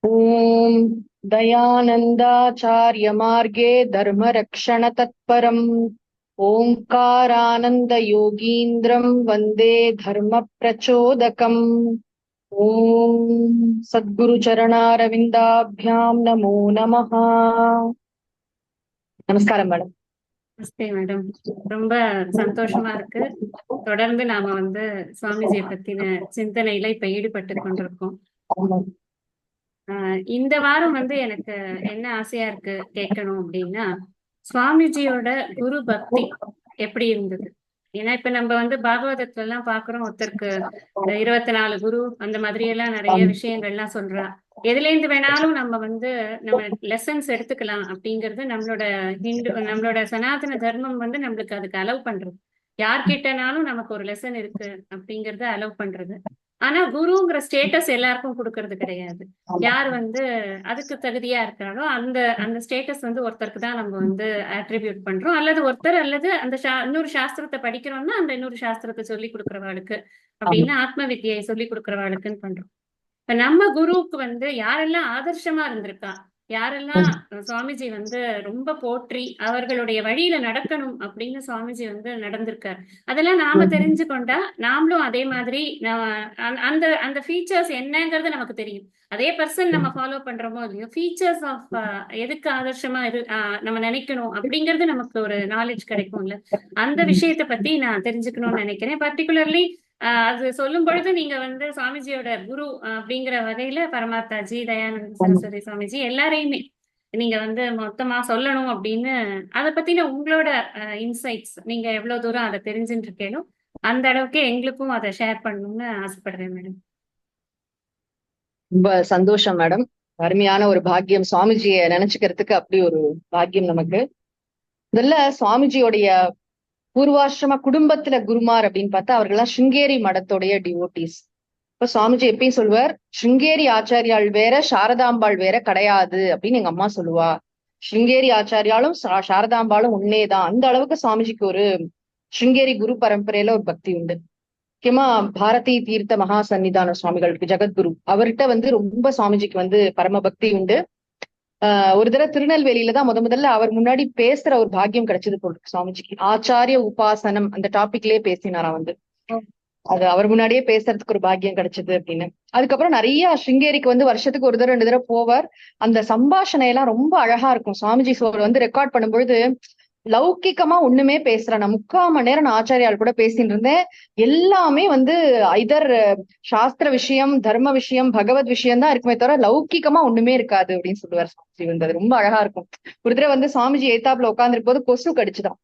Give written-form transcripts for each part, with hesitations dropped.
ॐ दयानन्दाचार्यमार्गे धर्मरक्षणतत्परम् ओङ्कारानन्दयोगीन्द्रम् वन्दे धर्मप्रचोदकम्। ॐ सद्गुरुचरणारविन्दाभ्याम् नमो नमः। நமஸ்காரம் மேடம். நமஸ்தே மேடம். ரொம்ப சந்தோஷமா இருக்கு. தொடர்ந்து நாம சுவாமிஜியை பத்தின சிந்தனையில இப்ப ஈடுபட்டு கொண்டிருக்கோம். இந்த வாரம் எனக்கு என்ன ஆசையா இருக்கு கேட்கணும் அப்படின்னா, சுவாமிஜியோட குரு பக்தி எப்படி இருந்தது? ஏன்னா இப்ப நம்ம பாகவதத்துல எல்லாம் பாக்குறோம், ஒருத்தருக்கு 24 குரு அந்த மாதிரி எல்லாம் நிறைய விஷயங்கள்லாம் சொல்றா. எதுல இருந்து வேணாலும் நம்ம லெசன்ஸ் எடுத்துக்கலாம் அப்படிங்கறது நம்மளோட சனாதன தர்மம் நம்மளுக்கு அதுக்கு அலோவ் பண்றது. யார்கிட்டனாலும் நமக்கு ஒரு லெசன் இருக்கு அப்படிங்கறத அலோவ் பண்றது. ஆனா குருங்கிற ஸ்டேட்டஸ் எல்லாருக்கும் கொடுக்கறது கிடையாது. யார் அதுக்கு தகுதியா இருக்கிறாரோ அந்த அந்த ஸ்டேட்டஸ் ஒருத்தருக்கு தான் நம்ம அட்ரிபியூட் பண்றோம். அல்லது ஒருத்தர் அல்லது அந்த இன்னொரு சாஸ்திரத்தை படிக்கிறோம்னா அந்த இன்னொரு சாஸ்திரத்தை சொல்லி கொடுக்கறவாளுக்கு அப்படின்னு ஆத்ம வித்தியை சொல்லி கொடுக்கறவாளுக்குன்னு பண்றோம். இப்ப நம்ம குருவுக்கு யாரெல்லாம் ஆதர்ஷமா இருந்திருக்கா, யாரெல்லாம் சுவாமிஜி ரொம்ப போற்றி அவர்களுடைய வழியில நடக்கணும் அப்படின்னு சுவாமிஜி நடந்திருக்காரு, அதெல்லாம் நாம தெரிஞ்சுக்கொண்டா நாமளும் அதே மாதிரி அந்த அந்த ஃபீச்சர்ஸ் என்னங்கிறது நமக்கு தெரியும். அதே பர்சன் நம்ம ஃபாலோ பண்றோமோ இல்லையோ, ஃபீச்சர்ஸ் ஆஃப் எதுக்கு ஆதர்ஷமா நம்ம நினைக்கணும் அப்படிங்கிறது நமக்கு ஒரு நாலேஜ் கிடைக்கும்ல. அந்த விஷயத்த பத்தி நான் தெரிஞ்சுக்கணும்னு நினைக்கிறேன். பர்டிகுலர்லி அது சொல்லும் பொழுது நீங்க சுவாமிஜியோட குரு அப்படிங்கிற வகையில பரமார்த்தாஜி, தயானந்த சரஸ்வதி சுவாமிஜி எல்லாரையுமே நீங்க மொத்தமா சொல்லணும் அப்படின்னு அதை பத்தின உங்களோட இன்சைட்ஸ் நீங்க எவ்வளவு தூரம் அதை தெரிஞ்சுட்டு இருக்கேனோ அந்த அளவுக்கு எங்களுக்கும் அதை ஷேர் பண்ணணும்னு ஆசைப்படுறேன் மேடம். ரொம்ப சந்தோஷம் மேடம். அருமையான ஒரு பாக்கியம், சுவாமிஜியை நினைச்சுக்கிறதுக்கு அப்படி ஒரு பாக்கியம் நமக்கு. முதல்ல சுவாமிஜியோடைய பூர்வாசிரம குடும்பத்துல குருமார் அப்படின்னு பார்த்தா அவர்கள்லாம் ஸ்ருங்கேரி மடத்தோடைய டிவோட்டிஸ். இப்ப சுவாமிஜி எப்பயும் சொல்லுவார், ஸ்ருங்கேரி ஆச்சாரியாள் வேற சாரதாம்பாள் வேற கிடையாது அப்படின்னு எங்க அம்மா சொல்லுவா. ஸ்ருங்கேரி ஆச்சாரியாலும் சாரதாம்பாளும் உண்மைதான். அந்த அளவுக்கு சுவாமிஜிக்கு ஒரு ஸ்ருங்கேரி குரு பரம்பரையில ஒரு பக்தி உண்டு. முக்கியமா பாரதி தீர்த்த மகா சன்னிதான சுவாமிகளுக்கு ஜெகத்குரு அவர்கிட்ட ரொம்ப சுவாமிஜிக்கு பரம பக்தி உண்டு. ஒரு தடவை திருநெல்வேலியில தான் முதல்ல அவர் முன்னாடி பேசுற ஒரு பாக்கியம் கிடைச்சது போல சுவாமிஜிக்கு. ஆச்சாரிய உபாசனம் அந்த டாபிக்லயே பேசினாராம். அது அவர் முன்னாடியே பேசுறதுக்கு ஒரு பாக்கியம் கிடைச்சது அப்படின்னு. அதுக்கப்புறம் நிறைய ஸ்ருங்கேரிக்கு வருஷத்துக்கு ஒரு தடவை 2 தடவை போவார். அந்த சம்பாஷணை எல்லாம் ரொம்ப அழகா இருக்கும். சுவாமிஜி ரெக்கார்ட் பண்ணும்பொழுது லௌகிக்கமா ஒண்ணுமே பேசுறேன், நான் 3/4 மணி நேரம் நான் ஆச்சாரியால் கூட பேசிட்டு இருந்தேன். எல்லாமே ஐதர் சாஸ்திர விஷயம், தர்ம விஷயம், பகவத் விஷயம் தான் இருக்குமே தவிர லௌகிக்கமா ஒண்ணுமே இருக்காது அப்படின்னு சொல்லுவார் சுவாமிஜி. அது ரொம்ப அழகா இருக்கும். ஒரு தடவை சுவாமிஜி எய்தாப்புல உட்காந்துருக்கும் போது கொசு கடிச்சுதான்.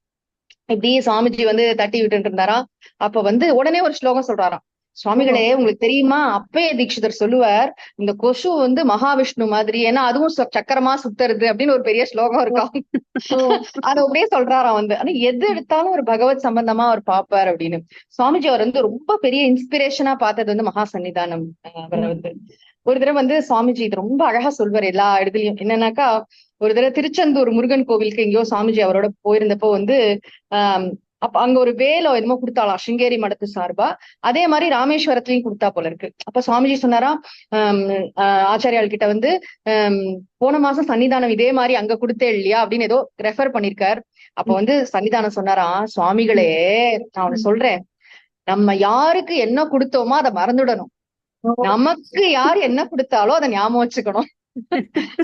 இப்படி சுவாமிஜி தட்டி விட்டு இருந்தாரா. அப்ப உடனே ஒரு ஸ்லோகம் சொல்றாராம், சுவாமிகளே உங்களுக்கு தெரியுமா, அப்பயே தீட்சிதர் சொல்லுவார், இந்த கொசு மகாவிஷ்ணு மாதிரி, ஏன்னா அதுவும் சக்கரமா சுத்துறது அப்படின்னு ஒரு பெரிய ஸ்லோகம் இருக்கா. அது அப்படியே சொல்றாராம். ஆனா எது எடுத்தாலும் ஒரு பகவத் சம்பந்தமா அவர் பாப்பார் அப்படின்னு. சுவாமிஜி அவர் ரொம்ப பெரிய இன்ஸ்பிரேஷனா பார்த்தது மகா சன்னிதானம். அவர் ஒரு தடவை சுவாமிஜி இது ரொம்ப அழகா சொல்வார் எல்லா இடத்துலயும். என்னன்னாக்கா, ஒரு தடவை திருச்செந்தூர் முருகன் கோவிலுக்கு எங்கேயோ சுவாமிஜி அவரோட போயிருந்தப்போ அப்ப அங்க ஒரு வேலோ என்னமோ கொடுத்தாலாம் ஸ்ருங்கேரி மடத்து சார்பா. அதே மாதிரி ராமேஸ்வரத்துலயும் கொடுத்தா போல இருக்கு. அப்ப சுவாமிஜி சொன்னாராம், ஆச்சாரியால் கிட்ட போன மாசம் சன்னிதானம் இதே மாதிரி அங்க கொடுத்தே இல்லையா அப்படின்னு ஏதோ ரெஃபர் பண்ணிருக்காரு. அப்ப சன்னிதானம் சொன்னாராம், சுவாமிகளே நான் ஒண்ணு சொல்றேன், நம்ம யாருக்கு என்ன கொடுத்தோமோ அதை மறந்துடணும், நமக்கு யார் என்ன கொடுத்தாலும் அதை ஞாபகம் வச்சுக்கணும்.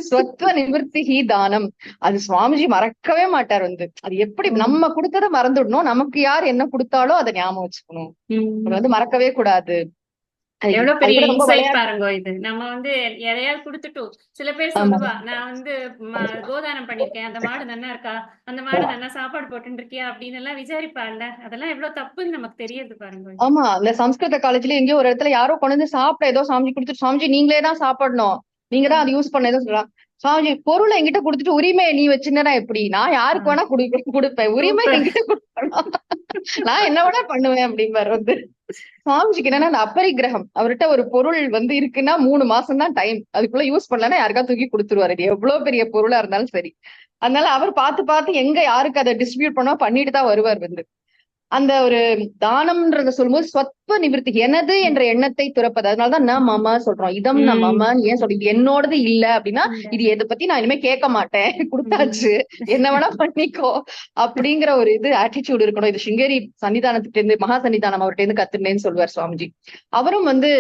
ஸ்வத்வ நிவர்த்தி தானம். அது சுவாமிஜி மறக்கவே மாட்டார். அது எப்படி நம்ம கொடுத்ததை மறந்துடணும், நமக்கு யார் என்ன கொடுத்தாலோ அதை ஞாபகம் வச்சுக்கணும், அது மறக்கவே கூடாது. எவ்வளவு பெரிய இன்சைட் பாருங்க இது. நம்ம எதையாவது கொடுத்துட்டோம். சில பேர் சொல்லுவா, நான் கோதானம் பண்ணிருக்கேன், அந்த மாடு நன்னா இருக்கா, அந்த மாடு நன்னா சாப்பாடு போட்டு இருக்கியா அப்படின்னு எல்லாம் விசாரிப்பாள்ல. அதெல்லாம் எவ்வளவு தப்புன்னு நமக்கு தெரியுது பாருங்க. ஆமா, இந்த சம்ஸ்கிருத காலேஜ்ல எங்கேயோ ஒரு இடத்துல யாரோ கொண்டு சாப்பிட ஏதோ சாமிஜி கொடுத்துட்டு, சாமிஜி நீங்களே தான் சாப்பிடணும், நீங்க தான் அது யூஸ் பண்ண ஏதோ சொல்லலாம். சுவாமிஜி பொருளை என்கிட்ட கொடுத்துட்டு உரிமையை நீ வச்சுன்னா எப்படி, நான் யாருக்கு வேணா கொடுப்பேன், உரிமை என்கிட்ட கொடுப்பேன், நான் என்ன வேணா பண்ணுவேன் அப்படின்பாரு. சுவாமிஜிக்கு என்னன்னா அந்த அபரிக்கிரகம், அவர்கிட்ட ஒரு பொருள் இருக்குன்னா 3 மாசம் தான் டைம், அதுக்குள்ள யூஸ் பண்ணலன்னா யாருக்கா தூக்கி கொடுத்துருவாரு, எவ்வளவு பெரிய பொருளா இருந்தாலும் சரி. அதனால அவர் பார்த்து பார்த்து எங்க யாருக்கு அதை டிஸ்ட்ரிபியூட் பண்ணிட்டு தான் வருவார். அந்த ஒரு தானம்ன்றத சொல்லும்போது ஸ்வத்வ நிவிருத்தி, எனது என்ற எண்ணத்தை துறப்பது. அதனாலதான் நான் மம சொல்றோம். இதம் நான் மமன்னு ஏன் சொல்றோம், இது என்னோடது இல்ல அப்படின்னா இது எதை பத்தி நான் இனிமே கேட்க மாட்டேன், கொடுத்தாச்சு, என்ன வேணா பண்ணிக்கோ அப்படிங்கிற ஒரு இது ஆட்டிடியூட் இருக்கணும். இது சிங்கேரி சன்னிதானத்துக்கு இருந்து, மகா சன்னிதானம் அவர்கிட்ட இருந்து கத்துனேன்னு சொல்லுவார் சுவாமிஜி. அவரும் வந்து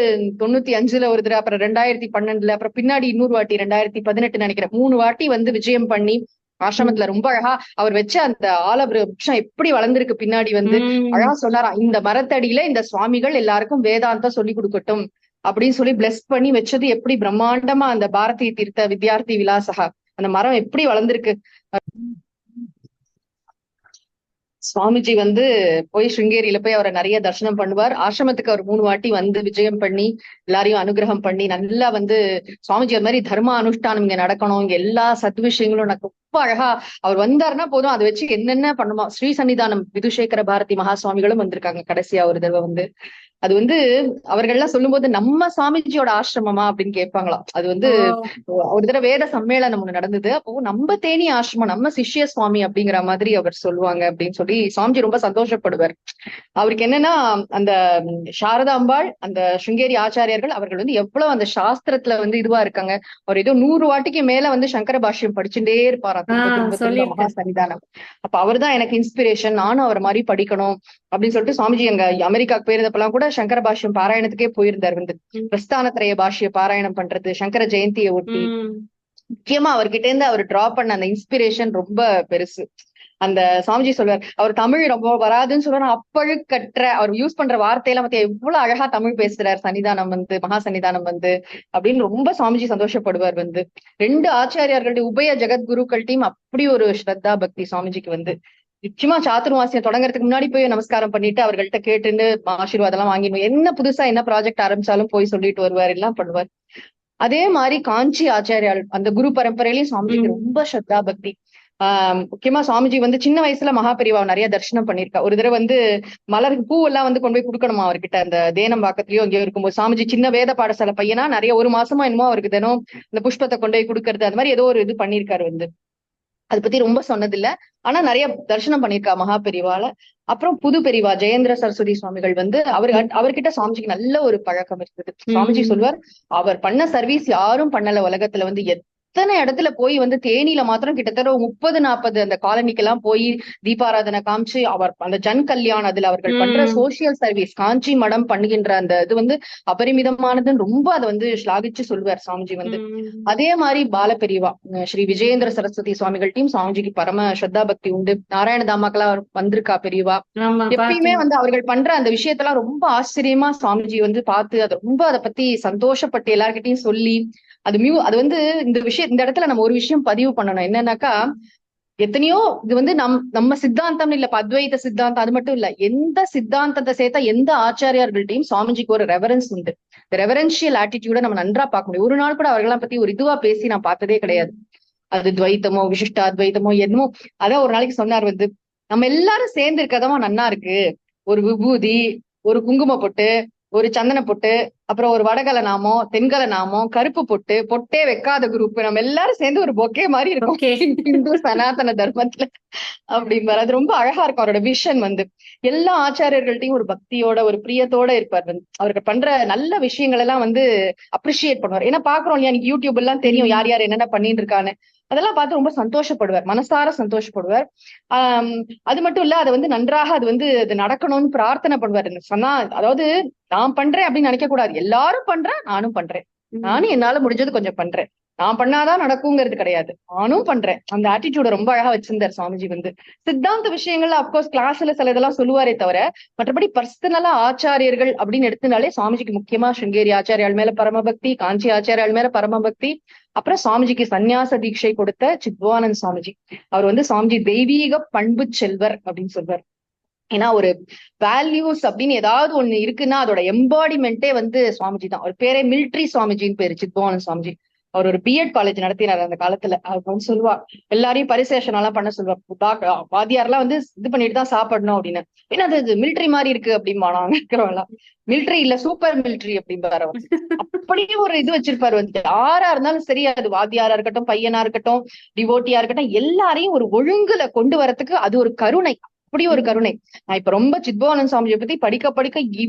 95 ஒரு தடவை, அப்புறம் 2012, அப்புறம் பின்னாடி இன்னொரு வாட்டி 2018 நினைக்கிறேன், 3 வாட்டி வந்து விஜயம் பண்ணி ஆசிரமத்துல ரொம்ப அழகா அவர் வச்ச அந்த விருட்சம் எப்படி வளர்ந்திருக்கு பின்னாடி வந்து அழகா சொன்னாராம், இந்த மரத்தடியில இந்த சுவாமிகள் எல்லாருக்கும் வேதாந்தம் சொல்லி கொடுக்கட்டும் அப்படின்னு சொல்லி பிளஸ் பண்ணி வச்சது எப்படி பிரம்மாண்டமா அந்த பாரதிய தீர்த்த வித்யார்த்தி விலாசகா அந்த மரம் எப்படி வளர்ந்திருக்கு. சுவாமிஜி வந்து போய் ஸ்ருங்கேரியில போய் அவரை நிறைய தரிசனம் பண்ணுவார். ஆசிரமத்துக்கு அவர் 3 வாட்டி வந்து விஜயம் பண்ணி எல்லாரையும் அனுகிரகம் பண்ணி நல்லா வந்து சுவாமிஜி அது மாதிரி தர்ம அனுஷ்டானம் இங்க நடக்கணும், இங்க எல்லா சத் விஷயங்களும் எனக்கு ரொம்ப அழகா அவர் வந்தாருன்னா போதும் அதை வச்சு என்னென்ன பண்ணுமா. ஸ்ரீ சன்னிதானம் விதுசேகர பாரதி மகா சுவாமிகளும் வந்திருக்காங்க கடைசியா ஒரு தடவை வந்து. அது வந்து அவர்கள்லாம் சொல்லும் போது நம்ம சுவாமிஜியோட ஆசிரமமா அப்படின்னு கேட்பாங்களாம். அது வந்து ஒரு தடவை வேத சம்மேளனம் ஒண்ணு நடந்தது, அப்போ நம்ம தேனி ஆசிரமம், நம்ம சிஷ்ய சுவாமி அப்படிங்கிற மாதிரி அவர் சொல்லுவாங்க அப்படின்னு சொல்லி சுவாமிஜி ரொம்ப சந்தோஷப்படுவார். அவருக்கு என்னன்னா அந்த சாரதாம்பாள் அந்த ஸ்ருங்கேரி ஆச்சாரியர்கள் அவர்கள் வந்து எவ்வளவு அந்த சாஸ்திரத்துல வந்து இதுவா இருக்காங்க. அவர் ஏதோ 100 வாட்டிக்கு மேல வந்து சங்கர பாஷ்யம் படிச்சுட்டே இருப்பாராம் திரும்ப மகா சன்னிதானம். அப்ப அவர் தான் எனக்கு இன்ஸ்பிரேஷன், நானும் அவர் மாதிரி படிக்கணும் அப்படின்னு சொல்லிட்டு சுவாமிஜி அங்க அமெரிக்காவுக்கு போயிருந்தப்பெல்லாம் கூட சங்கர பாஷ்யம் பாராயணத்துக்கே போயிருந்தார் வந்து. பிரஸ்தானத்திரைய பாஷ்ய பாராயணம் பண்றது சங்கர ஜெயந்தியை ஒட்டி. முக்கியமா அவர்கிட்ட இருந்து அவர் டிரா பண்ண அந்த இன்ஸ்பிரேஷன் ரொம்ப பெருசு. அந்த சுவாமிஜி சொல்வார், அவர் தமிழ் ரொம்ப வராதுன்னு சொல்றாரு, அப்பழுக்கற்ற அவர் யூஸ் பண்ற வார்த்தையெல்லாம் பத்தி எவ்வளவு அழகா தமிழ் பேசுறாரு சன்னிதானம் வந்து, மகா சன்னிதானம் வந்து அப்படின்னு ரொம்ப சுவாமிஜி சந்தோஷப்படுவார் வந்து. 2 ஆச்சாரியார்களுடைய உபய ஜெகத்குருக்கள்டையும் அப்படி ஒரு ஸ்ரத்தா பக்தி சுவாமிஜிக்கு வந்து. நிச்சயமா சாத்துர்மாசியம் தொடங்குறதுக்கு முன்னாடி போய் நமஸ்காரம் பண்ணிட்டு அவர்கள்ட்ட கேட்டுன்னு ஆசீர்வாதம் எல்லாம் வாங்கிடுவோம். என்ன புதுசா என்ன ப்ராஜெக்ட் ஆரம்பிச்சாலும் போய் சொல்லிட்டு வருவார், எல்லாம் பண்ணுவார். அதே மாதிரி காஞ்சி ஆச்சாரியால் அந்த குரு பரம்பரையிலயும் சுவாமிஜிக்கு ரொம்ப ஸ்ரத்தா பக்தி. முக்கியமா சுவாமிஜி வந்து சின்ன வயசுல மகாபெரிவா நிறைய தரிசனம் பண்ணிருக்கா. ஒரு தடவை வந்து மலருக்கு பூ எல்லாம் வந்து கொண்டு போய் கொடுக்கணுமா அவர்கிட்ட, அந்த தேனம்பாக்கத்திலயோ இங்கே இருக்கும்போது சுவாமிஜி சின்ன வேத பாடசாலை பையனா நிறைய 1 மாசமா என்னமோ அவருக்கு தினம் இந்த புஷ்பத்தை கொண்டு போய் கொடுக்கறது அது மாதிரி ஏதோ ஒரு இது பண்ணிருக்காரு வந்து. அதை பத்தி ரொம்ப சொன்னது இல்ல, ஆனா நிறைய தரிசனம் பண்ணிருக்கா மகா பெரிவால. அப்புறம் புது பெரிவா ஜெயேந்திர சரஸ்வதி சுவாமிகள் வந்து அவர்கிட்ட சுவாமிஜிக்கு நல்ல ஒரு பழக்கம் இருக்குது. சுவாமிஜி சொல்வார், அவர் பண்ண சர்வீஸ் யாரும் பண்ணல உலகத்துல வந்து. எத்தனை இடத்துல போய் வந்து தேனியில மாத்திரம் கிட்டத்தட்ட 30-40 அந்த காலனிக்கு எல்லாம் போய் தீபாராதனை காமிச்சு அவர் அந்த ஜன் கல்யாண் அதுல அவர்கள் பண்ற சோசியல் சர்வீஸ் காஞ்சி மடம் பண்ணுகின்ற அந்த இது வந்து அபரிமிதமானதுன்னு ரொம்ப அதை வந்து ஸ்லாகிச்சு சொல்லுவார் சுவாமிஜி வந்து. அதே மாதிரி பால பெரியவா ஸ்ரீ விஜயேந்திர சரஸ்வதி சுவாமிகள்ட்டையும் சுவாமிஜிக்கு பரம ஸ்ரத்தா பக்தி உண்டு. நாராயண தாமாக்கெல்லாம் வந்திருக்கா பெரியவா. எப்பயுமே வந்து அவர்கள் பண்ற அந்த விஷயத்தெல்லாம் ரொம்ப ஆச்சரியமா சுவாமிஜி வந்து பார்த்து அதை ரொம்ப அதை பத்தி சந்தோஷப்பட்டு எல்லார்கிட்டையும் சொல்லி அது வந்து இந்த இடத்துல நம்ம ஒரு விஷயம் பதிவு பண்ணணும். என்னன்னாக்கா எத்தனையோ இது வந்து நம்ம சித்தாந்தம் இல்ல, அத்வைத சித்தாந்தம் அது மட்டும் இல்ல, எந்த சித்தாந்தத்தை சேர்த்தா எந்த ஆச்சாரியார்கள்ட்டையும் சுவாமிஜிக்கு ஒரு ரெவரன்ஸ் உண்டு. இந்த ரெவரன்ஷியல் ஆட்டிடியூட நம்ம நன்றா பார்க்க முடியும். ஒரு நாள் கூட அவர்களெல்லாம் பத்தி ஒரு இதுவா பேசி நான் பார்த்ததே கிடையாது. அது துவைத்தமோ விசிஷ்ட அத்வைத்தமோ என்னமோ. அதான் ஒரு நாளைக்கு சொன்னார் வந்து, நம்ம எல்லாரும் சேர்ந்து இருக்கதமா நன்னா இருக்கு, ஒரு விபூதி, ஒரு குங்கும பொட்டு, ஒரு சந்தன பொட்டு, அப்புறம் ஒரு வடகல நாமம், தென்கல நாமம், கருப்பு பொட்டே வைக்காத குரூப், நம்ம எல்லாரும் சேர்ந்து ஒரு பொக்கே மாதிரி இருக்கும் இந்து சனாதன தர்மத்துல அப்படிம்பாரு. அது ரொம்ப அழகா இருக்கும் அவரோட விஷன் வந்து. எல்லா ஆச்சாரியர்கள்ட்டையும் ஒரு பக்தியோட ஒரு பிரியத்தோட இருப்பார் வந்து. அவருக்கு பண்ற நல்ல விஷயங்கள் எல்லாம் வந்து அப்ரிஷியேட் பண்ணுவார். ஏன்னா பாக்குறோம் இல்லையா, யூடியூப் எல்லாம் தெரியும் யார் யார் என்னென்ன பண்ணிட்டு இருக்கான்னு. அதெல்லாம் பார்த்து ரொம்ப சந்தோஷப்படுவார், மனசார சந்தோஷப்படுவார். அது மட்டும் இல்ல, அதை வந்து நன்றாக அது வந்து அது நடக்கணும்னு பிரார்த்தனை பண்ணுவார். சொன்னா அதாவது நான் பண்றேன் அப்படின்னு நினைக்க கூடாது, எல்லாரும் பண்றேன் நானும் பண்றேன், நானும் என்னால முடிஞ்சது கொஞ்சம் பண்றேன், நான் பண்ணாதான் நடக்குங்கிறது கிடையாது, நானும் பண்றேன். அந்த ஆட்டிடியூட ரொம்ப அழகா வச்சிருந்தார் சுவாமிஜி வந்து. சித்தாந்த விஷயங்கள்ல அப்கோர்ஸ் கிளாஸ்ல சில இதெல்லாம் சொல்லுவாரே தவிர, மற்றபடி பர்சனலா ஆச்சாரியர்கள் அப்படின்னு எடுத்தனாலே சுவாமிஜிக்கு முக்கியமா ஸ்ருங்கேரி ஆச்சாரியால் மேல பரமபக்தி, காஞ்சி ஆச்சாரியால் மேல பரமபக்தி. அப்புறம் சுவாமிஜிக்கு சந்நியாச தீட்சை கொடுத்த சித்வானந்த் சுவாமிஜி, அவர் வந்து சுவாமிஜி தெய்வீக பண்பு செல்வர் அப்படின்னு சொல்வார். ஏன்னா ஒரு வேல்யூஸ் அப்படின்னு ஏதாவது ஒண்ணு இருக்குன்னா அதோட எம்பாடிமெண்டே வந்து சுவாமிஜி தான். ஒரு பேரே மிலிட்ரி சுவாமிஜின்னு பேரு சித்வானந்த் சுவாமிஜி. அவர் ஒரு பிஎட் காலேஜ் நடத்தினார் அந்த காலத்துல. அவர் சொல்லுவா எல்லாரையும் பரிசேஷன் எல்லாம் பண்ண சொல்லுவார், வாத்தியார் எல்லாம் வந்து இது பண்ணிட்டு தான் சாப்பிடணும் அப்படின்னு. ஏன்னா அது மிலிட்ரி மாதிரி இருக்கு அப்படின்பா நாங்க இருக்கிறவங்க. மிலிட்ரி இல்ல சூப்பர் மிலிட்ரி அப்படிம்பாரு. அப்படியே ஒரு இது வச்சிருப்பாரு வந்து. யாரா இருந்தாலும் சரி, அது வாத்தியாரா இருக்கட்டும், பையனா இருக்கட்டும், டிவோட்டியா இருக்கட்டும், எல்லாரையும் ஒரு ஒழுங்குல கொண்டு வரத்துக்கு அது ஒரு கருணை. அப்படி ஒரு கருணை. நான் இப்ப ரொம்ப சித்பவானந்த சுவாமிஜியை பத்தி படிக்க படிக்க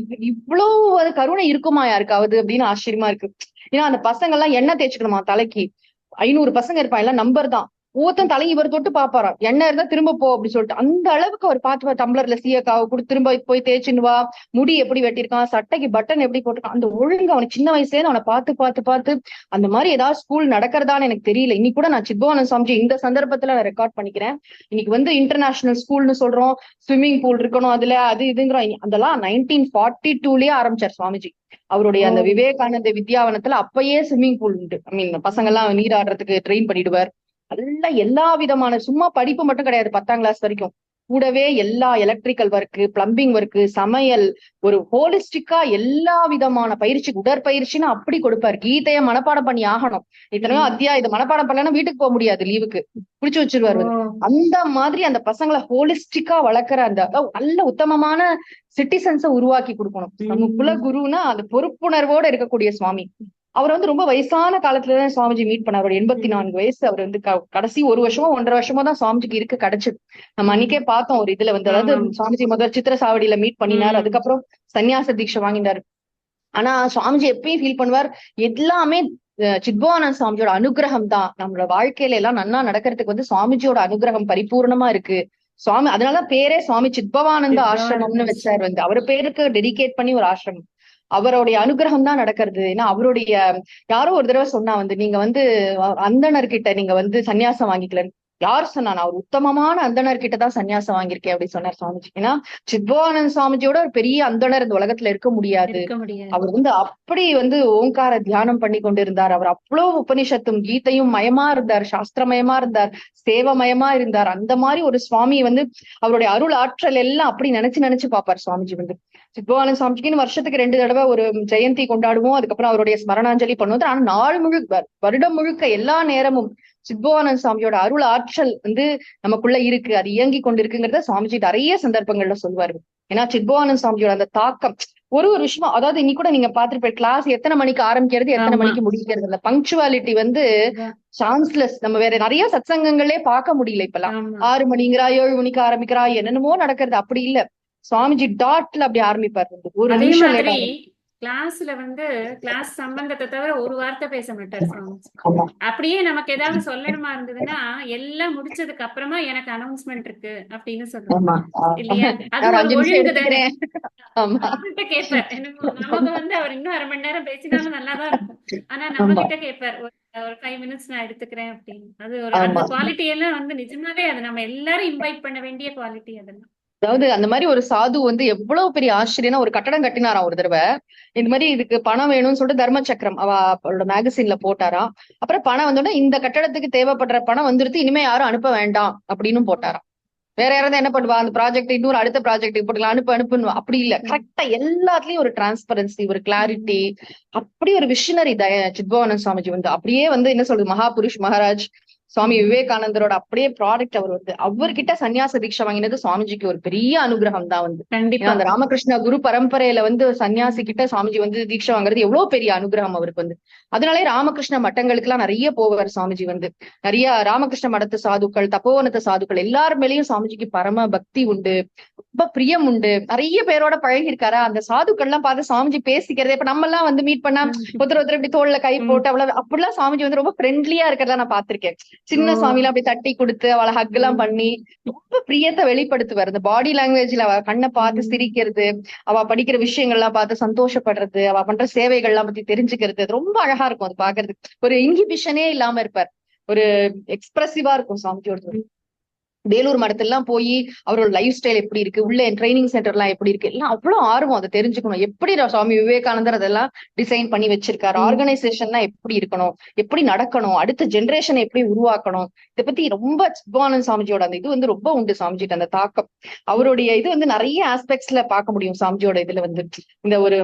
இவ்வளவு அது கருணை இருக்குமா யாருக்காவது அப்படின்னு ஆச்சரியமா இருக்கு. ஏன்னா அந்த பசங்க எல்லாம் எண்ணெய் தேய்ச்சிக்கணுமா தலைக்கு. 500 பசங்க இருப்பான், எல்லாம் நம்பர் தான். ஒவ்வொருத்தன் தலையை இவர் தொட்டு பாப்பாராம், எண்ணெய் இருந்தா திரும்ப போ அப்படின்னு சொல்லிட்டு. அந்த அளவுக்கு அவர் பார்த்து டம்ளர்ல சீயக்காவை கொடுத்து திரும்ப போய் தேய்ச்சின்னு வா, முடி எப்படி வெட்டியிருக்கான், சட்டைக்கு பட்டன் எப்படி போட்டிருக்கான், அந்த ஒழுங்கு அவனுக்கு சின்ன வயசுல அவனை பார்த்து பார்த்து பார்த்து அந்த மாதிரி ஏதாவது ஸ்கூல் நடக்கிறதான்னு எனக்கு தெரியல. இன்னைக்கு கூட நான் சித்பவானந்த சுவாமிஜி இந்த சந்தர்ப்பத்துல நான் ரெக்கார்ட் பண்ணிக்கிறேன். இன்னைக்கு வந்து இன்டர்நேஷனல் ஸ்கூல்னு சொல்றோம், ஸ்விம்மிங் பூல் இருக்கணும் அதுல, அது இதுங்கிறோம். அதெல்லாம் 1942லயே ஆரம்பிச்சார் சுவாமிஜி. அவருடைய அந்த விவேகானந்த வித்யாவனத்துல அப்பயே ஸ்விம்மிங் பூல் உண்டு. ஐ மீன் பசங்க எல்லாம் நீராடுறதுக்கு ட்ரெயின் பண்ணிடுவார். அதெல்லாம் எல்லா விதமான, சும்மா படிப்பு மட்டும் கிடையாது 10ஆம் கிளாஸ் வரைக்கும், கூடவே எல்லா எலக்ட்ரிக்கல் ஒர்க்கு, பிளம்பிங் ஒர்க்கு, சமையல், ஒரு ஹோலிஸ்டிக்கா எல்லா விதமான பயிற்சி, உடற்பயிற்சின்னு அப்படி கொடுப்பாரு. கீதைய மனப்பாடம் பண்ணி ஆகணும். இத்தனையோ இதை மனப்பாடம் பண்ணலன்னா வீட்டுக்கு போக முடியாது, லீவுக்கு புடிச்சு வச்சிருவாரு. அந்த மாதிரி அந்த பசங்களை ஹோலிஸ்டிக்கா வளர்க்குற அந்த நல்ல உத்தமமான சிட்டிசன்ஸை உருவாக்கி கொடுக்கணும். நம்ம குல குருன்னா அந்த பொறுப்புணர்வோட இருக்கக்கூடிய சுவாமி. அவர் வந்து ரொம்ப வயசான காலத்துலதான் சுவாமிஜி மீட் பண்ணார். அவர் 84 வயசு. அவர் வந்து கடைசி 1 வருஷமோ 1.5 வருஷமோ தான் சுவாமிஜிக்கு இருக்கு கிடைச்சது. நம்ம அன்னைக்கே பார்த்தோம் ஒரு இதுல வந்து, அதாவது சுவாமிஜி முதல் சித்திர சாவடியில மீட் பண்ணினார், அதுக்கப்புறம் சன்னியாச தீட்சை வாங்கினார். ஆனா சுவாமிஜி எப்பயும் ஃபீல் பண்ணுவார், எல்லாமே சித்பவானந்த சுவாமிஜியோட அனுகிரகம் தான். நம்மளோட வாழ்க்கையில எல்லாம் நன்னா நடக்கிறதுக்கு வந்து சுவாமிஜியோட அனுகிரகம் பரிபூர்ணமா இருக்கு. சுவாமி அதனால பேரே சுவாமி சித்பவானந்த ஆசிரமம்னு வச்சார். வந்து அவர் பேருக்கு டெடிகேட் பண்ணி ஒரு ஆசிரமம். அவருடைய அனுகிரகம் தான் நடக்கிறது. ஏன்னா அவருடைய, யாரோ ஒரு தடவை சொன்னா வந்து, நீங்க வந்து அந்தணர்கிட்ட நீங்க வந்து சன்னியாசம் வாங்கிக்கலன்னு. யார் சொன்னா? நான் ஒரு உத்தமமான அந்தணர்கிட்ட தான் சன்னியாசம் வாங்கியிருக்கேன் அப்படின்னு சொன்னார் சுவாமிஜி. ஏன்னா சித்பவானந்த சுவாமிஜியோட ஒரு பெரிய அந்தணர் இந்த உலகத்துல இருக்க முடியாது. அவர் வந்து அப்படி வந்து ஓங்கார தியானம் பண்ணி கொண்டிருந்தார். அவர் அவ்வளவு உபனிஷத்தும் கீதையும் மயமா இருந்தார், சாஸ்திரமயமா இருந்தார், சேவமயமா இருந்தார். அந்த மாதிரி ஒரு சுவாமி வந்து அவருடைய அருள் ஆற்றல் எல்லாம் அப்படி நினைச்சு பாப்பார் சுவாமிஜி வந்து. சித்பவானந்த சுவாமிஜிக்குன்னு வருஷத்துக்கு 2 தடவை ஒரு ஜெயந்தி கொண்டாடுவோம், அதுக்கப்புறம் அவருடைய ஸ்மரணாஞ்சலி பண்ணுவோம். ஆனா நாள் முழுக்க, வருடம் முழுக்க எல்லா நேரமும் சித்பவானந்த சுவாமியோட அருள் ஆற்றல் வந்து நமக்குள்ள இருக்கு, அது இயங்கி கொண்டிருக்குங்கிறத சுவாமிஜி நிறைய சந்தர்ப்பங்கள்ல சொல்லுவாரு. ஏன்னா சித்பவானந்த சுவாமியோட அந்த தாக்கம் ஒரு விஷயம், அதாவது இன்னைக்கு கூட நீங்க பாத்துருப்பீங்க, கிளாஸ் எத்தனை மணிக்கு ஆரம்பிக்கிறது எத்தனை மணிக்கு முடிக்கிறது, அந்த பங்க்சுவாலிட்டி வந்து சான்ஸ்லெஸ். நம்ம வேற நிறைய சத்சங்கங்களே பார்க்க முடியல இப்பெல்லாம். 6 மணிங்கிறா, 7 மணிக்கு ஆரம்பிக்கிறா, என்னென்னமோ நடக்கிறது. அப்படி இல்ல, சுவாமிஜி டாட்ல அப்படி ஆரம்பிப்பார். ஒரு நிமிஷம் லேட்டா கிளாஸ்ல வந்து கிளாஸ் சம்பந்தத்தை தவிர ஒரு வார்த்தை பேச மாட்டார் சுவாமிஜி. அப்படியே நமக்கு ஏதாவது சொல்லணுமா இருந்ததுன்னா எல்லாம் முடிச்சதுக்கு அப்புறமா எனக்கு அனௌன்ஸ்மெண்ட் இருக்கு அப்படின்னு சொல்லுவாங்க இல்லையா? அது ஒரு ஒழுங்கு தானே. அவர்கிட்ட கேட்பார், நமக்கு வந்து அவர் இன்னும் 1/2 மணி நேரம் பேசினாலும் நல்லாதான் இருக்கும். ஆனா நம்ம கிட்ட கேட்பார், ஒரு 5 மினிட்ஸ் நான் எடுத்துக்கிறேன் அப்படின்னு. அது ஒரு அந்த குவாலிட்டி எல்லாம் வந்து நிஜமாவே அது நம்ம எல்லாரும் இன்வைட் பண்ண வேண்டிய குவாலிட்டி அதெல்லாம். அதாவது அந்த மாதிரி ஒரு சாது வந்து எவ்வளவு பெரிய ஆச்சரியனா, ஒரு கட்டடம் கட்டினாராம் ஒரு தடவை. இந்த மாதிரி இதுக்கு பணம் வேணும்னு சொல்லிட்டு தர்ம சக்கரம் அவரோட மேகசின்ல போட்டாராம். அப்புறம் பணம் வந்தோடனே இந்த கட்டடத்துக்கு தேவைப்படுற பணம் வந்துருது, இனிமே யாரும் அனுப்ப வேண்டாம் அப்படின்னு போட்டாராம். வேற யாராவது என்ன பண்ணுவா, அந்த ப்ராஜெக்ட் இன்னொரு அடுத்த ப்ராஜெக்ட் போட்டுக்கலாம், அனுப்புன்னு. அப்படி இல்ல, கரெக்டா எல்லாத்துலயும் ஒரு டிரான்ஸ்பரன்சி, ஒரு கிளாரிட்டி, அப்படி ஒரு விஷனரி சித்பவானந்த சுவாமிஜி வந்து. அப்படியே வந்து என்ன சொல்றது, மகாபுருஷ் மகாராஜ் சுவாமி விவேகானந்தரோட அப்படியே ப்ராடக்ட் அவர் வந்து. அவர்கிட்ட சன்னியாச தீட்சை வாங்கினது சுவாமிஜிக்கு ஒரு பெரிய அனுகிரகம் தான் வந்து. அந்த ராமகிருஷ்ண குரு பரம்பரையில வந்து சன்னியாசி கிட்ட சுவாமிஜி வந்து தீட்சை வாங்குறது எவ்வளவு பெரிய அனுகிரகம் அவருக்கு வந்து. அதனாலே ராமகிருஷ்ண மட்டங்களுக்கு எல்லாம் நிறைய போவார் சுவாமிஜி வந்து. நிறைய ராமகிருஷ்ண மடத்து சாதுக்கள், தப்போவனத்து சாதுக்கள் எல்லார் மேலேயும் சுவாமிஜிக்கு பரம பக்தி உண்டு, ரொம்ப பிரியம் உண்டு. நிறைய பேரோட பழகி இருக்காரா. அந்த சாதுக்கள் எல்லாம் பார்த்து சுவாமிஜி பேசிக்கிறதே, இப்ப நம்ம எல்லாம் வந்து மீட் பண்ணா ஒருத்தர் இப்படி தோல்ல கை போட்டு அவ்வளவு அப்படிலாம் சுவாமிஜி வந்து ரொம்ப ஃப்ரெண்ட்லியா இருக்கிறதா நான் பாத்திருக்கேன். சின்ன சுவாமி எல்லாம் அப்படி தட்டி கொடுத்து அவளை ஹக் எல்லாம் பண்ணி ரொம்ப பிரியத்தை வெளிப்படுத்துவார். இந்த பாடி லாங்குவேஜ்ல அவ கண்ணை பார்த்து சிரிக்கிறது, அவ படிக்கிற விஷயங்கள் எல்லாம் பார்த்து சந்தோஷப்படுறது, அவ பண்ற சேவைகள் எல்லாம் பத்தி தெரிஞ்சுக்கிறது ரொம்ப அழகா இருக்கும். அது பாக்குறதுக்கு ஒரு இன்ஹிபிஷனே இல்லாம இருப்பார், ஒரு எக்ஸ்பிரசிவா இருக்கும் சுவாமிஜியோட. வேலூர் மடத்துல எல்லாம் போய் அவரோட லைஃப் ஸ்டைல் எப்படி இருக்கு, உள்ள ட்ரைனிங் சென்டர் எல்லாம் எப்படி இருக்கு, எல்லாம் அவ்வளவு ஆர்வம் அதை தெரிஞ்சுக்கணும். எப்படி சுவாமி விவேகானந்தர் அதெல்லாம் டிசைன் பண்ணி வச்சிருக்காரு, ஆர்கனைசேஷன்னா எப்படி இருக்கணும், எப்படி நடக்கணும், அடுத்த ஜெனரேஷனை எப்படி உருவாக்கணும், இதை பத்தி ரொம்ப சித்பவானந்த சுவாமிஜியோட அந்த இது வந்து ரொம்ப உண்டு. சாமிஜிட்ட அந்த தாக்கம், அவருடைய இது வந்து நிறைய ஆஸ்பெக்ட்ஸ்ல பார்க்க முடியும் சாமிஜியோட இதுல வந்து. இந்த ஒரு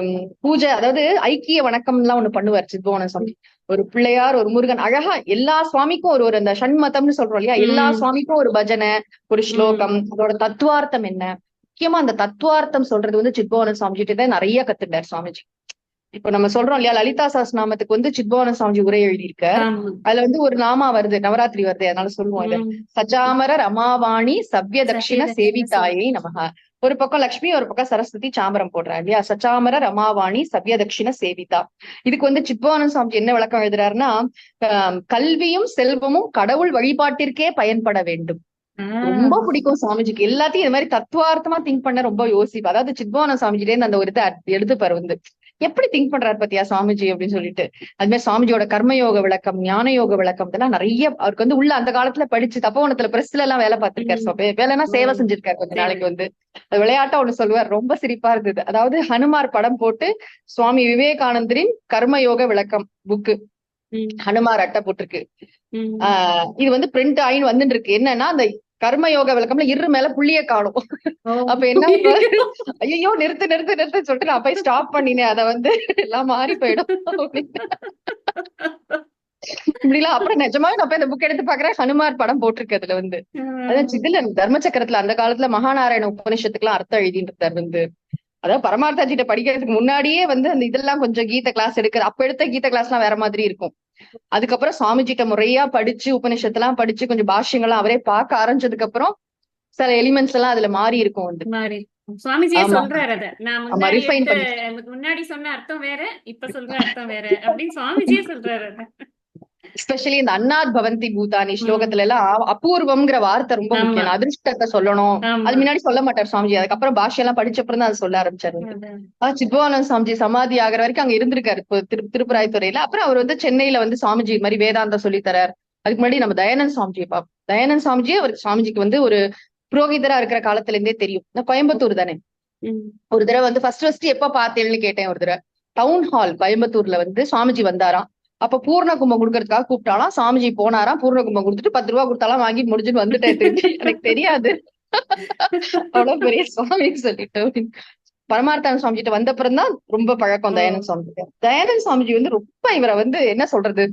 பூஜை, அதாவது ஐக்கிய வணக்கம் எல்லாம் ஒண்ணு பண்ணுவார் சித்பவானந்த சுவாமி. ஒரு பிள்ளையார், ஒரு முருகன், அழகா எல்லா சுவாமிக்கும் ஒரு அந்த ஷண்மதம்னு சொல்றோம் இல்லையா, எல்லா சுவாமிக்கும் ஒரு பஜனை, ஒரு ஸ்லோகம், அதோட தத்துவார்த்தம் என்ன, முக்கியமா அந்த தத்துவார்த்தம் சொல்றது வந்து சித்பவானந்த சுவாமிஜிட்ட தான் நிறைய கத்துட்டார் சுவாமிஜி. இப்ப நம்ம சொல்றோம் இல்லையா, லலிதா சஹஸ்ரநாமத்துக்கு வந்து சித்பவான சுவாமிஜி உரை எழுதியிருக்கார். ஆமா. அதுல வந்து ஒரு நாமா வருது, நவராத்திரி வருது, அதனால சொல்லுவோம் இத. சஜாமர ரமாவாணி சவ்ய தட்சிண சேவிதாயை நமக. ஒரு பக்கம் லட்சுமி, ஒரு பக்கம் சரஸ்வதி சாமரம் போடுறா இல்லையா. சச்சாமர ரமாவாணி சவ்ய தட்சிண சேவிதா. இதுக்கு வந்து சித்பவானந்த சுவாமிஜி என்ன விளக்கம் எழுதுறாருன்னா, கல்வியும் செல்வமும் கடவுள் வழிபாட்டிற்கே பயன்பட வேண்டும். ரொம்ப பிடிக்கும் சுவாமிஜிக்கு. எல்லாத்தையும் இந்த மாதிரி தத்துவார்த்தமா திங்க் பண்ண ரொம்ப யோசிப்பா. அதாவது சித்பவான சுவாமிஜிலே இருந்து அந்த ஒரு இதை எடுத்துப்பாரு வந்து, எப்படி திங்க் பண்றாரு பத்தியா சுவாமிஜி அப்படின்னு சொல்லிட்டு. அது மாதிரி சுவாமிஜியோட கர்மயோக விளக்கம், ஞான யோக விளக்கம் இதெல்லாம் நிறைய அவருக்கு வந்து உள்ள அந்த காலத்துல படிச்சு தப்போவனத்துல பிரஸ்ல எல்லாம் வேலை பார்த்திருக்காரு. வேலைன்னா சேவை செஞ்சிருக்காரு கொஞ்ச நாளைக்கு வந்து. அது விளையாட்டா ஒண்ணு சொல்லுவார், ரொம்ப சிரிப்பா இருந்தது. அதாவது ஹனுமார் படம் போட்டு சுவாமி விவேகானந்தரின் கர்மயோக விளக்கம் புக்கு ஹனுமார் அட்டை போட்டிருக்கு. இது வந்து பிரிண்ட் ஆயின்னு வந்துட்டு இருக்கு. என்னன்னா அந்த கர்மயோக விளக்கம்ல இரு மேல புள்ளிய காணும். அப்ப என்ன, ஐயோ நிறுத்து நிறுத்து நிறுத்து சொல்லிட்டு நான் போய் ஸ்டாப் பண்ணினேன். அதை வந்து எல்லாம் மாறி போயிடும் இப்படிலாம். அப்புறம் நிஜமாவே நான் போய் இந்த புக் எடுத்து பாக்குறேன், ஹனுமார் படம் போட்டிருக்கு அதுல வந்து. அதான் இதுல தர்ம சக்கரத்துல அந்த காலத்துல மகாநாராயண உபநிஷத்துக்கு எல்லாம் அர்த்தம் எழுதிட்டு வந்து. அதாவது பரமார்த்தாஜிட்ட படிக்கிறதுக்கு முன்னாடியே வந்து அந்த இதெல்லாம் கொஞ்சம் கீத கிளாஸ் எடுக்குது. அப்ப எடுத்த கீத கிளாஸ் எல்லாம் வேற மாதிரி இருக்கும். அதுக்கப்புறம் சுவாமிஜிட்ட முறையா படிச்சு உபநிஷத்தெல்லாம் படிச்சு கொஞ்சம் பாஷ்யங்கள்லாம் அவரே பார்க்க ஆரம்பிச்சதுக்கு அப்புறம் சில எலிமெண்ட்ஸ் எல்லாம் அதுல மாறி இருக்கும் வந்து. சுவாமிஜியே சொல்றாரு அத. நான் முன்னாடி முன்னாடி சொன்ன அர்த்தம் வேற, இப்ப சொல்ற அர்த்தம் வேற அப்படின்னு சுவாமிஜியே சொல்றாரு அத. எஸ்பெஷலி இந்த அன்னாத் பவந்தி பூதானி ஸ்லோகத்துல எல்லாம் அபூர்வம்ங்கிற வார்த்தை ரொம்ப முக்கியம். அதிர்ஷ்டத்தை சொல்லணும், அது முன்னாடி சொல்ல மாட்டார் சுவாமிஜி. அதுக்கப்புறம் பாஷை எல்லாம் படிச்சப்பறம் தான் அதை சொல்ல ஆரம்பிச்சாரு. சித்பவானந்த சுவாமிஜி சமாதி ஆகிற வரைக்கும் அங்க இருந்திருக்காரு இப்போ திருப்பராய்த்துறையில. அப்புறம் அவர் வந்து சென்னையில வந்து சுவாமிஜி மாதிரி வேதாந்தம் சொல்லி தரார். அதுக்கு முன்னாடி நம்ம தயானந்த் சுவாமிஜி தயானந்த் சுவாமிஜியே அவருக்கு சுவாமிஜிக்கு வந்து ஒரு புரோகிதரா இருக்கிற காலத்துல இருந்தே தெரியும். நான் கோயம்புத்தூர் தானே. ஒரு தடவை வந்து ஃபர்ஸ்ட் எப்ப பார்த்தேன்னு கேட்டேன். ஒரு தடவை டவுன் ஹால் கோயம்புத்தூர்ல வந்து சுவாமிஜி வந்தாராம். அப்ப பூர்ண கும்பம் கொடுக்கறதுக்காக கூப்பிட்டாலாம். சாமிஜி போனாராம், பூர்ண கும்பம் கொடுத்துட்டு 10 ரூபா கொடுத்தாலாம் வாங்கி முடிஞ்சுட்டு வந்துட்டேன் திருப்பி. எனக்கு தெரியாது அவ்வளவு பெரிய சுவாமி சொல்லிட்டு. பரமார்த்தான சுவாமிஜிட்ட வந்தப்புறம் தான் ரொம்ப பழக்கம் தயானந்த் சுவாமிஜி. தயானந்த் சுவாமிஜி வந்து ரொம்ப இவரை வந்து என்ன சொல்றது,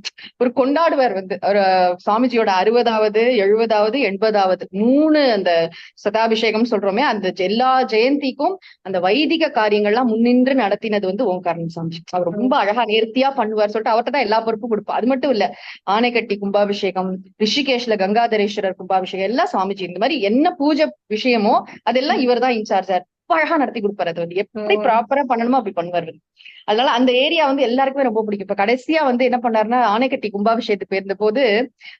ஒரு கொண்டாடுவார் வந்து. ஒரு சுவாமிஜியோட 60வது 70வது 80வது 3 அந்த சதாபிஷேகம் சொல்றோமே, அந்த எல்லா ஜெயந்திக்கும் அந்த வைதிக காரியங்கள்லாம் முன்னின்று நடத்தினது வந்து ஓங்காரன் சுவாமிஜி. அவர் ரொம்ப அழகா நேர்த்தியா பண்ணுவார் சொல்லிட்டு அவர்கிட்ட தான் எல்லா பொறுப்பும் கொடுப்பார். அது மட்டும் இல்ல, ஆனைக்கட்டி கும்பாபிஷேகம், ரிஷிகேஷ்ல கங்காதரேஸ்வரர் கும்பாபிஷேகம் எல்லாம் சுவாமிஜி. இந்த மாதிரி என்ன பூஜை விஷயமோ அதெல்லாம் இவர் தான் இன்சார்ஜா அழகா நடத்தி கொடுப்பாரு. அது வந்து எப்படி ப்ராப்பரா பண்ணணுமோ அப்படி பண்ணுவாரு. அதனால அந்த ஏரியா வந்து எல்லாருக்குமே ரொம்ப பிடிக்கும். இப்ப கடைசியா வந்து என்ன பண்ணாருன்னா, ஆனைக்கட்டி கும்பாபிஷேகத்துக்கு போயிருந்த போது,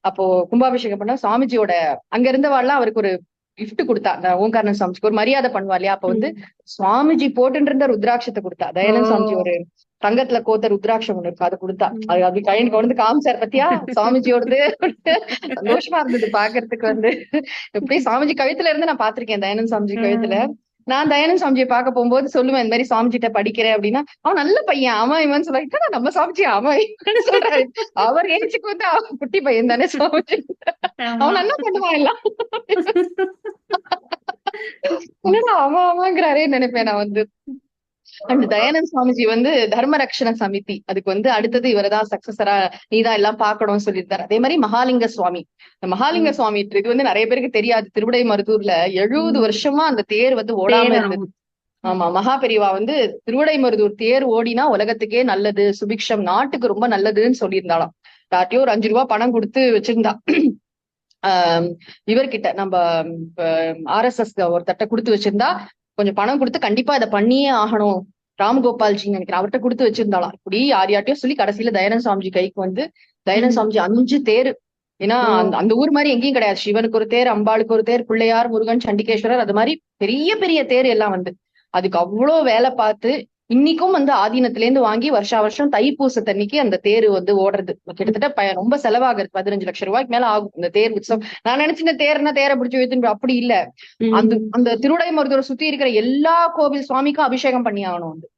அப்போ கும்பாபிஷேகம் பண்ணா சுவாமிஜியோட அங்க இருந்தவாள்லாம் அவருக்கு ஒரு கிஃப்ட் கொடுத்தா. அந்த ஓங்காரன் சுவாமிஜிக்கு ஒரு மரியாதை பண்ணுவா இல்லையா, அப்ப வந்து சுவாமிஜி போட்டு இருந்த ருத்ராட்சத்தை கொடுத்தா. தயானந்த் சுவாமிஜி ஒரு தங்கத்துல கோத்த ருத்ராட்சம் ஒண்ணு இருக்கு, அதை கொடுத்தா. அது அப்படி கையன் கொண்டு காமிச்சார் பத்தியா சுவாமிஜியோடது. சந்தோஷமா இருந்தது பாக்குறதுக்கு வந்து. எப்படி சுவாமிஜி கழுத்துல இருந்து நான் பாத்திருக்கேன் தயானந்த் சுவாமிஜி கழுத்துல. நான் தயானந்த் சுவாமிஜியை பார்க்க போகும்போது சொல்லுவேன், இந்த மாதிரி சுவாமிஜிட்ட படிக்கிறேன் அப்படின்னா, அவன் நல்ல பையன் அவன் இவன் சொல்லிட்டு, நம்ம சுவாமிஜி அவன் சொல்றாரு. அவர் ஏஜுக்கு வந்து அவன் குட்டி பையன் தானே சுவாமிஜி, அவன் நல்லா பண்ணுவான் எல்லாம். அவங்கிறாரே நினைப்பேன் நான் வந்து. அந்த தயானந்த் சுவாமிஜி வந்து தர்ம ரக்ஷண சமிதி, அதுக்கு வந்து அடுத்தது இவரதான் சக்சஸரா நீதான் எல்லாம் பாக்கணும்னு சொல்லியிருந்தாரு. அதே மாதிரி மகாலிங்க சுவாமி, மகாலிங்க சுவாமி இது வந்து நிறைய பேருக்கு தெரியாது. திருவிடை மருதூர்ல 70 வருஷமா அந்த தேர் வந்து ஓடாம இருந்தது. ஆமா, மகா பெரியவா வந்து திருவிடை மருதூர் தேர் ஓடினா உலகத்துக்கே நல்லது, சுபிக்ஷம், நாட்டுக்கு ரொம்ப நல்லதுன்னு சொல்லியிருந்தாலாம். யார்ட்டையோ ஒரு 5 ரூபாய் பணம் கொடுத்து வச்சிருந்தா. இவர்கிட்ட நம்ம RSS ஒருத்தட்ட கொடுத்து வச்சிருந்தா, கொஞ்சம் பணம் கொடுத்து கண்டிப்பா இதை பண்ணியே ஆகணும், ராம்கோபால்ஜி நினைக்கிறேன், அவர்கிட்ட கொடுத்து வச்சிருந்தாலாம். இப்படி யார்ட்டையும் சொல்லி கடைசியில தயானந்த் சுவாமிஜி கைக்கு வந்து தயானந்த் சுவாமிஜி 5 தேர். ஏன்னா அந்த ஊர் மாதிரி எங்கேயும் கிடையாது. சிவனுக்கு ஒரு தேர், அம்பாளுக்கு ஒரு தேர், பிள்ளையார், முருகன், சண்டிகேஸ்வரர், அது மாதிரி பெரிய பெரிய தேர் எல்லாம் வந்து அதுக்கு அவ்வளோ வேலை பார்த்து இன்னைக்கும் வந்து ஆதீனத்துல இருந்து வாங்கி வருஷம் தைப்பூசத்தன்னைக்கு அந்த தேர் வந்து ஓடுறது. கிட்டத்தட்ட ரொம்ப செலவாகுது, 15 லட்சம் ரூபாய்க்கு மேல ஆகும் இந்த தேர் உற்சவம். நான் நினைச்சேன் தேர்னா தேரை பிடிச்சி வைத்து, அப்படி இல்ல. அந்த திருவிடை மருதூரை சுத்தி இருக்கிற எல்லா கோவில் சுவாமிக்கும் அபிஷேகம் பண்ணி ஆகணும் வந்து.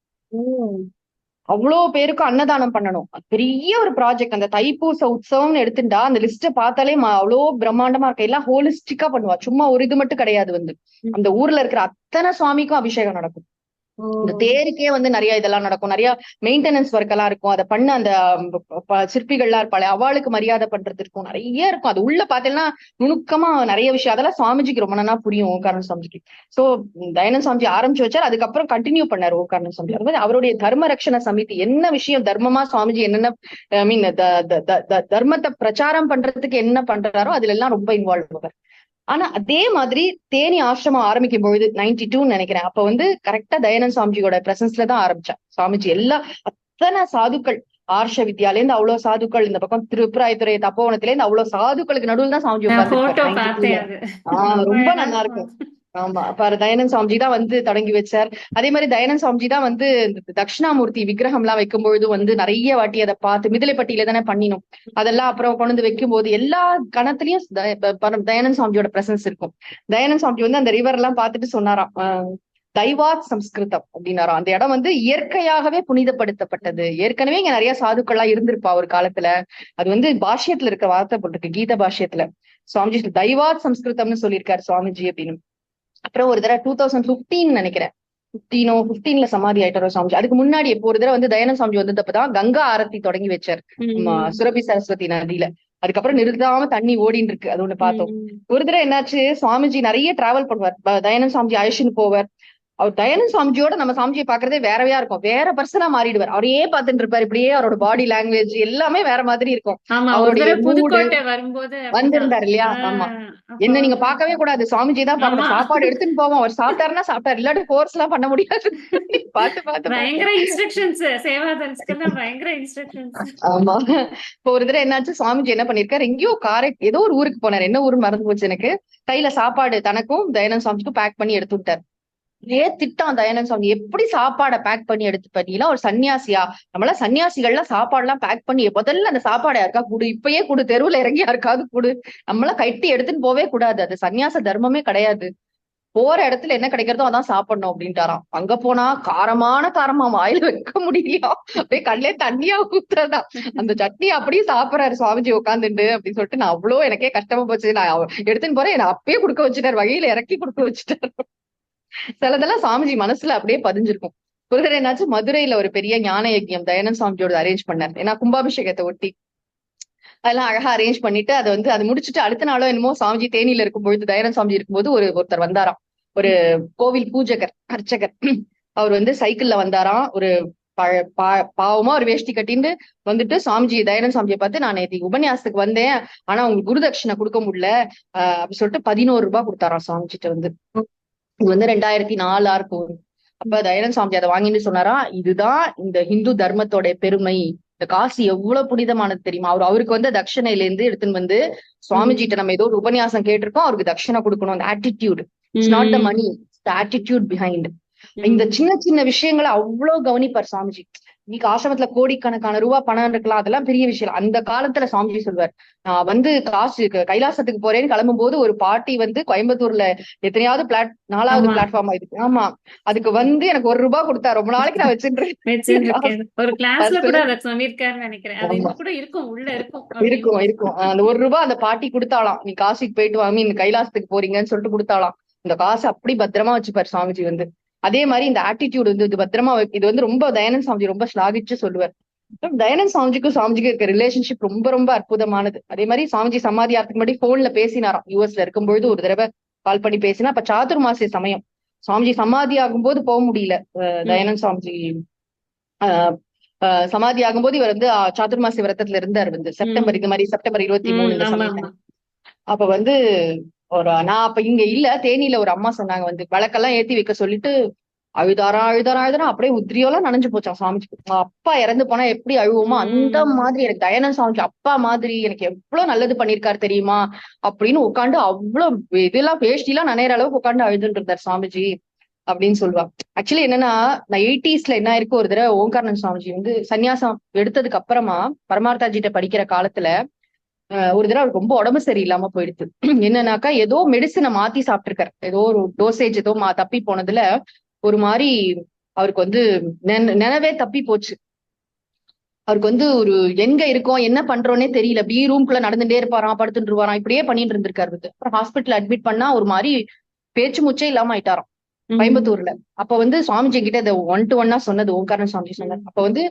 அவ்வளவு பேருக்கும் அன்னதானம் பண்ணணும். பெரிய ஒரு ப்ராஜெக்ட். அந்த தைப்பூச உற்சவம்னு எடுத்துட்டா அந்த லிஸ்ட பார்த்தாலே அவ்வளோ பிரம்மாண்டமா இருக்க. எல்லாம் ஹோலிஸ்டிக்கா பண்ணுவா, சும்மா ஒரு இது மட்டும் கிடையாது வந்து. அந்த ஊர்ல இருக்கிற அத்தனை சுவாமிக்கும் அபிஷேகம் நடக்கும். ஓ. இந்த தேருக்கே வந்து நிறைய இதெல்லாம் நடக்கும், நிறைய மெயின்டெனன்ஸ் ஒர்க் எல்லாம் இருக்கும். அதை பண்ண அந்த சிற்பிகள்லாம் இருப்பாள், அவளுக்கு மரியாதை பண்றது இருக்கும், நிறைய இருக்கும். அது உள்ள பாத்தீங்கன்னா நுணுக்கமா நிறைய விஷயம், அதெல்லாம் சுவாமிஜிக்கு ரொம்ப நல்லா புரியும், ஓங்காரண சுவாமிஜிக்கு. சோ தயானந்த சுவாமிஜி ஆரம்பிச்சு வச்சார், அதுக்கப்புறம் கண்டினியூ பண்ணாரு ஓங்காரண சுவாமிஜி. அது மாதிரி அவருடைய தர்ம ரக்ஷண சமிதி என்ன விஷயம், தர்மமா சுவாமிஜி என்னென்ன ஐ மீன் தர்மத்தை பிரச்சாரம் பண்றதுக்கு என்ன பண்றாரோ அதுல எல்லாம் ரொம்ப இன்வால்வ் ஆவார். ஆனா அதே மாதிரி தேனி ஆசிரமம் ஆரம்பிக்கும் பொழுது 92 நினைக்கிறேன், அப்ப வந்து கரெக்டா தயானந்த சுவாமிஜியோட பிரசன்ஸ்ல தான் ஆரம்பிச்சா சுவாமிஜி. அத்தனை சாதுக்கள், ஆர்ஷ வித்யால இருந்து அவ்வளவு சாதுக்கள், இந்த பக்கம் திருப்புராயத்துறை தப்போவனத்துல இருந்து அவ்வளவு சாதுக்களுக்கு நடுவில் தான் சுவாமிஜி நான் உட்கார்ந்துருப்பாரு போட்டோ 92ல. பார்த்தேன் அது. ரொம்ப ரொம்ப நல்லா அழகா இருக்கும். ஆமா, பாரு தயானந்த சுவாமிஜி தான் வந்து தொடங்கி வச்சார். அதே மாதிரி தயானந்த சுவாமிஜி தான் வந்து தட்சிணாமூர்த்தி விக்கிரகம் எல்லாம் வைக்கும் பொழுது வந்து நிறைய வாட்டி அதை பார்த்து மிதிலைப்பட்டியில தானே பண்ணினோம், அதெல்லாம் அப்புறம் கொண்டு வந்து வைக்கும் போது எல்லா கணத்துலயும் தயானந்த சுவாமிஜியோட பிரசன்ஸ் இருக்கும். தயானந்த சுவாமிஜி வந்து அந்த ரிவர் எல்லாம் பார்த்துட்டு சொன்னாராம், தைவாத் சம்ஸ்கிருதம் அப்படின்னாராம். அந்த இடம் வந்து இயற்கையாகவே புனிதப்படுத்தப்பட்டது. ஏற்கனவே இங்க நிறைய சாதுக்கள்லாம் இருந்திருப்பா ஒரு காலத்துல. அது வந்து பாஷ்யத்துல இருக்க வார்த்தை போட்டிருக்கு, கீத பாஷ்யத்துல சுவாமிஜி தைவாத் சம்ஸ்கிருதம்னு சொல்லியிருக்காரு சுவாமிஜி அப்படின்னு. அப்புறம் ஒரு தடவை 2015 நினைக்கிறேன், 15ல சமாதி ஆயிட்டாரோ சுவாமிஜி. அதுக்கு முன்னாடி இப்போ ஒரு தடவை வந்து தயானந்த சுவாமிஜி வந்தப்பதான் கங்கா ஆரத்தி தொடங்கி வச்சார் சுரபி சரஸ்வதி நதியில. அதுக்கப்புறம் நிறுத்தாம தண்ணி ஓடின்னு இருக்கு, அது ஒண்ணு பார்த்தோம். ஒரு தடவை என்னாச்சு, சுவாமிஜி நிறைய டிராவல் பண்ணுவார், தயானந்த சுவாமிஜி அழைச்சின்னு போவார். அவர் தயானந்த சுவாமிஜியோட நம்ம சாமிஜியை பாக்குறதே வேறவையா இருக்கும், வேற பர்சனா மாறிடுவார். அவரையே பார்த்துட்டு இருப்பாரு, இப்படியே அவரோட பாடி லாங்குவேஜ் எல்லாமே வேற மாதிரி இருக்கும். அவருடைய மூடு வந்திருந்தாரு இல்லையா, ஆமா, என்ன நீங்க பார்க்கவே கூடாது, சுவாமிஜி தான் பார்க்கணும். சாப்பாடு எடுத்துன்னு போவோம், அவர் சாப்பிட்டாருன்னா சாப்பிட்டாரு, இல்லாட்டி கோர்ஸ் எல்லாம் பண்ண முடியாது. பாத்து பாத்து பயங்கர இன்ஸ்ட்ரக்ஷன்ஸ், சேவாதல்ஸ்க்கெல்லாம் பயங்கர இன்ஸ்ட்ரக்ஷன்ஸ். ஆமா. இப்போ ஒரு தடவை என்னாச்சு, சுவாமிஜி என்ன பண்ணிருக்காரு, எங்கேயோ ஏதோ ஒரு ஊருக்கு போனாரு, என்ன ஊரு மறந்து போச்சு எனக்கு. கையில சாப்பாடு தனக்கும் தயானந்த சுவாமிஜிக்கும் பேக் பண்ணி எடுத்து விட்டாரு. திட்டம் தயானந்த சுவாமி, எப்படி சாப்பாடை பேக் பண்ணி எடுத்து பண்ணீங்களா, ஒரு சன்னியாசியா, நம்மளாம் சன்னியாசிகள்லாம் சாப்பாடு எல்லாம் பேக் பண்ணி முதல்ல அந்த சாப்பாடை யாருக்கா கொடு, இப்பயே கொடு, தெருவுல இறங்கி யாருக்காவது கொடு, நம்மளாம் கட்டி எடுத்துன்னு போவே கூடாது, அது சன்னியாச தர்மமே கிடையாது, போற இடத்துல என்ன கிடைக்கிறதோ அதான் சாப்பிடணும் அப்படின்ட்டாராம். அங்க போனா காரமா வாயில வைக்க முடியலையா, அப்படியே கண்ணிலே தண்ணியா ஊத்துறதா, அந்த சட்னி அப்படியே சாப்பிடறாரு சுவாமிஜி உட்காந்துட்டு அப்படின்னு சொல்லிட்டு, நான் அவ்வளவு எனக்கே கஷ்டமா போச்சு, நான் எடுத்துன்னு போறேன், என்ன அப்பயே கொடுக்க வச்சுட்டாரு, வகையில இறக்கி கொடுக்க வச்சுட்டாரு. சிலதெல்லாம் சுவாமிஜி மனசுல அப்படியே பதிஞ்சிருக்கும். ஒரு தடவை என்னாச்சு, மதுரையில ஒரு பெரிய ஞான யஜ்யம் தயானந்த சுவாமிஜியோட அரேஞ்ச் பண்ணார், ஏன்னா கும்பாபிஷேகத்தை ஒட்டி அதெல்லாம் அழகா அரேஞ்ச் பண்ணிட்டு, அதை வந்து அது முடிச்சுட்டு அடுத்த நாளோ என்னமோ சுவாமிஜி தேனியில இருக்கும்பொழுது தயானந்த சுவாமிஜி இருக்கும்போது ஒருத்தர் வந்தாராம், ஒரு கோவில் பூஜகர் அர்ச்சகர். அவர் வந்து சைக்கிள்ல வந்தாராம், ஒரு பாவமா ஒரு வேஷ்டி கட்டின்னு வந்துட்டு சுவாமிஜி தயானந்த சுவாமிஜியை பார்த்து, நான் நேற்று உபன்யாசத்துக்கு வந்தேன், ஆனா உங்களுக்கு குருதட்சிணை கொடுக்க முடியல அப்படின்னு சொல்லிட்டு 11 ரூபாய் கொடுத்தாராம் சுவாமிஜிட்ட வந்து. இது வந்து 2004 இருக்கும். அப்ப தயானந்த சுவாமிஜி அதை வாங்கிட்டு சொன்னாரா, இதுதான் இந்த ஹிந்து தர்மத்தோட பெருமை, இந்த காசு எவ்வளவு புனிதமானது தெரியுமா. அவருக்கு வந்து தட்சணையில இருந்து எடுத்துன்னு வந்து சுவாமிஜிட்ட நம்ம ஏதோ ஒரு உபன்யாசம் கேட்டிருக்கோம், அவருக்கு தட்சணை கொடுக்கணும். அந்த attitude, it's not the money, the attitude behind. இந்த சின்ன சின்ன விஷயங்களை அவ்வளவு கவனிப்பார் சுவாமிஜி. இன்னைக்கு ஆசிரமத்துல கோடிக்கணக்கான ரூபாய் பணம் இருக்கலாம், அதெல்லாம் பெரிய விஷயம். அந்த காலத்துல சுவாமிஜி சொல்வார், நான் வந்து காசு கைலாசத்துக்கு போறேன்னு கிளம்பும் போது ஒரு பாட்டி வந்து கோயம்புத்தூர்ல எத்தனையாவது 4வது பிளாட்ஃபார்ம் ஆயிருக்கு, ஆமா, அதுக்கு வந்து எனக்கு 1 ரூபாய் கொடுத்தா, ரொம்ப நாளைக்கு நான் வச்சிருக்கேன். ஒரு கிளாஸ்ல கூட அதை சொல்லிருக்காருன்னு நினைக்கிறேன், அது இன்னும் கூட இருக்கும், உள்ள இருக்கும். அந்த 1 ரூபாய் அந்த பாட்டி கொடுத்தாலாம், நீ காசிக்கு போயிட்டு வா, மீன் கைலாசத்துக்கு போறீங்கன்னு சொல்லிட்டு கொடுத்தாலாம். இந்த காசு அப்படி பத்திரமா வச்சுப்பாரு சுவாமிஜி வந்து. அதே மாதிரி இந்த ஆட்டிடியூட் வந்து இது பத்திரமா, இது வந்து ரொம்ப தயானந்த சுவாமிஜி ரொம்ப ஸ்லாகிச்சு சொல்லுவார். தயானந்த சுவாமிஜிக்கும் இருக்க ரிலேஷன்ஷிப் ரொம்ப ரொம்ப அற்புதமானது. அதே மாதிரி சுவாமிஜி சமாதி ஆகிறதுக்கு முன்னாடி போன்ல பேசினாராம், யூஎஸ்ல இருக்கும்பொழுது ஒரு தடவை கால் பண்ணி பேசினா, அப்ப சாதுர்மாசிய சமயம், சுவாமிஜி சமாதி ஆகும்போது போக முடியல. தயானந்த சுவாமிஜி சமாதி ஆகும்போது இவர் வந்து சாதுர்மாசிய விரதத்துல இருந்தார் வந்து, செப்டம்பர், இது மாதிரி செப்டம்பர் 23 இந்த சமயம். அப்ப வந்து நான் அப்ப இங்க இல்ல, தேனியில ஒரு அம்மா சொன்னாங்க வந்து விளக்கெல்லாம் ஏத்தி வைக்க சொல்லிட்டு, அழுதாரா அப்படியே உத்ரியோலாம் நனைஞ்சு போச்சான் சுவாமிஜி. அப்பா இறந்து போனா எப்படி அழுவோமோ அந்த மாதிரி எனக்கு தயானந்த சுவாமிஜி அப்பா மாதிரி எனக்கு எவ்வளவு நல்லது பண்ணிருக்காரு தெரியுமா அப்படின்னு உட்காந்து அவ்வளவு இதெல்லாம் வேஷ்டிலாம் நனையிற அளவுக்கு உட்காந்து அழுதுட்டு இருந்தார் சுவாமிஜி அப்படின்னு சொல்லுவா. ஆக்சுவலி என்னன்னா, நான் 80sல என்ன இருக்கு, ஒரு தடவை ஓங்காரண சுவாமிஜி வந்து சன்னியாசம் எடுத்ததுக்கு அப்புறமா பரமார்த்தாஜிட்ட படிக்கிற காலத்துல ஒரு தடவை அவருக்கு ரொம்ப உடம்பு சரியில்லாம போயிடுது. என்னன்னாக்கா, ஏதோ மெடிசனை மாத்தி சாப்பிட்டிருக்காரு, ஏதோ ஒரு டோசேஜ் ஏதோ தப்பி போனதுல ஒரு மாதிரி அவருக்கு வந்து நினைவே தப்பி போச்சு. அவருக்கு வந்து ஒரு எங்க இருக்கோம் என்ன பண்றோன்னே தெரியல, அப்படியே ரூம்குள்ள நடந்துட்டே இருப்பாராம், படுத்துட்டு இருவாராம், இப்படியே பண்ணிட்டு இருந்திருக்காரு. அப்புறம் ஹாஸ்பிட்டல் அட்மிட் பண்ணா ஒரு மாதிரி பேச்சு மூச்சே இல்லாம ஆயிட்டாராம். கோயம்புத்தூர்ல. அப்ப வந்து சுவாமிஜி கிட்ட இதை 1-to-1 சொன்னது ஓங்காரன் சுவாமிஜி சொன்னார். அப்ப வந்து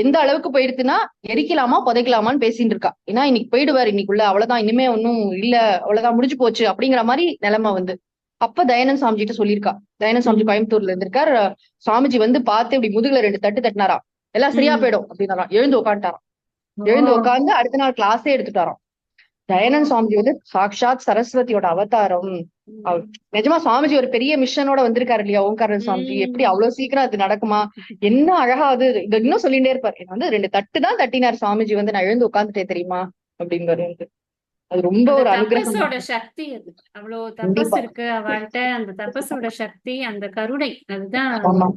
எந்த அளவுக்கு போயிடுச்சுன்னா எரிக்கலாமா புதைக்கலாமான்னு பேசிட்டு இருக்கா. ஏன்னா இன்னைக்கு போயிடுவாரு, இன்னைக்குள்ள அவ்வளவுதான், இனிமே ஒன்னும் இல்ல, அவ்வளவுதான் முடிஞ்சு போச்சு அப்படிங்கிற மாதிரி நிலைமை வந்து. அப்ப தயானந்த் சாமிஜி கிட்ட சொல்லியிருக்கா. தயானந்த் சாமிஜி கோயம்புத்தூர்ல இருந்திருக்கார். சுவாமிஜி வந்து பார்த்து இப்படி முதுகுல 2 தட்டு தட்டினாராம். எல்லாம் சரியா போயிடும் அப்படின்னாராம். எழுந்து உட்காந்துட்டாராம். எழுந்து உட்காந்து அடுத்த நாள் கிளாஸே எடுத்துட்டாராம். தயானந்த் சுவாமிஜி வந்து சாக்ஷாத் சரஸ்வதியோட அவதாரம். நிஜமா சுவாமிஜி ஒரு பெரிய மிஷனோட வந்திருக்காரு இல்லையா ஓங்காரன் சுவாமிஜி. எப்படி அவ்வளவு சீக்கிரம் அது நடக்குமா? என்ன அழகா அது இன்னும் சொல்லிட்டே இருப்பாரு. என்ன வந்து 2 தட்டு தான் தட்டினார் சுவாமிஜி வந்து, நான் எழுந்து உட்காந்துட்டேன் தெரியுமா அப்படிங்கிறது வந்து. அது ரொம்ப ஒரு அனுகிரகம். தபஸோட சக்தி அது. அவ்வளவு தபஸ் கண்டிப்பா. இருக்கு அவள்கிட்ட. அந்த தபஸோட சக்தி, அந்த கருணை, அதுதான். ஆமா.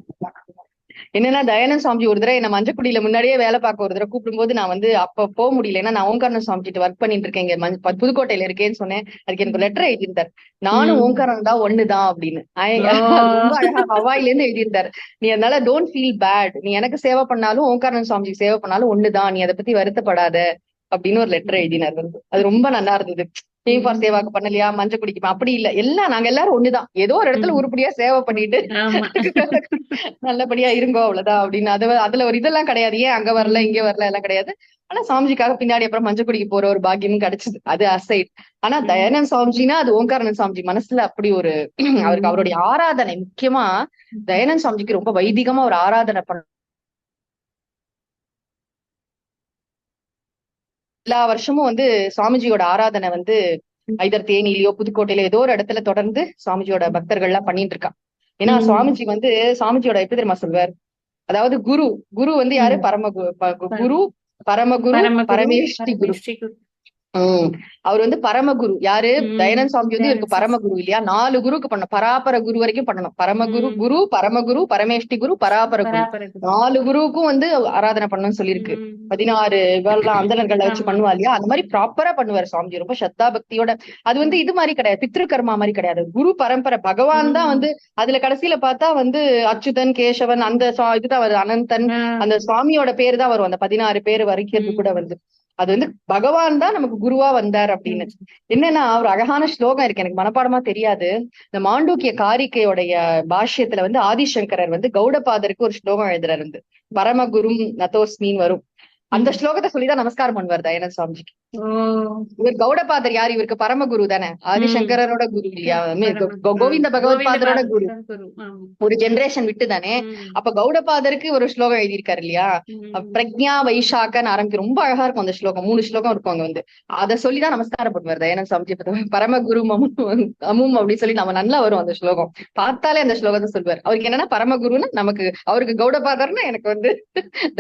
என்னன்னா தயானந்த் சுவாமிஜி ஒரு தடவை என்ன மஞ்சக்குடியில முன்னாடியே வேலை பார்க்க ஒரு தடவை கூப்பிடும் போது நான் வந்து அப்ப போக முடியல. ஏன்னா நான் ஓங்காரன் சுவாமி கிட்ட ஒர்க் பண்ணிட்டு இருக்கேன், இங்க புதுக்கோட்டையில இருக்கேன்னு சொன்னேன். அதுக்கு எனக்கு லெட்டர் எழுதியிருந்தார். நானும் ஓங்காரன் தான் ஒண்ணுதான் அப்படின்னு. ரொம்ப அழகா ஹவாயில இருந்து எழுதியிருந்தார். நீ அதனால டோன்ட் ஃபீல் பேட், நீ எனக்கு சேவை பண்ணாலும் ஓங்காரன் சுவாமிஜி சேவை பண்ணாலும் ஒண்ணுதான், நீ அதை பத்தி வருத்தப்படாத அப்படின்னு ஒரு லெட்டர் எழுதினார் வந்து. அது ரொம்ப நல்லா இருந்தது. டீம் ஃபார் சேவாக்கு பண்ணலையா, மஞ்சள் குடிக்குமா, அப்படி இல்ல, எல்லாம் நாங்க எல்லாரும் ஒண்ணுதான், ஏதோ ஒரு இடத்துல உருப்படியா சேவை பண்ணிட்டு நல்லபடியா இருங்கோ அவ்வளவுதான் அப்படின்னு. அதுல ஒரு இதெல்லாம் கிடையாது, ஏன் அங்க வரல இங்க வரல எல்லாம் கிடையாது. ஆனா சாமிஜிக்காக பின்னாடி அப்புறம் மஞ்சள் குடிக்க போற ஒரு பாக்கியமும் கிடைச்சது, அது அசைட். ஆனா தயானந்த் சாமிஜினா அது ஓங்காரன் சாமிஜி மனசுல அப்படி ஒரு அவருக்கு அவருடைய ஆராதனை முக்கியமா. தயானந்த் சாமிஜிக்கு ரொம்ப வைதிகமா ஒரு ஆராதனை பண்ண எல்லா வருஷமும் வந்து சுவாமிஜியோட ஆராதனை வந்து ஐதர் தேனியிலயோ புதுக்கோட்டையில ஏதோ ஒரு இடத்துல தொடர்ந்து சுவாமிஜியோட பக்தர்கள் எல்லாம் பண்ணிட்டு இருக்கா. ஏன்னா சுவாமிஜி வந்து சாமிஜியோட எப்படி தெரியுமா சொல்வார், அதாவது குரு குரு வந்து யாரு, குரு பரமகுரு பரமேஷ்டி குரு. அவர் வந்து பரமகுரு யாரு, தயானந்த் சுவாமி வந்து இவருக்கு பரமகுரு இல்லையா. 4 குருக்கு பண்ணணும், பராபர குரு வரைக்கும் பண்ணணும். பரமகுரு, குரு, பரமகுரு, பரமேஷ்டி குரு, பராபர குரு, 4 குருவுக்கும் வந்து ஆராதனை பண்ணணும்னு சொல்லியிருக்கு. 16 இவெல்லாம் அந்தணர்களை வச்சு பண்ணுவா இல்லையா, அந்த மாதிரி ப்ராப்பரா பண்ணுவார் சுவாமிஜி, ரொம்ப சத்தா பக்தியோட. அது வந்து இது மாதிரி கிடையாது, பித்ரு கர்மா மாதிரி கிடையாது, குரு பரம்பரை. பகவான் தான் வந்து அதுல கடைசியில பார்த்தா வந்து அச்சுதன் கேசவன் அந்த இதுதான் வருது, அனந்தன், அந்த சுவாமியோட பேரு தான் வரும், அந்த 16 பேர் வரைக்கும் கூட வந்து. அது வந்து பகவான் தான் நமக்கு குருவா வந்தார் அப்படின்னு. என்னன்னா ஒரு அழகான ஸ்லோகம் இருக்கு, எனக்கு மனப்பாடமா தெரியாது. இந்த மாண்டூக்கிய காரிக்கையோடைய பாஷ்யத்துல வந்து ஆதிசங்கரர் வந்து கௌடபாதருக்கு ஒரு ஸ்லோகம் எழுதுறாரு வந்து, பரமகுரும் நதோஸ்மின்னு வரும். அந்த ஸ்லோகத்தை சொல்லிதான் நமஸ்காரம் பண்ணுவார் தயானந்த் சுவாமிஜிக்கு. இவர் கௌடபாதர் யாரு, இவருக்கு பரமகுரு தானே, ஆதிசங்கரோட குரு இல்லையா, கோவிந்த பகவத் பாதரோட குரு, ஒரு ஜெனரேஷன் விட்டு தானே. அப்ப கௌடபாதருக்கு ஒரு ஸ்லோகம் எழுதியிருக்காரு இல்லையா, பிரக்ஞா வைசாக்கன்னு ஆரம்பிக்கும், ரொம்ப அழகா இருக்கும் அந்த ஸ்லோகம். 3 ஸ்லோகம் இருக்கும் அங்க வந்து. அதை சொல்லிதான் நமஸ்காரம் பண்ணுவார் தயானந்த் சுவாமிஜி. பரமகுரு அமும் அப்படின்னு சொல்லி நம்ம நல்லா வரும் அந்த ஸ்லோகம், பார்த்தாலே அந்த ஸ்லோகத்தை சொல்வார். அவருக்கு என்னன்னா பரமகுருன்னு நமக்கு, அவருக்கு கௌடபாதர்னா எனக்கு வந்து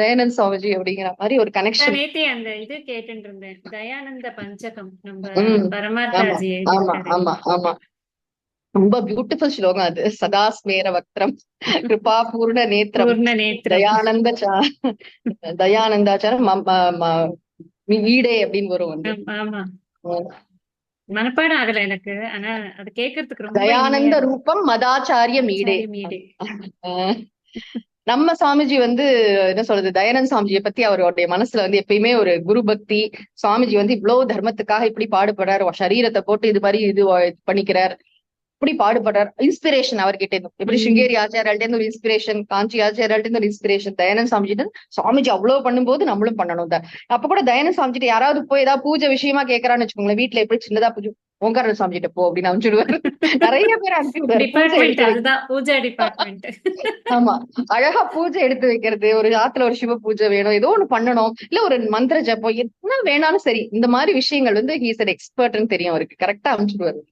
தயானந்த் சுவாமிஜி அப்படிங்கிற மாதிரி ஒரு கனெக்ஷன். அந்த இது கேட்டு இருந்தேன், தயானந்த பஞ்சகம் நம்ம பரமார்த்தாஜி. ஆமா ஆமா ஆமா, ரொம்ப பியூட்டிஃபுல் ஸ்லோகம் அது. சதா ஸ்மேர வக்திரம் கிருபா பூர்ண நேத்திரம் தயானந்த தயானந்தாச்சாரம் வீடே அப்படின்னு வரும் வந்து. மனப்பாடம் ஆகல எனக்கு, ஆனா அது கேட்கறதுக்கு ரொம்ப தயானந்த ரூபம் மதாச்சாரிய மீடே. நம்ம சுவாமிஜி வந்து என்ன சொல்றது, தயானந்த் சுவாமிஜியை பத்தி அவருடைய மனசுல வந்து எப்பயுமே ஒரு குரு பக்தி. சுவாமிஜி வந்து இவ்வளவு தர்மத்துக்காக இப்படி பாடுபடுறாரு, சரீரத்தை போட்டு இது மாதிரி இது பண்ணிக்கிறார், இப்படி பாடுபடுறார். இன்ஸ்பிரேஷன் அவர்கிட்ட இருந்து, எப்படி சிங்கேரி ஆச்சாரியால்ட்ட இருந்து ஒரு இன்ஸ்பிரேஷன், காஞ்சி ஆச்சாரியால்ட்ட இருந்து ஒரு இன்ஸ்பிரேஷன், தயானந்த் சுவாமிஜி சுவாமிஜி அவ்வளவு பண்ணும்போது நம்மளும் பண்ணணும். அப்ப கூட தயானந்த் சுவாமிஜிட்ட யாராவது போய் ஏதாவது பூஜை விஷயமா கேட்கறான்னு வச்சுக்கோங்களேன், வீட்டுல எப்படி சின்னதா பூஜை, ஓங்காரன் சுவாமிகிட்ட போ அப்படின்னு அனுப்பிச்சுடுவாரு. நிறைய பேர் அனுப்பிச்சுடுவாரு. ஆமா, அழகா பூஜை எடுத்து வைக்கிறது, ஒரு ஆத்துல ஒரு சிவ பூஜை வேணும், ஏதோ ஒண்ணு பண்ணணும், இல்ல ஒரு மந்திர ஜப்பம் என்ன வேணாலும் சரி, இந்த மாதிரி விஷயங்கள் வந்து ஹீஸ் அன் எக்ஸ்பர்ட்னு தெரியும் அவருக்கு, கரெக்டா அனுப்பிச்சுடுவாரு.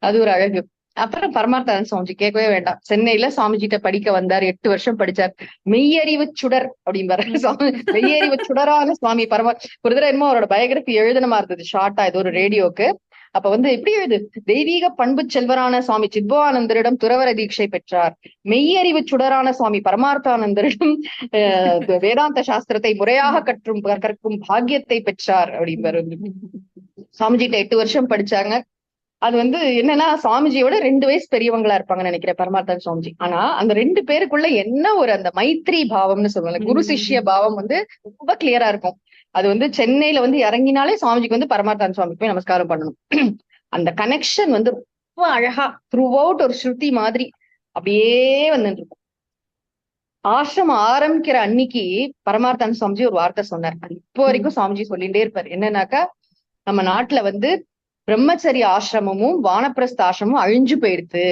அது ஒரு அழகு. அப்புறம் பரமார்த்தானந்த சுவாமிஜி கேட்கவே வேண்டாம், சென்னையில சுவாமிஜிட்ட படிக்க வந்தார், 8 வருஷம் படிச்சார். மெய்யறிவு சுடர் அப்படின்பாரு சுவாமி, மெய்யறிவு சுடரான சுவாமி ஒரு தடவை என்னமோ அவரோட பயோகிராபி எழுதணுமா இருந்தது ஷார்ட்டா, ஏதோ ஒரு ரேடியோக்கு. அப்ப வந்து எப்படி எழுது, தெய்வீக பண்பு செல்வரான சுவாமி சித்பவானந்தரிடம் துறவர தீட்சை பெற்றார். மெய்யறிவு சுடரான சுவாமி பரமார்த்தானந்தரிடம் வேதாந்த சாஸ்திரத்தை முறையாக கற்கும் பாக்கியத்தை பெற்றார் அப்படின்பாரு. சுவாமிஜிட்ட 8 வருஷம் படிச்சாங்க. அது வந்து என்னன்னா சுவாமிஜியோட 2 வயசு பெரியவங்களா இருப்பாங்கன்னு நினைக்கிறேன் பரமார்த்தன் சுவாமிஜி. ஆனா அந்த 2 பேருக்குள்ள என்ன ஒரு அந்த மைத்ரி பாவம்னு சொல்லுவாங்க, குரு சிஷ்ய பாவம் வந்து ரொம்ப கிளியரா இருக்கும். அது வந்து சென்னையில வந்து இறங்கினாலே சுவாமிஜிக்கு வந்து பரமார்த்தன் சுவாமிக்கு போய் நமஸ்காரம் பண்ணணும். அந்த கனெக்ஷன் வந்து ரொம்ப அழகா த்ரூ அவுட் ஒரு ஸ்ருதி மாதிரி அப்படியே வந்துட்டு இருக்கும். ஆசிரமம் ஆரம்பிக்கிற அன்னைக்கு பரமார்த்தன் சுவாமிஜி ஒரு வார்த்தை சொன்னார். அது இப்போ வரைக்கும் சுவாமிஜி சொல்லிட்டே இருப்பாரு. என்னன்னாக்கா, நம்ம நாட்டுல பிரம்மச்சரிய ஆசிரமமும் வானப்பிரஸ்த ஆசிரமும் அழிஞ்சு போயிடுது.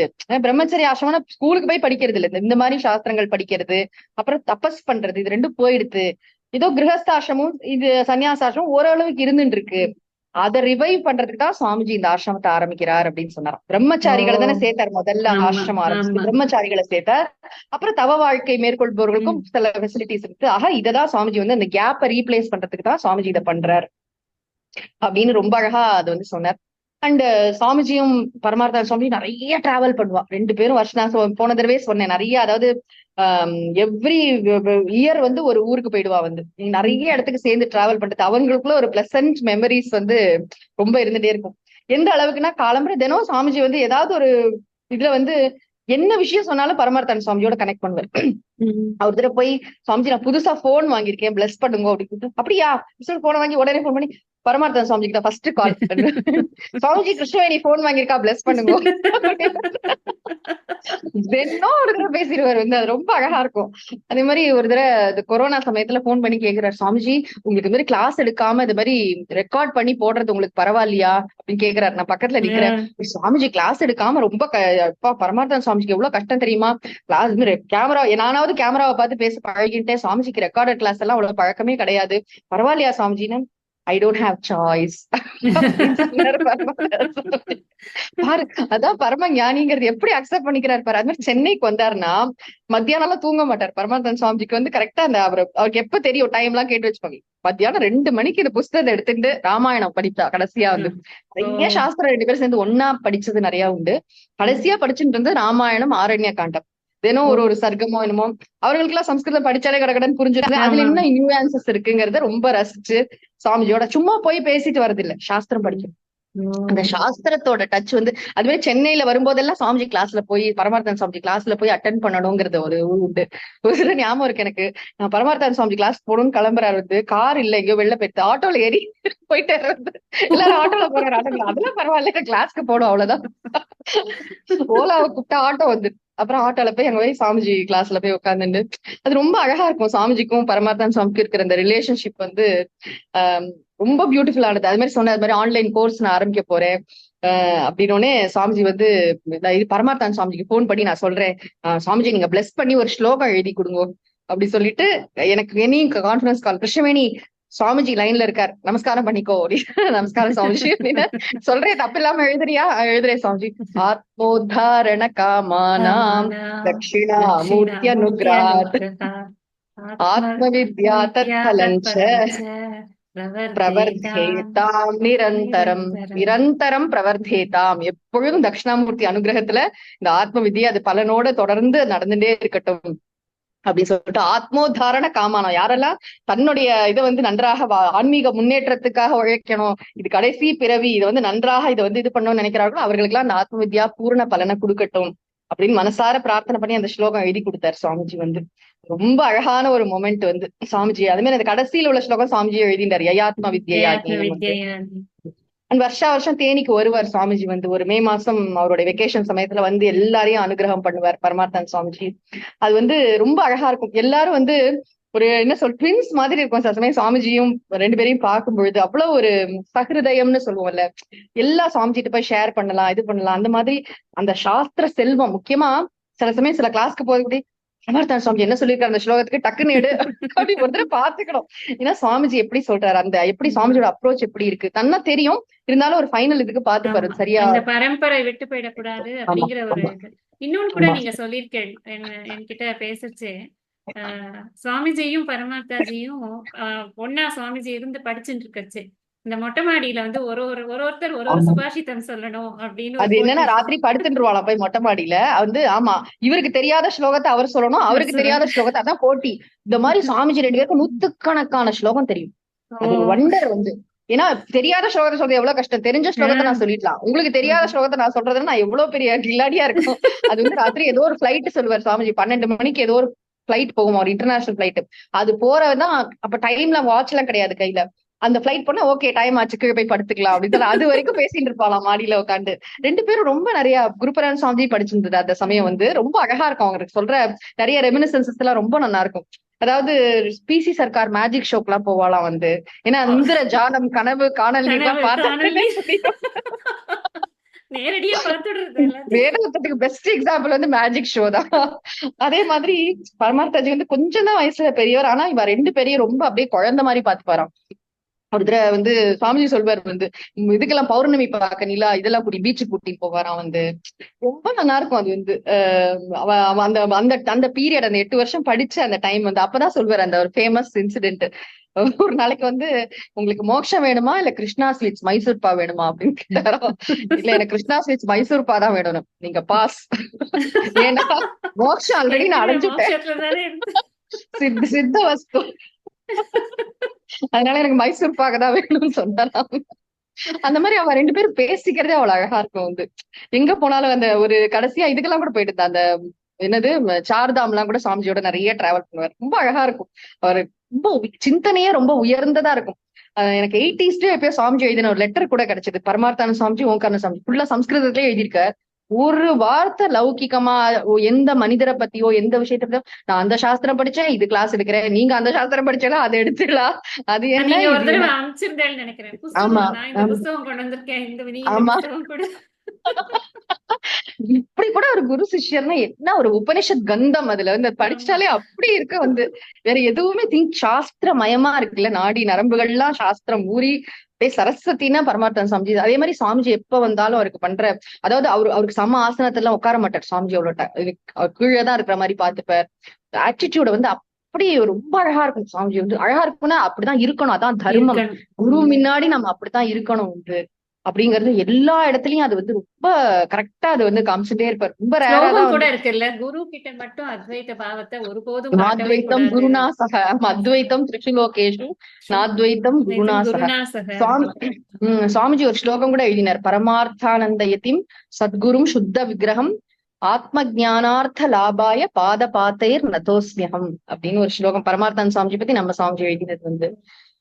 பிரம்மச்சரிய ஆசிரமம்னா ஸ்கூலுக்கு போய் படிக்கிறது இல்ல, இந்த மாதிரி சாஸ்திரங்கள் படிக்கிறது, அப்புறம் தபஸ் பண்றது, இது ரெண்டும் போயிடுது. ஏதோ கிரகஸ்தாசிரமும் இது சன்னியாசாசிரமும் ஓரளவுக்கு இருந்துட்டு இருக்கு. அதை ரிவைவ் பண்றதுக்கு தான் சுவாமிஜி இந்த ஆசிரமத்தை ஆரம்பிக்கிறார் அப்படின்னு சொன்னாராம். பிரம்மச்சாரிகளை தானே சேர்த்தார் முதல்ல, ஆசிரமம் ஆரம்பிச்சு பிரம்மச்சாரிகளை சேர்த்தார். அப்புறம் தவ வாழ்க்கை மேற்கொள்பவர்களுக்கும் சில ஃபெசிலிட்டிஸ் இருக்கு. ஆக இததான் சுவாமிஜி அந்த கேப்பை ரீப்ளேஸ் பண்றதுக்கு தான் சுவாமிஜி இதை பண்றார் அப்படின்னு ரொம்ப அழகா அது சொன்னார். அண்ட் சுவாமிஜியும் பரமார்த்த சுவாமி நிறைய டிராவல் பண்ணுவா. 2 பேரும் வருஷம் நான் போன தடவை சொன்னேன், நிறைய அதாவது எவ்ரி இயர் ஒரு ஊருக்கு போயிடுவா. நிறைய இடத்துக்கு சேர்ந்து டிராவல் பண்றது அவங்களுக்குள்ள ஒரு பிளசன்ட் மெமரிஸ் ரொம்ப இருந்துட்டே இருக்கும். எந்த அளவுக்குன்னா, காலம்பரை தினம் சுவாமிஜி ஏதாவது ஒரு இதுல என்ன விஷயம் சொன்னாலும் பரமார்த்தன் சுவாமியோட கனெக்ட் பண்ணுவார். அவர் தடவை போய், சுவாமிஜி நான் புதுசா போன் வாங்கியிருக்கேன், பிளஸ் பண்ணுங்க அப்படின்னு. அப்படியா போன் வாங்கி உடனே போன் பண்ணி பரமார்த்தன் சுவாமிஜி கிட்ட ஃபர்ஸ்ட் கால் பண்ணு, சுவாமிஜி கிருஷ்ணவேணி போன் வாங்கியிருக்கா, பிளஸ் பண்ணுங்க. தினம் ஒரு தடவை பேசிடுவார். அது ரொம்ப அழகா இருக்கும். அதே மாதிரி ஒரு தடவை கொரோனா சமயத்துல போன் பண்ணி கேக்குறாரு, சுவாமிஜி உங்களுக்கு மாதிரி கிளாஸ் எடுக்காம இது மாதிரி ரெக்கார்ட் பண்ணி போடுறது உங்களுக்கு பரவாயில்லையா அப்படின்னு கேக்குறாரு. நான் பக்கத்துல நிக்கிறேன். சுவாமிஜி கிளாஸ் எடுக்காம ரொம்ப பரமார்த்தன் சுவாமிஜிக்கு எவ்வளவு கஷ்டம் தெரியுமா, கிளாஸ் கேமரா, நானாவது கேமராவை பார்த்து பேச பழகிட்டேன், சுவாமிஜிக்கு ரெக்கார்டட் கிளாஸ் எல்லாம் அவ்வளவு பழக்கமே கிடையாது, பரவாயில்லையா சுவாமிஜின்னு. I don't have choice. பாரு, அதான் பரம ஞானிங்கிறது எப்படி அக்செப்ட் பண்ணிக்கிறாரு பாரு. அது மாதிரி சென்னைக்கு வந்தாருன்னா மத்தியானம் எல்லாம் தூங்க மாட்டார். பரமார்த்தன் சுவாமிஜிக்கு கரெக்டா அவருக்கு எப்ப தெரியும் டைம் எல்லாம் கேட்டு வச்சுப்பாங்க. மத்தியானம் 2 மணிக்கு இந்த புஸ்தகத்தை எடுத்துட்டு ராமாயணம் படித்தா. கடைசியா நிறைய சாஸ்திரம் 2 பேரும் சேர்ந்து ஒன்னா படிச்சது நிறைய உண்டு. கடைசியா படிச்சுட்டு இருந்து ராமாயணம், ஆரண்ய காண்டம். தினம் ஒரு சர்க்கமோ என்னமோ. அவர்களுக்கு எல்லாம் சம்ஸ்கிருதம் படிச்சாலே கடகடன்னு புரிஞ்சுட்டு அதுல என்ன நியூஆன்சஸ் இருக்குங்கிறத ரொம்ப ரசிச்சு சுவாமிஜியோட சும்மா போய் பேசிட்டு வரது இல்ல, சாஸ்திரம் படிக்கும். அந்த சாஸ்திரத்தோட டச் அதுவே சென்னையில வரும்போதெல்லாம் சுவாமிஜி கிளாஸ்ல போய், பரமார்த்தன் சுவாமிஜி கிளாஸ்ல போய் அட்டென்ட் பண்ணணுங்கிறது ஒரு உண்டு. ஒரு ஞாபகம் இருக்கு எனக்கு. நான் பரமார்த்தன் சுவாமிஜி கிளாஸ் போகணும்னு கிளம்புறாரு. கார் இல்ல, எங்கயோ வெளில போயிட்டு ஆட்டோல ஏறி போயிட்டு எல்லாரும் ஆட்டோல போறாரு. ஆட்டோல அதெல்லாம் பரவாயில்ல, கிளாஸ்க்கு போடும் அவ்வளவுதான். ஓலாவை கூப்பிட்டா ஆட்டோ அப்புறம் ஆட்டோல போய் அங்க போய் சாமிஜி கிளாஸ்ல போய் உட்காந்துட்டு அது ரொம்ப அழகா இருக்கும். சாமிஜிக்கும் பரமார்த்தன் சுவாமிக்கும் இருக்கிற அந்த ரிலேஷன்ஷிப் ரொம்ப பியூட்டிஃபுல்லானது. அது மாதிரி சொன்ன, அது மாதிரி ஆன்லைன் கோர்ஸ் நான் ஆரம்பிக்க போறேன் அப்படின்னு சாமிஜி பரமார்த்தன் சுவாமிஜிக்கு போன் பண்ணி நான் சொல்றேன், சுவாமிஜி நீங்க பிளஸ் பண்ணி ஒரு ஸ்லோகம் எழுதி கொடுங்க அப்படி சொல்லிட்டு எனக்கு any conference call, Krishnaveni Swamiji லைன்ல இருக்கார், நமஸ்காரம் பண்ணிக்கோ அப்படின்னு. நமஸ்காரம் சுவாமிஜி அப்படின்னு சொல்றேன், தப்பு இல்லாம எழுதுறியா? எழுதுறேன் சுவாமிஜி. ஆத்மோத்தாரண காமானாம் தட்சிணா மூர்த்தி அனுகிரகாத் ஆத்ம வித்யா தத்பலஞ்ச பிரவர்த்தேதாம் நிரந்தரம். நிரந்தரம் பிரவர்த்தேதாம், எப்பொழுதும் தட்சிணாமூர்த்தி அனுகிரகத்துல இந்த ஆத்ம வித்யா அது பலனோட தொடர்ந்து நடந்துட்டே இருக்கட்டும் அப்படின்னு சொல்லிட்டு, ஆத்மோத்தாரண காமானம், யாரெல்லாம் தன்னுடைய இதை நன்றாக ஆன்மீக முன்னேற்றத்துக்காக உழைக்கணும், இது கடைசி பிறவி, இதை நன்றாக இதை இது பண்ணணும்னு நினைக்கிறார்களோ அவர்களுக்கு எல்லாம் அந்த ஆத்ம வித்யா பூர்ண பலனை கொடுக்கட்டும் அப்படின்னு மனசார பிரார்த்தனை பண்ணி அந்த ஸ்லோகம் எழுதி கொடுத்தாரு சுவாமிஜி. ரொம்ப அழகான ஒரு மொமெண்ட் சுவாமிஜி. அதே மாதிரி அந்த கடைசியில உள்ள ஸ்லோகம் சுவாமிஜி எழுதிட்டாரு, யயாத்ம வித்யா. அண்ட் வருஷம் தேனிக்கு வருவார் சுவாமிஜி. ஒரு மே மாசம் அவருடைய வெக்கேஷன் சமயத்துல எல்லாரையும் அனுகிரகம் பண்ணுவார் பரமார்த்தன் சுவாமிஜி. அது ரொம்ப அழகா இருக்கும். எல்லாரும் ஒரு என்ன ட்வின்ஸ் மாதிரி இருக்கும். சில சமயம் சுவாமிஜியும் 2 பேரையும் பார்க்கும் பொழுது அவ்வளவு ஒரு சஹிருதயம்னு சொல்லுவோம்ல, எல்லா சுவாமிஜிட்ட போய் ஷேர் பண்ணலாம், இது பண்ணலாம். அந்த மாதிரி அந்த சாஸ்திர செல்வம் முக்கியமா சில சமயம் சில கிளாஸ்க்கு போய் பரமார்த்தன் சுவாமிஜி என்ன சொல்லியிருக்காரு அந்த ஸ்லோகத்துக்கு டக்குன்னு எடு அப்படி ஒரு தடவை பாத்துக்கணும். ஏன்னா சுவாமிஜி எப்படி சொல்றாரு, அந்த எப்படி சுவாமிஜியோட அப்ரோச் எப்படி இருக்கு தன்னா தெரியும், இருந்தாலும் ஒரு ஃபைனல் இதுக்கு பாத்துப்பாரு சரியா. அந்த பரம்பரை விட்டு போயிடக்கூடாது அப்படிங்கிற ஒரு இன்னொன்னு கூட நீங்க சொல்லியிருக்கேன் என்கிட்ட பேசுச்சு. சுவாமிஜியும் பரமார்த்தாஜியும் ஒன்னா சுவாமிஜி இருந்து படிச்சுட்டு இருக்கச்சு, இந்த மொட்டை மாடியில ஒருத்தர் ஒரு சுபாஷிதம் சொல்லணும் அப்படின்னு. அது என்னன்னா ராத்திரி படுத்துருவாளா போய் மொட்டை மாடியில ஆமா, இவருக்கு தெரியாத ஸ்லோகத்தை அவர் சொல்லணும், அவருக்கு தெரியாத ஸ்லோகத்தை, அதான் போட்டி. இந்த மாதிரி சுவாமிஜி 2 பேருக்கும் நூத்துக்கணக்கான ஸ்லோகம் தெரியும். அது ஒரு வண்டர். ஏன்னா தெரியாத ஸ்லோகத்தை சொல்றது எவ்வளவு கஷ்டம், தெரிஞ்ச ஸ்லோகத்தை நான் சொல்லிடலாம், உங்களுக்கு தெரியாத ஸ்லோகத்தை நான் சொல்றதுன்னா நான் எவ்வளவு பெரிய கில்லாடியா இருக்கும். அது ராத்திரி ஏதோ ஒரு பிளைட் சொல்லுவார் சுவாமிஜி, 12 மணிக்கு ஏதோ ஒரு பிளைட் போகும், ஒரு இன்டர்நேஷனல் பிளைட். அது போறதுதான் அப்ப டைம்ல வாட்ச் எல்லாம் கிடையாது கையில. அந்த ஃபிளைட் போனா ஓகே டைம் ஆச்சு கீழே போய் படுத்துக்கலாம் அப்படின்னு சொல்லி அது வரைக்கும் பேசிட்டு இருப்பாளாம் மாடியில உட்காந்து. ரெண்டு பேரும் ரொம்ப நிறைய குருபரன் சாமி படிச்சிருந்தது அந்த சமயம் வந்து ரொம்ப அழகா இருக்கும். அவங்களுக்கு சொல்ற நிறைய ரெமினிசன்சஸ் எல்லாம் ரொம்ப நல்லா இருக்கும். அதாவது பிசி சர்க்கார் மேஜிக் ஷோக்கு எல்லாம் போவாளாம் வந்து. ஏன்னா இந்திர ஜாலம் கனவு காணல் நீர்லாம் பார்த்தாலே நேரடியா பார்த்துடுறது எல்லாத்தையும். வேடத்துக்கு பெஸ்ட் எக்ஸாம்பிள் வந்து மேஜிக் ஷோ தான். அதே மாதிரி பரமார்த்தாஜி வந்து கொஞ்சம் தான் வயசுல பெரியவர். ஆனா இவ ரெண்டு பேரையும் ரொம்ப அப்படியே குழந்தை மாதிரி பாத்துப்பாராம். ஒரு தடவை வந்து சுவாமிஜி சொல்வார் வந்து இதுக்கெல்லாம் பௌர்ணமி பார்க்க நிலா இதெல்லாம் கூட்டி பீச்சுக்கு கூட்டிட்டு போவாராம் வந்து. ரொம்ப நல்லா இருக்கும் அது வந்து. அந்த அந்த அந்த பீரியட் அந்த 8 வருஷம் படிச்ச அந்த டைம் வந்து அப்பதான் சொல்வார் அந்த ஒரு ஃபேமஸ் இன்சிடென்ட். ஒரு நாளைக்கு வந்து உங்களுக்கு மோட்சம் வேணுமா இல்ல கிருஷ்ணா ஸ்வீட்ஸ் மைசூர் பா வேணுமா அப்படின்னு கேட்டாரோ. இல்ல எனக்கு கிருஷ்ணா ஸ்வீட்ஸ் மைசூர் பா தான் வேணும், நீங்க பாஸ். ஏன்னா மோட்சம் ஆல்ரெடி நான் அடைஞ்சுட்டேன், சித்த வஸ்து, அதனால எனக்கு மைசூர் பாக்க தான் வேணும்னு சொன்னாராம். அந்த மாதிரி அவ ரெண்டு பேரும் பேசிக்கிறதே அவ்வளவு அழகா இருக்கும் வந்து. எங்க போனாலும் அந்த ஒரு கடைசியா இதுக்கெல்லாம் கூட போயிட்டு இருந்தா அந்த என்னது சார்தாம் எல்லாம் கூட சாமிஜியோட நிறைய டிராவல் பண்ணுவார். ரொம்ப அழகா இருக்கும். அவர் ரொம்ப சிந்தனையே ரொம்ப உயர்ந்ததா இருக்கும். எனக்கு 80ஸ்லயே எப்பயோ சாமிஜி எழுதின ஒரு லெட்டர் கூட கிடைச்சது. பரமார்த்தான சாமிஜி ஓங்கார சாமிஜி ஃபுல்லா சம்ஸ்கிருதத்திலே எழுதியிருக்கார். ஒரு வார்த்தை லௌகிகமா எந்த மனிதரை பத்தியோ எந்த விஷயத்த பத்தியோ நான் அந்த சாஸ்திரம் படிச்சேன் இது கிளாஸ் எடுக்கிறேன், நீங்க அந்த சாஸ்திரம் படிச்சா அதை எடுத்துக்கலாம், அது என்ன நீங்க ஒரு இது தடவை என்ன. அனுப்பிச்சிருந்தேன்னு நினைக்கிறேன் ஆமா புஸ்தகம். நான் இந்த ஆமா புஸ்தகம் கொண்டு வந்திருக்கேன், இந்த ஆமா. புஸ்தகம் கூட. இப்படி கூட ஒரு குரு சிஷ்யர்னா என்ன ஒரு உபனிஷத் கந்தம் அதுல வந்து ஆமா. படிச்சாலே அப்படி இருக்க வந்து. வேற எதுவுமே சாஸ்திர மயமா இருக்குல்ல, நாடி நரம்புகள்லாம் சாஸ்திரம் ஊறி அப்படியே சரஸ்வதினா பரமார்த்தன் சாமிஜி. அதே மாதிரி சாமிஜி எப்ப வந்தாலும் அவருக்கு பண்ற அதாவது அவருக்கு சம ஆசனத்துல எல்லாம் உட்கார மாட்டார் சாமிஜி. அவ்வளோ அவர் கீழே தான் இருக்கிற மாதிரி பாத்துப்பார். ஆட்டிடியூட வந்து அப்படி ரொம்ப அழகா இருக்கும். சாமிஜி வந்து அழகா இருக்கும்னா அப்படிதான் இருக்கணும், அதான் தர்மம். இருக்கணும். குரு முன்னாடி நம்ம அப்படித்தான் இருக்கணும் வந்து அப்படிங்கறது எல்லா இடத்துலயும் அது வந்து ரொம்ப கரெக்டா அது வந்து காமிச்சுட்டே இருப்பார். ரொம்ப ரேரா ஸ்லோகம் தான் கூட வந்து இருக்குல்ல, குரு கிட்ட மட்டும் அத்வைத பாவத்தை ஒருபோதும் காட்டவே நாத்வைத்தம் கூடாது. குருனா சக அத்வைத்தம் திரிஷுலோகேஷு நாத்வைத்தம் குருனா சக. குருநாசக. சுவாமிஜி ஒரு ஸ்லோகம் கூட எழுதினார். பரமார்த்தானந்த யதிம் சத்குரும் சுத்த விக்கிரகம் ஆத்ம ஜானார்த்த லாபாய பாத பாத்தைர் நதோஸ்மியகம் அப்படின்னு ஒரு ஸ்லோகம் பரமார்த்தன் சாமிஜி பத்தி நம்ம சாமிஜி எழுதினது வந்து.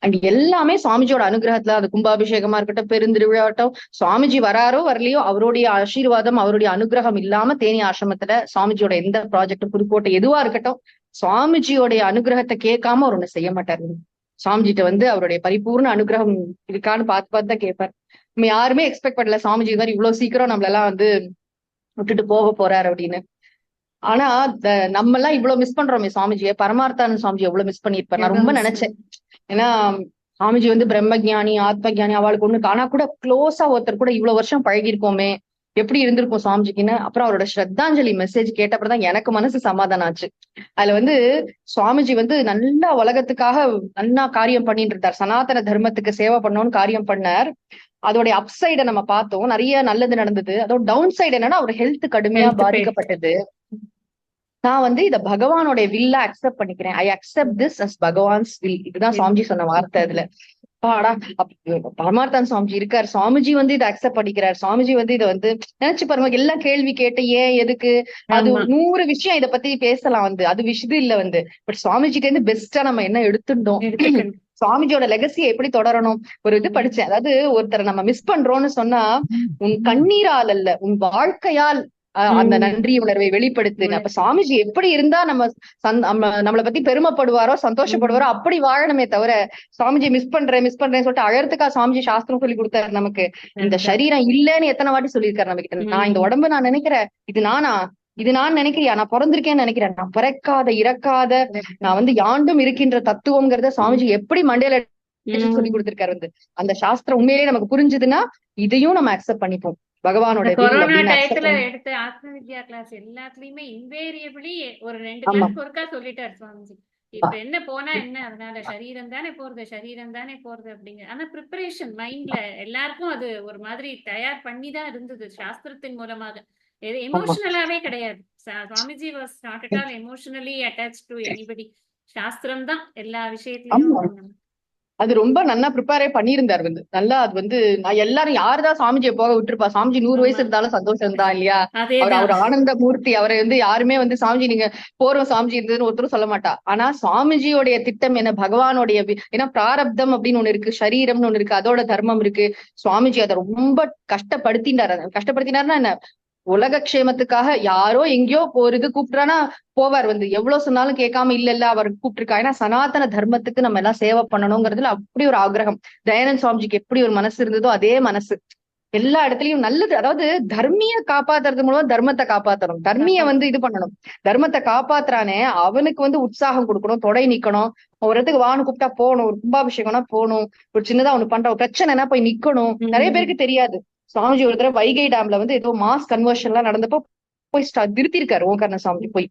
அண்ட் எல்லாமே சுவாமிஜியோட அனுகிரகத்துல அது கும்பாபிஷேகமா இருக்கட்டும் பெருந்திருவிழாட்டம் சுவாமிஜி வராரோ வரலையோ அவருடைய ஆசீர்வாதம் அவருடைய அனுகிரகம் இல்லாம தேனி ஆசிரமத்துல சுவாமிஜியோட எந்த ப்ராஜெக்ட் புதுக்கோட்டை எதுவா இருக்கட்டும் சுவாமிஜியோடைய அனுகிரகத்தை கேட்காம அவர் ஒண்ணு செய்ய மாட்டாரு. சுவாமிஜிட்ட வந்து அவருடைய பரிபூர்ண அனுகிரகம் இருக்கான்னு பார்த்து பார்த்து தான் கேட்பார். நம்ம யாருமே எக்ஸ்பெக்ட் பண்ணல சாமிஜி மாதிரி இவ்வளவு சீக்கிரம் நம்மள எல்லாம் வந்து விட்டுட்டு போக போறாரு அப்படின்னு. ஆனா நம்ம எல்லாம் இவ்வளவு மிஸ் பண்றோமே சுவாமிஜியை. பரமார்த்தானந்த சுவாமிஜி எவ்வளவு மிஸ் பண்ணிருப்பார் நான் ரொம்ப நினைச்சேன். ஏன்னா சுவாமிஜி வந்து பிரம்மஜானி ஆத்ம ஜானி அவளுக்கு ஒண்ணு ஆனா கூட க்ளோஸா ஒருத்தர் கூட இவ்வளவு வருஷம் பழகிருக்கோமே எப்படி இருந்திருக்கும் சுவாமிஜிக்குன்னு. அப்புறம் அவரோட ஸ்ரத்தாஞ்சலி மெசேஜ் கேட்டப்பதான் எனக்கு மனசு சமாதானம் ஆச்சு. அதுல வந்து சுவாமிஜி வந்து நல்லா உலகத்துக்காக நல்லா காரியம் பண்ணிட்டு இருந்தார். சனாதன தர்மத்துக்கு சேவை பண்ணோம்னு காரியம் பண்ணார். அதோடைய அப்சைட நம்ம பார்த்தோம், நிறைய நல்லது நடந்தது. அதோட டவுன் சைடு என்னன்னா அவர் ஹெல்த் கடுமையா பாதிக்கப்பட்டது. நான் வந்து இத பகவானோட வில்ல அக்செப்ட் பண்ணிக்கிறேன். I accept this as Bhagavan's will. இதுதான் சுவாமிஜி சொன்ன வார்த்தை அதுல. பாடா பரமார்த்தன் சுவாமிஜி இருக்காரு. சுவாமிஜி வந்து இதை அக்செப்ட் பண்ணிக்கிறார். சுவாமிஜி வந்து இதை வந்து நினைச்சு பாருங்க எல்லாம் கேள்வி கேட்டு ஏன் எதுக்கு அது 100 விஷயம் இதை பத்தி பேசலாம் வந்து அது விஷயம் இல்ல வந்து. பட் சுவாமிஜிட்ட இருந்து பெஸ்டா நம்ம என்ன எடுத்துட்டோம், சுவாமிஜியோட லெகசியை எப்படி தொடரணும். ஒரு இது படிச்சேன். அதாவது ஒருத்தரை நம்ம மிஸ் பண்றோம்னு சொன்னா உன் கண்ணீரால் அல்ல உன் வாழ்க்கையால் அந்த நன்றி உணர்வை வெளிப்படுத்துன்னு. அப்ப சுவாமிஜி எப்படி இருந்தா நம்ம நம்மளை பத்தி பெருமைப்படுவாரோ சந்தோஷப்படுவாரோ அப்படி வாழணுமே தவிர சுவாமிஜி மிஸ் பண்றேன்னு சொல்லிட்டு அழறதுக்கா சுவாமிஜி சாஸ்திரம் சொல்லி கொடுத்தாரு நமக்கு. இந்த சரீரம் இல்லன்னு எத்தனை வாட்டி சொல்லியிருக்காரு நம்ம கிட்ட. நான் இந்த உடம்பு நான் நினைக்கிறேன் இது நானா, இது நான் நினைக்கிறியா, நான் பிறந்திருக்கேன்னு நினைக்கிறேன், நான் பிறக்காத இறக்காத நான் வந்து யாண்டும் இருக்கின்ற தத்துவம்ங்கிறத சுவாமிஜி எப்படி மண்டையில சொல்லி கொடுத்திருக்காரு வந்து. அந்த சாஸ்திரம் உண்மையிலேயே நமக்கு புரிஞ்சுதுன்னா இதையும் நம்ம அக்செப்ட் பண்ணிப்போம். பகவானோட கொரோனா டயத்துல எடுத்த ஆத்ம வித்யா கிளாஸ் எல்லாத்துலயுமே இன்வேரியபிளி ஒரு 2 கிளாஸ் ஒருக்கா சொல்லிட்டாரு சுவாமிஜி. இப்ப என்ன போனா என்ன, அதனால சரீரம் தானே போறது அப்படிங்க. ஆனா ப்ரிப்பரேஷன் மைண்ட்ல எல்லாருக்கும் அது ஒரு மாதிரி தயார் பண்ணிதான் இருந்தது சாஸ்திரத்தின் மூலமாக. எமோஷனலாவே கிடையாது. Swamiji was not at all emotionally attached to anybody. சாஸ்திரம் தான் எல்லா விஷயத்திலயும் அது ரொம்ப நல்லா ப்ரிப்பேரே பண்ணியிருந்தார் நல்லா. அது நான் எல்லாரும் யாருதான் சாமிஜியை போக விட்டுருப்பா. சாமிஜி 100 வயசு இருந்தாலும் சந்தோஷம் தான் இல்லையா. அவர் அதேதான். ஆனந்த மூர்த்தி. அவரை யாருமே சாமிஜி நீங்க போறோம் சாமிஜி இருந்ததுன்னு ஒருத்தரும் சொல்ல மாட்டா. ஆனா சாமிஜியோடைய திட்டம் என்ன, பகவானுடைய ஏன்னா பிராரப்தம் அப்படின்னு ஒண்ணு இருக்கு, சரீரம்னு ஒண்ணு இருக்கு, அதோட தர்மம் இருக்கு. சுவாமிஜி அதை ரொம்ப கஷ்டப்படுத்தினாருன்னா என்ன, உலக க்ஷேமத்துக்காக யாரோ எங்கேயோ ஒரு இது கூப்பிட்டானா போவார். எவ்வளவு சொன்னாலும் கேட்காம இல்ல அவர் கூப்பிட்டுருக்கா. ஏன்னா சனாதன தர்மத்துக்கு நம்ம எல்லாம் சேவை பண்ணணுங்கிறதுல அப்படி ஒரு ஆக்ரகம். தயானந்த் சுவாமிஜிக்கு எப்படி ஒரு மனசு இருந்ததோ அதே மனசு. எல்லா இடத்துலயும் நல்லது, அதாவது தர்மிய காப்பாத்துறது மூலம் தர்மத்தை காப்பாத்தணும். தர்மிய இது பண்ணணும், தர்மத்தை காப்பாத்துறானே அவனுக்கு உற்சாகம் கொடுக்கணும், தொடை நிக்கணும். ஒரு இடத்துக்கு வான்னு கூப்பிட்டா போகணும், ஒரு கும்பாபிஷேகம்னா போகணும், ஒரு சின்னதா ஒண்ணு பண்ற ஒரு பிரச்சனைனா போய் நிக்கணும். நிறைய பேருக்கு தெரியாது. சுவாமிஜி ஒரு தடவை வைகை டேம்ல ஏதோ மாஸ் கன்வர்ஷன் எல்லாம் நடந்தப்போ போய் நிறுத்திருக்காரு ஓங்காரண சுவாமிஜி. போய்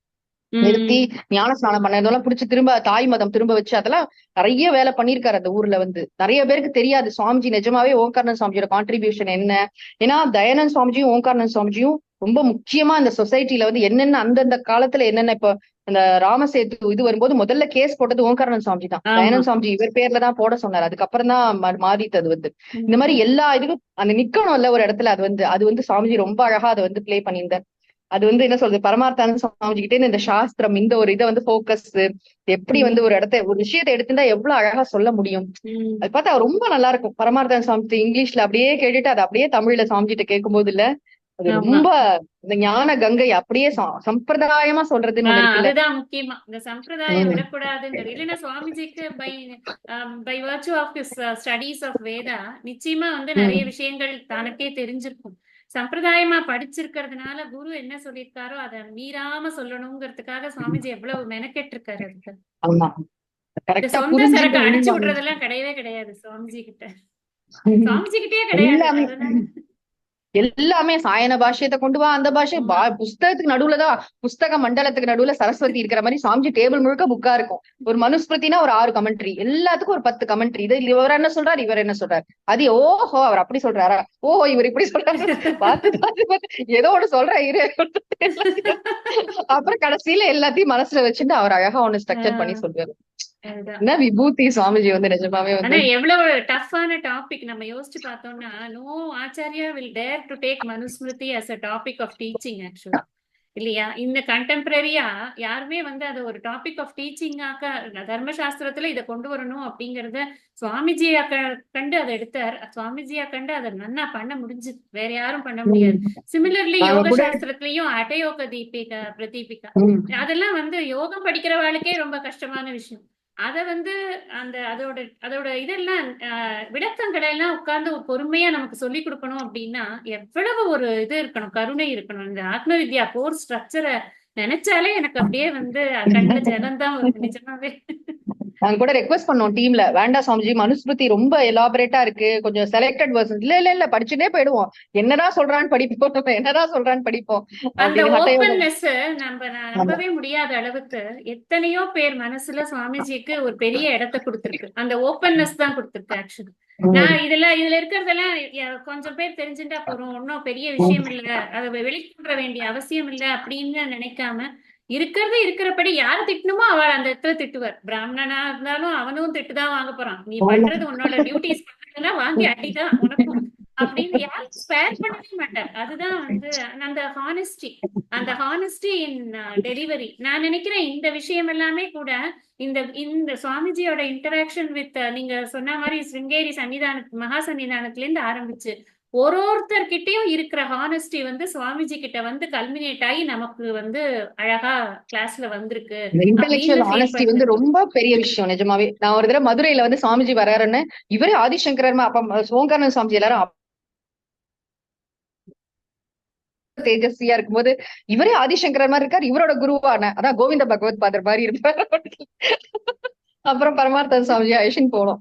நிறுத்தி ஞான ஸ்நானம் பண்ணதெல்லாம் பிடிச்சி திரும்ப தாய் மதம் திரும்ப வச்சு அதெல்லாம் நிறைய வேலை பண்ணிருக்காரு அந்த ஊர்ல. நிறைய பேருக்கு தெரியாது சுவாமிஜி நிஜமாவே ஓங்காரண சுவாமிஜியோட கான்ட்ரிபியூஷன் என்ன. ஏன்னா தயானந்த் சுவாமிஜியும் ஓங்காரண சுவாமிஜியும் ரொம்ப முக்கியமா இந்த சொசைட்டில என்னென்ன அந்தந்த காலத்துல என்னென்ன இப்ப இந்த ராமசேத்து இது வரும்போது முதல்ல கேஸ் போட்டது ஓங்காரண சுவாமிஜி தான். தயானந்த் சுவாமிஜி இவர் பேர்ல தான் போட சொன்னார். அதுக்கப்புறம் தான் மாறிட்டது. இந்த மாதிரி எல்லா இதுக்கும் அந்த நிக்கணும்ல ஒரு இடத்துல. அது சுவாமிஜி ரொம்ப அழகா அதை பிளே பண்ணியிருந்தார். அது என்ன சொல்றது, பரமார்த்தானந்த சுவாமிஜி கிட்டே இந்த சாஸ்திரம் இந்த ஒரு இதை போக்கஸ் எப்படி ஒரு ஒரு விஷயத்தை எடுத்துட்டா எவ்வளவு அழகா சொல்ல முடியும். அது பார்த்தா ரொம்ப நல்லா இருக்கும். பரமார்த்தானந்த சுவாமி இங்கிலீஷ்ல அப்படியே கேட்டுட்டு அதை அப்படியே தமிழ்ல சுவாமிஜிட்ட கேட்கும் போது இல்ல, அது ரொம்ப இந்த ஞான கங்கை அப்படியே சம்பிரதாயமா சொல்றதுன்னு அதுதான் முக்கியமா. இந்த சம்பிரதாயம் விடக்கூடாதுங்கிறது. இல்லைன்னா சுவாமிஜிக்கு by virtue of his studies of Veda நிச்சயமா நிறைய விஷயங்கள் தனக்கே தெரிஞ்சிருக்கும். சம்பிரதாயமா படிச்சிருக்கிறதுனால குரு என்ன சொல்லியிருக்காரோ அதை மீறாம சொல்லணுங்கிறதுக்காக சுவாமிஜி எவ்வளவு மெனக்கெட்டு இருக்காரு. அதுக்கு சொந்த சரக்கு அடிச்சு விடுறதெல்லாம் கிடையவே கிடையாது சுவாமிஜி கிட்ட. சுவாமிஜி கிட்டே கிடையாது. எல்லாமே சாயன பாஷ்யத்தை கொண்டு வா, அந்த பாஷை புஸ்தகத்துக்கு நடுவுலதான், புஸ்தக மண்டலத்துக்கு நடுவுல சரஸ்வதி இருக்கிற மாதிரி சாமிஜி டேபிள் முழுக்க புக்கா இருக்கும். ஒரு மனுஸ்மிருதினா ஒரு 6 கமெண்ட்ரி, எல்லாத்துக்கும் ஒரு 10 கமெண்ட்ரி. இது இவர் என்ன சொல்றாரு, இவர் என்ன சொல்றாரு, அது ஓஹோ அவர் அப்படி சொல்றாரா, ஓஹோ இவர் இப்படி சொல்றாரு, பார்த்து ஏதோ ஒண்ணு சொல்ற இரு. அப்புறம் கடைசியில எல்லாத்தையும் மனசுல வச்சுட்டு அவர் அழகா ஒண்ணு ஸ்ட்ரக்சர் பண்ணி சொல்றாரு. என்ன விபூதி சுவாமிஜி நிஜமாவே ஆனா எவ்வளவு டஃப்பான டாபிக் நம்ம யோசிச்சு பார்த்தோம்னா, no acharya will dare to take Manusmriti as a topic of teaching ஆக்சுவலா, இல்லையா? இந்த கண்டெம்பரரியா யாருமே அது ஒரு டாபிக் ஆஃப் டீச்சிங்காக்க தர்மசாஸ்திரத்துல இதை கொண்டு வரணும் அப்படிங்கறத சுவாமிஜியா கண்டு அதை எடுத்தார். சுவாமிஜியா கண்டு அதை நன்னா பண்ண முடிஞ்சு, வேற யாரும் பண்ண முடியாது. சிமிலர்லி யோக சாஸ்திரத்திலயும் அட்டயோக தீபிகா பிரதீபிகா அதெல்லாம் யோகம் படிக்கிறவாளுக்கே ரொம்ப கஷ்டமான விஷயம். அத அந்த அதோட இதெல்லாம் விளக்கங்களை எல்லாம் உட்கார்ந்து பொறுமையா நமக்கு சொல்லி கொடுக்கணும் அப்படின்னா எவ்வளவு ஒரு இது இருக்கணும், கருணை இருக்கணும். இந்த ஆத்ம வித்யா கோர்ஸ் ஸ்ட்ரக்சரை நினைச்சாலே எனக்கு அப்படியே கண்ணுல ஜலம்தான் வரும் நிஜமாவே. நாங்க கூட ரெக்வெஸ்ட் பண்ணோம் டீம்ல, வேண்டாம் சுவாமிஜி மனுஸ்மிருதி ரொம்ப எலாபரேட்டா இருக்கு, கொஞ்சம் செலக்டட் வெர்ஷன். இல்ல படிச்சுட்டே போயிடுவோம், என்னடா சொல்றான்னு படிப்போம், என்னடா சொல்றான்னு படிப்போம். அந்த ஓப்பன்னஸ் நம்ம நம்பவே முடியாத அளவுக்கு எத்தனையோ பேர் மனசுல சுவாமிஜிக்கு ஒரு பெரிய இடத்தை கொடுத்திருக்கு. அந்த ஓப்பன்னஸ் தான் கொடுத்திருக்கு ஆக்சுவலி. நான் இதுல இருக்கிறதெல்லாம் கொஞ்சம் பேர் தெரிஞ்சுட்டா போறோம், ஒன்னும் பெரிய விஷயம் இல்ல, அதை வெளிக்கொண்டு வேண்டிய அவசியம் இல்ல அப்படின்னு நினைக்காம இருக்கிறபடி யாரு திட்டணுமோ அவள் அந்த இடத்துல திட்டுவார். பிராமணனா இருந்தாலும் அவனும் திட்டுதான் வாங்க போறான். நீ பண்றது உன்னோட டியூட்டிஸ் பண்றதெல்லாம் வாங்கி அடிதான் உனக்கும் அப்படின்னு யாரும் ஸ்பேர் பண்ணவே மாட்டார். அதுதான் அந்த ஹானஸ்டி இன் டெலிவரி. நான் நினைக்கிறேன் இந்த விஷயம் எல்லாமே கூட இந்த சுவாமிஜியோட இன்டராக்ஷன் வித் நீங்க சொன்ன மாதிரி சிருங்கேரி மகா சன்னிதானத்துல இருந்து ஆரம்பிச்சு ஒருத்தர்கிட்டயும் இருக்கிற ஹானஸ்டி சுவாமிஜி கிட்ட கல்மினேட் ஆகி நமக்கு அழகா கிளாஸ்ல வந்திருக்கு. இன்டெலெக்சுவல் ஹானஸ்டி ரொம்ப பெரிய விஷயம் நிஜமாவே. நான் ஒரு தடவை மதுரையில சுவாமிஜி வராருன்னு இவரே ஆதிசங்கரர் அப்ப ஓங்காரண சுவாமிஜி எல்லாரும் தேஜஸ்வியா இருக்கும்போது இவரே ஆதிசங்கரர் மாதிரி இருக்காரு, இவரோட குருவான அதான் கோவிந்த பகவத் பாதர் மாதிரி இருப்பாரு. அப்புறம் பரமார்த்த சுவாமிஜி ஐஷன் போனோம்.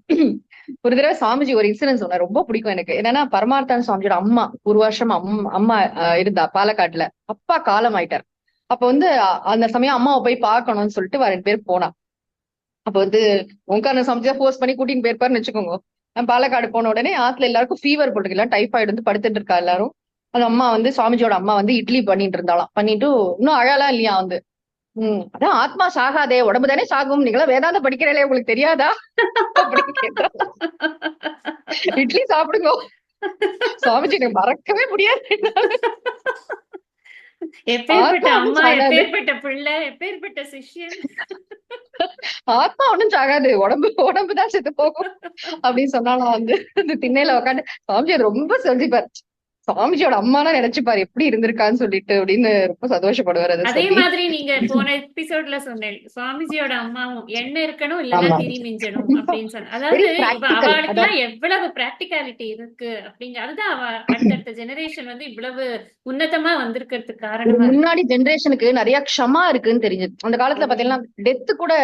ஒரு தடவை சுவாமிஜி ஒரு இன்சிடென்ட் சொன்ன ரொம்ப பிடிக்கும் எனக்கு. என்னன்னா பரமார்த்த சுவாமிஜியோட அம்மா ஒரு வருஷம் அம்மா இருந்தா பாலக்காட்டுல, அப்பா காலம் ஆயிட்டார். அப்ப அந்த சமயம் அம்மாவை போய் பார்க்கணும்னு சொல்லிட்டு 2 பேர் போனா. அப்ப ஓங்காரண சுவாமிஜியா போஸ்ட் பண்ணி கூட்டின்னு போயிருப்பாருன்னு வச்சுக்கோங்க. பாலக்காடு போன உடனே ஆத்துல எல்லாருக்கும் ஃபீவர் போட்டுக்கலாம், டைஃபாய்டு படுத்துட்டு இருக்கா எல்லாரும். அந்த அம்மா சுவாமிஜியோட அம்மா இட்லி பண்ணிட்டு இருந்தாலாம். பண்ணிட்டு இன்னும் அழலாம் இல்லையா அதான் ஆத்மா சாகாதே, உடம்பு தானே சாகும், நீங்களா வேதாந்தம் படிக்கிறீங்களே உங்களுக்கு தெரியாதா அப்படின்னு கேட்டா, இட்லி சாப்பிடுங்க சுவாமிஜி எனக்கு மறக்கவே முடியாது. எப்பேற்பட்ட ஆத்மா ஒண்ணும் அம்மா, சாகாது, எப்பேற்பட்ட பிள்ளை, எப்பேற்பட்ட சிஷ்யன். ஆத்மா ஒண்ணும் சாகாது, உடம்பு உடம்பு தான் செத்து போகும் அப்படின்னு சொன்னாலும் வந்து இந்த திண்ணையில உட்காந்து சுவாமிஜி ரொம்ப சொல்லிப்பாரு. சுவாமிஜியோட அம்மானா நினைச்சுப்பாரு எப்படி இருந்திருக்கான்னு சொல்லிட்டு அப்படின்னு ரொம்ப சந்தோஷப்படுவார் அதை அதே சொல்லி. மாதிரி நீங்க போன எபிசோட்ல சொன்னேன், சுவாமிஜியோட அம்மாவும் எண்ணெய் இருக்கணும் இல்லைன்னா ஆமா, திரி மிஞ்சணும் அப்படின்னு சொன்ன. வெரி அதாவது இப்ப பிராக்டிக்கல். அதான் அவளுக்கெல்லாம் எவ்வளவு பிராக்டிகாலிட்டி இருக்கு அப்படிங்க, அதுதான் அவ அடுத்தடுத்த ஜெனரேஷன் வந்து இவ்வளவு உன்னதமா வந்திருக்கிறதுக்கு ஒரு காரணமா இருக்கு. முன்னாடி ஜெனரேஷனுக்கு நிறைய க்ஷமா இருக்குன்னு தெரிஞ்சது. அந்த காலத்துல பாத்தீங்கன்னா டெத்து கூட,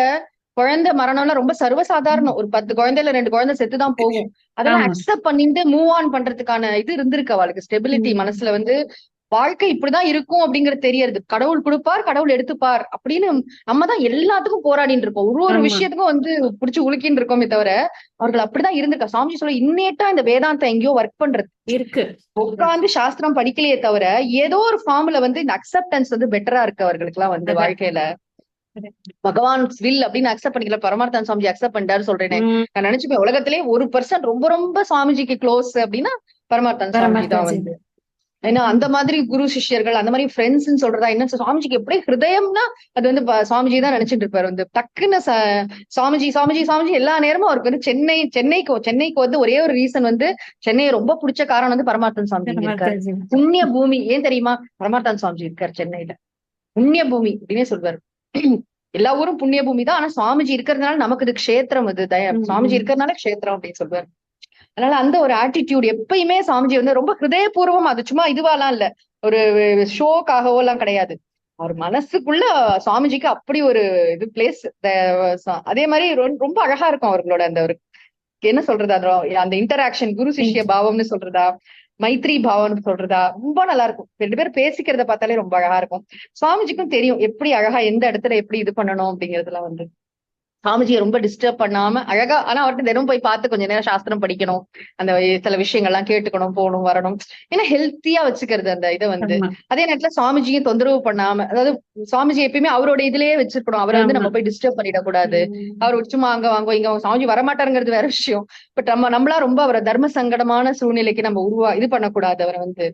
குழந்தை மரணம்லாம் ரொம்ப சர்வசாதாரணம். ஒரு 10 குழந்தைல 2 குழந்தை செத்துதான் போகும். அதெல்லாம் ஆமா. அக்செப்ட் பண்ணிட்டு மூவ் ஆன் பண்றதுக்கான இது இருந்திருக்கு அவளுக்கு. ஸ்டெபிலிட்டி மனசுல வந்து வாழ்க்கை இப்படிதான் இருக்கும் அப்படிங்கறது தெரியறது. கடவுள் கொடுப்பார், கடவுள் எடுத்துப்பார் அப்படின்னு நம்ம தான் எல்லாத்துக்கும் போராடிட்டு இருக்கோம். ஒரு ஆமா விஷயத்துக்கும் வந்து புடிச்சு உலுக்கின்னு இருக்கோமே தவிர, அவர்கள் அப்படிதான் இருந்திருக்கா. சாமிஜி சொல்ல இன்னேட்டா இந்த வேதாந்தம் எங்கேயோ ஒர்க் பண்றது. இருக்கு. உட்கார்ந்து சாஸ்திரம் படிக்கலையே தவிர ஏதோ ஒரு ஃபார்ம்ல வந்து இந்த அக்செப்டன்ஸ் வந்து பெட்டரா இருக்கு அவர்களுக்கு எல்லாம் வந்து அதான். வாழ்க்கையில. பகவான் வில் அப்படின்னு அக்செப்ட் பண்ணிக்கல, பரமார்த்தன் சுவாமிஜி அக்செப்ட் பண்ணிட்டாரு சொல்றேனே. நான் நினைச்சுப்பேன் உலகத்திலே 1% ரொம்ப ரொம்ப சுவாமிஜிக்கு க்ளோஸ் அப்படின்னா பரமார்த்தன் சுவாமிஜி தான் பரமாத்மாஜி. வந்து. ஏன்னா அந்த மாதிரி குரு சிஷ்யர்கள், அந்த மாதிரி ஃப்ரெண்ட்ஸ்ன்னு சொல்றதா என்ன, சுவாமிஜிக்கு எப்படி ஹிருதயம்னா அது வந்து சுவாமிஜி தான் நினைச்சிட்டு இருப்பாரு வந்து. டக்குன்னு சுவாமிஜி சுவாமிஜி சுவாமிஜி எல்லா நேரமும் அவருக்கு வந்து சென்னைக்கு வந்து ஒரே ஒரு ரீசன் வந்து, சென்னையை ரொம்ப பிடிச்ச காரணம் வந்து பரமார்த்தன் சுவாமிஜி இங்க இருக்காரு. பரமாத்மாஜி. புண்ணிய பூமி. ஏன் தெரியுமா? பரமார்த்தன் சுவாமிஜி இருக்காரு சென்னையில, புண்ணிய பூமி அப்படின்னே சொல்வாரு. எல்லா ஊரும் புண்ணிய பூமி தான், ஆனா சுவாமிஜி இருக்கிறதுனால நமக்கு இது க்ஷேத்திரம், இது சுவாமிஜி இருக்கிறதுனால க்ஷேத்திரம் அப்படின்னு சொல்வாரு. அதனால அந்த ஒரு ஆட்டிடியூட் எப்பயுமே சாமிஜி வந்து ரொம்ப ஹிருதயபூர்வம். அது சும்மா இதுவாலாம் இல்ல, ஒரு ஷோக்காகவோ எல்லாம் கிடையாது. அவர் மனசுக்குள்ள சுவாமிஜிக்கு அப்படி ஒரு இது பிளேஸ். அதே மாதிரி ரொம்ப அழகா இருக்கும் அவர்களோட அந்த ஒரு என்ன சொல்றது, அந்த இன்டராக்ஷன், குரு சிஷ்ய பாவம்னு சொல்றதா, மைத்ரி பாவம்னு சொல்றதா, ரொம்ப நல்லா இருக்கும். 2 பேரும் பேசிக்கிறத பார்த்தாலே ரொம்ப அழகா இருக்கும். சுவாமிஜிக்கும் தெரியும் எப்படி அழகா எந்த இடத்துல எப்படி இது பண்ணணும் அப்படிங்கறதுலாம் வந்து. சாமிஜியை ரொம்ப டிஸ்டர்ப் பண்ணாம அழகா, ஆனா அவர்கிட்ட தினம் போய் பார்த்து கொஞ்ச நேரம் சாஸ்திரம் படிக்கணும், அந்த சில விஷயங்கள்லாம் கேட்டுக்கணும், போகணும் வரணும், ஏன்னா ஹெல்த்தியா வச்சுக்கிறது அந்த இதை வந்து. அதே நேரத்துல சுவாமிஜியும் தொந்தரவு பண்ணாம, அதாவது சுவாமிஜி எப்பயுமே அவரோட இதுலயே வச்சிருக்கணும். அவரை வந்து நம்ம போய் டிஸ்டர்ப் பண்ணிடக்கூடாது. அவர் சும்மா அங்க வாங்க இங்க சாமிஜி வரமாட்டாருங்கிறது வேற விஷயம். பட் நம்மளா ரொம்ப அவரை தர்ம சங்கடமான சூழ்நிலைக்கு நம்ம இது பண்ணக்கூடாது அவரை வந்து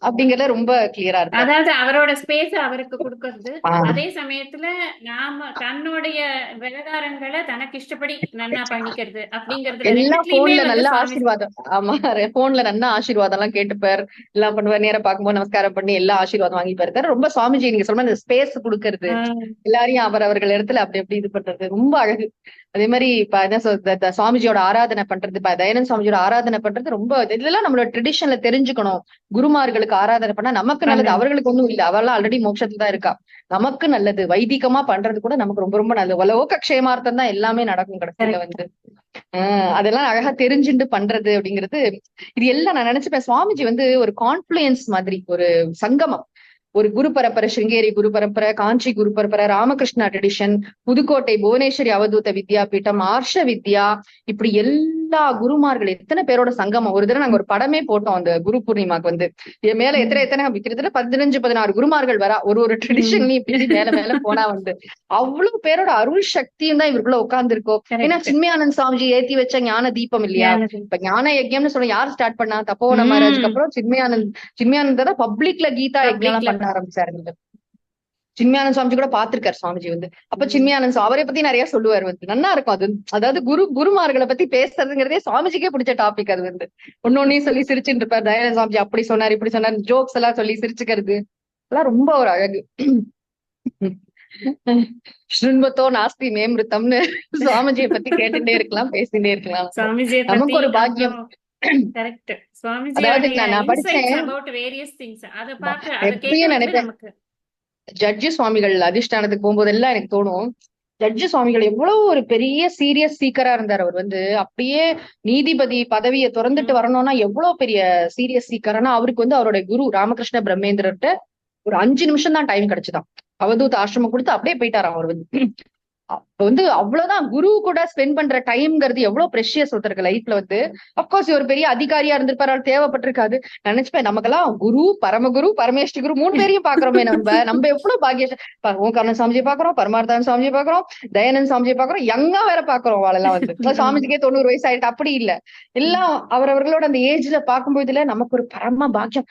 அப்படிங்கறத ரொம்ப கிளியரா இருக்கு. அதாவது அவரோட ஸ்பேஸ் அவருக்கு கொடுக்கறது, அதே சமயத்துல நாம தன்னுடைய விவகாரங்களை தனக்கு இஷ்டப்படி நன்னா பண்ணிக்கிறது அப்படிங்கறது. எல்லாம் போன்ல நல்ல ஆசீர்வாதம். ஆமா, போன்ல நல்ல ஆசீர்வாதம் எல்லாம் கேட்டுப்பாரு, எல்லாம் பண்ணுவார். நேரம் பார்க்கும்போது நமஸ்காரம் பண்ணி எல்லா ஆசீர்வாதம் வாங்கிப்பாரு. ரொம்ப சுவாமிஜி நீங்க சொல்ற அந்த ஸ்பேஸ் கொடுக்கறது, எல்லாரையும் அவர்கள் இடத்துல அப்படி எப்படி இது பண்றது ரொம்ப அழகு. அதே மாதிரி இப்ப என்ன சுவாமிஜியோட ஆராதனை பண்றது, இப்ப தயானந்த சுவாமிஜியோட ஆராதனை பண்றது ரொம்ப, இதெல்லாம் நம்மளோட ட்ரெடிஷன்ல தெரிஞ்சுக்கணும். குருமார்களுக்கு ஆராதனை பண்ணா நமக்கு நல்லது, அவர்களுக்கு ஒண்ணும் இல்ல, அவெல்லாம் ஆல்ரெடி மோட்சத்துல தான் இருக்கா. நமக்கு நல்லது, வைதிகமா பண்றது கூட நமக்கு ரொம்ப ரொம்ப நல்லது. உலக க்ஷேமார்த்தம் தான் எல்லாமே நடக்கும் கடைசியில வந்து. அதெல்லாம் அழகா தெரிஞ்சுட்டு பண்றது அப்படிங்கிறது. இது எல்லாம் நான் நினைச்சுப்பேன், சுவாமிஜி வந்து ஒரு கான்ஃப்ளூயன்ஸ் மாதிரி, ஒரு சங்கமம். ஒரு குரு பரம்பரை, சிருங்கேரி குரு பரம்பரை, காஞ்சி குரு பரம்பரை, ராமகிருஷ்ணா ட்ரெடிஷன், புதுக்கோட்டை புவனேஸ்வரி அவதூத வித்யாபீட்டம், ஆர்ஷ வித்யா, இப்படி எல்லா குருமார்கள் எத்தனை பேரோட சங்கமம். ஒரு தடவை நாங்க ஒரு படமே போட்டோம் அந்த குரு பூர்ணிமாக்கு வந்து. இது மேல எத்தனை விக்கிறதுல 15-16 குருமார்கள் வரா, ஒரு ட்ரெடிஷன்லயும் இப்படி மேல மேல போனா வந்து அவ்வளவு பேரோட அருள் சக்தியும் தான் இவருக்குள்ள உட்கார்ந்து இருக்கோம். ஏன்னா சின்மயானந்த் சுவாமிஜி ஏத்தி வச்ச ஞான தீபம் இல்லையா. இப்ப ஞான யஜ்யம்னு சொல்ல யார் ஸ்டார்ட் பண்ணா? தப்போவன மகாராஜுக்கு அப்புறம் சின்மயானந்த் தான் பப்ளிக்ல கீதா யஜ்யம் பண்ண ஆரம்பிச்சாரு. சின்மயானந்த் சுவாமிஜி கூட பாத்திருக்காரு சுவாமிஜி வந்து. அப்ப சின்மயானந்த் அவரை பத்தி நிறைய சொல்லுவார் வந்து, நல்லா இருக்கும் அது. அதாவது குருமார்களை பத்தி பேசுறதுங்கிறதே சுவாமிஜிக்கே பிடிச்ச டாபிக் அது வந்து. ஒன்னொன்னையும் சொல்லி சிரிச்சுட்டு இருப்பாரு. தயானந்த சுவாமிஜி அப்படி சொன்னார் இப்படி சொன்னார், ஜோக்ஸ் எல்லாம் சொல்லி சிரிச்சுக்கிறது எல்லாம் ரொம்ப ஒரு அழகு. ஸ்ருண்வத்தோ நாஸ்தி மேமிருத்தம்னு சுவாமிஜியை பத்தி கேட்டுட்டே இருக்கலாம், பேசிட்டே இருக்கலாம். நமக்கு ஒரு பாக்கியம். அதாவது நான் படிச்சேன், எப்பயும் நினைப்பேன், ஜட்ஜு சுவாமிகள் அதிஷ்டானத்துக்கு போகும்போதெல்லாம் எனக்கு தோணும், ஜட்ஜு சுவாமிகள் எவ்வளவு ஒரு பெரிய சீரியஸ் சீக்கரா இருந்தார். அவர் வந்து அப்படியே நீதிபதி பதவியை திறந்துட்டு வரணும்னா எவ்வளவு பெரிய சீரியஸ் சீக்கர்னா, அவருக்கு வந்து அவருடைய குரு ராமகிருஷ்ண பிரம்மேந்திரர்கிட்ட ஒரு 5 நிமிஷம் தான் டைம் கிடைச்சுதான். அவதூத் ஆசிரமம் கொடுத்து அப்படியே போயிட்டாராம் அவர் வந்து. அப்ப வந்து அவ்வளவுதான் குரு கூட ஸ்பெண்ட் பண்ற டைம்ங்கிறது எவ்வளவு ப்ரெஷியஸ் ஒருத்தருக்கு லைஃப்ல வந்து. அப்கோர்ஸ் ஒரு பெரிய அதிகாரியா இருந்திருப்பாரு, தேவைப்பட்டிருக்காது. நினைச்சுப்பேன் நமக்கெல்லாம் குரு, பரமகுரு, பரமேஷ்டி குரு 3 பேரையும் பாக்குறோமே. நம்ம எவ்வளவு பாக்கிய ஓம்காரன் சாமிஜி பாக்குறோம், பரமார்த்தன் சாமிஜி பாக்குறோம், தயானந்த் சாமிஜி பாக்குறோம், யங்கா வேற பாக்குறோம். வாழெல்லாம் வந்து சாமிஜிக்கே 90 வயசு ஆயிட்டு அப்படி இல்ல. எல்லாம் அவரவர்களோட அந்த ஏஜ்ல பார்க்கும்போதுல நமக்கு ஒரு பரம பாக்கியம்.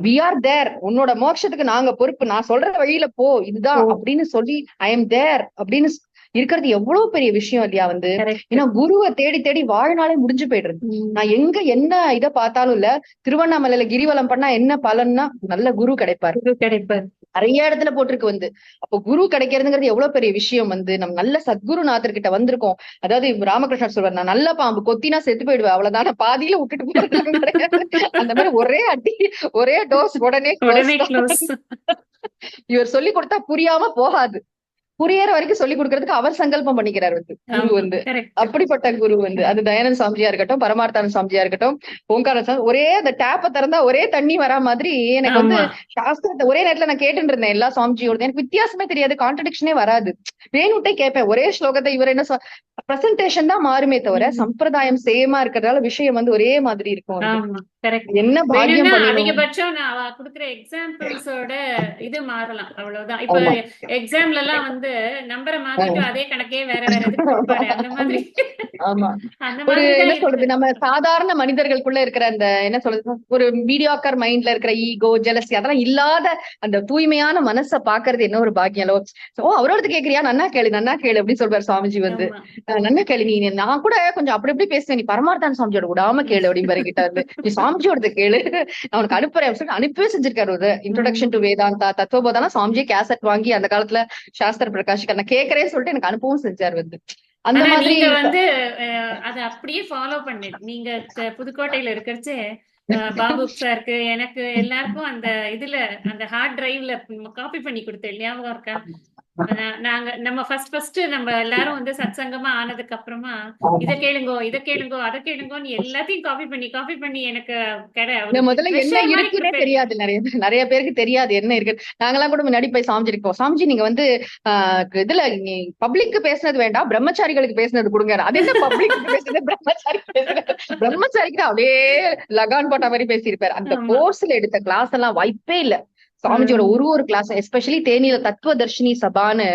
வி ஆர் தேர், உன்னோட மோட்சத்துக்கு நாங்க பொறுப்பு, நான் சொல்ற வழியில போ, இதுதான் அப்படின்னு சொல்லி ஐ எம் தேர் அப்படின்னு இருக்கிறது எவ்வளவு பெரிய விஷயம் இல்லையா வந்து. ஏன்னா குருவை தேடி தேடி வாழ்நாளே முடிஞ்சு போயிடுறது. நான் எங்க என்ன இதை பார்த்தாலும் இல்ல, திருவண்ணாமலையில கிரிவலம் பண்ணா என்ன பலன்னா நல்ல குரு கிடைப்பாரு. நிறைய இடத்துல போட்டிருக்கு வந்து. அப்போ குரு கிடைக்கிறதுங்கிறது எவ்வளவு பெரிய விஷயம் வந்து. நம்ம நல்ல சத்குருநாதர் கிட்ட வந்திருக்கோம். அதாவது ராமகிருஷ்ணர் சொல்வார், நான் நல்ல பாம்பு கொத்தினா செத்து போயிடுவேன், அவ்வளவுதான, பாதியில விட்டுட்டு போறது. அந்த மாதிரி ஒரே அடி, ஒரே டோஸ், உடனே இவர் சொல்லி கொடுத்தா புரியாம போகாது. புரியற வரைக்கும் சொல்லி கொடுக்கறதுக்கு அவர் சங்கல்பம் பண்ணிக்கிறார் வந்து குரு வந்து. அப்படிப்பட்ட குரு வந்து அது தயானந்த் சாமிஜியா இருக்கட்டும், பரமார்த்தானந்த சாமிஜியா இருக்கட்டும், ஓங்கார ஒரே அந்த டேப்பை திறந்தா ஒரே தண்ணி வரா மாதிரி எனக்கு வந்து சாஸ்திரத்தை ஒரே நேரத்துல நான் கேட்டுட்டு இருந்தேன் எல்லா சாமிஜியோட. எனக்கு வித்தியாசமே தெரியாது, கான்ட்ரடிக்ஷனே வராது. வேணுட்டே கேட்பேன் ஒரே ஸ்லோகத்தை. இவர் என்ன பிரசன்டேஷன் தான் மாறுமே தவிர சம்பிரதாயம் சேமா இருக்கிறதால விஷயம் வந்து ஒரே மாதிரி இருக்கும். என்ன பாக்கியம் பண்ணி அதிகபட்சம் நான் கொடுக்குற எக்ஸாம்பிள்ஸோட இது மாறலாம், அவ்வளவுதான். இப்ப எக்ஸாம்ல எல்லாம் வந்து நம்பரை மாத்திட்டு அதே கணக்கே வேற வேற இது அந்த மாதிரி. ஆமா, ஒரு என்ன சொல்றது, நம்ம சாதாரண மனிதர்களுக்குள்ள இருக்கிற அந்த என்ன சொல்றது, ஒரு மீடியாக்கர் மைண்ட்ல இருக்கிற ஈகோ, ஜெலசி அதெல்லாம் இல்லாத அந்த தூய்மையான மனசை பாக்குறது என்ன ஒரு பாக்கியம். ஓ அவரோட கேக்குறியா, நன்னா கேளு நன்னா கேளு அப்படின்னு சொல்றாரு சாமிஜி வந்து. நன்னா கேளு, நீ நான் கூட கொஞ்சம் அப்படி எப்படி பேசுவேன், நீ பரமார்த்தான சாமிஜியோட விடாம கேளு அப்படின்னு கிட்ட வந்து, நீ சாமிஜியோட கேளு அவனுக்கு அனுப்புறேன் சொல்லி அனுப்பவே செஞ்சிருக்காரு. ஒரு இன்ட்ரோடக்ஷன் டு வேதாந்தா தத்துவபோதானா சாமிஜியே கேசட் வாங்கி அந்த காலத்துல சாஸ்திர பிரகாஷ் நான் கேட்கறேன்னு சொல்லிட்டு எனக்கு அனுப்பவும் செஞ்சார் வந்து. அந்த மாதிரி நீங்க வந்து அதை அப்படியே ஃபாலோ பண்ணி நீங்க புதுக்கோட்டையில இருக்கிறச்சே பாபு சாருக்கு எனக்கு எல்லாருக்கும் அந்த இதுல அந்த ஹார்ட் டிரைவ்ல காப்பி பண்ணி கொடுத்தேன், ஞாபகம் இருக்கா? நாங்க நம்ம ஃபர்ஸ்ட் நம்ம எல்லாரும் வந்து சத்சங்கமா ஆனதுக்கு அப்புறமா இதை கேளுங்கோ அதை கேளுங்கோன்னு எல்லாத்தையும் காப்பி பண்ணி எனக்கு முதல்ல என்ன இருக்குன்னே தெரியாது. நிறைய பேருக்கு தெரியாது என்ன இருக்கு. நாங்கெல்லாம் கூட முன்னாடி போய் சாமிஜி இருக்கோம், சாமிஜி நீங்க வந்து இதுல பப்ளிக்கு பேசுனது வேண்டாம், பிரம்மச்சாரிகளுக்கு பேசுனது கொடுங்க. அது என்ன பப்ளிக் பேசுறது, பிரம்மச்சாரி பேசுறது, பிரம்மச்சாரிக்கு அப்படியே லகான் போட்ட மாதிரி பேசியிருப்பாரு. அந்த கோர்ஸ்ல எடுத்த கிளாஸ் எல்லாம் வாய்ப்பே இல்ல. சாமிஜியோட ஒரு கிளாஸ், எஸ்பெஷலி தேனியில தத்துவதர்ஷினி சபான்னு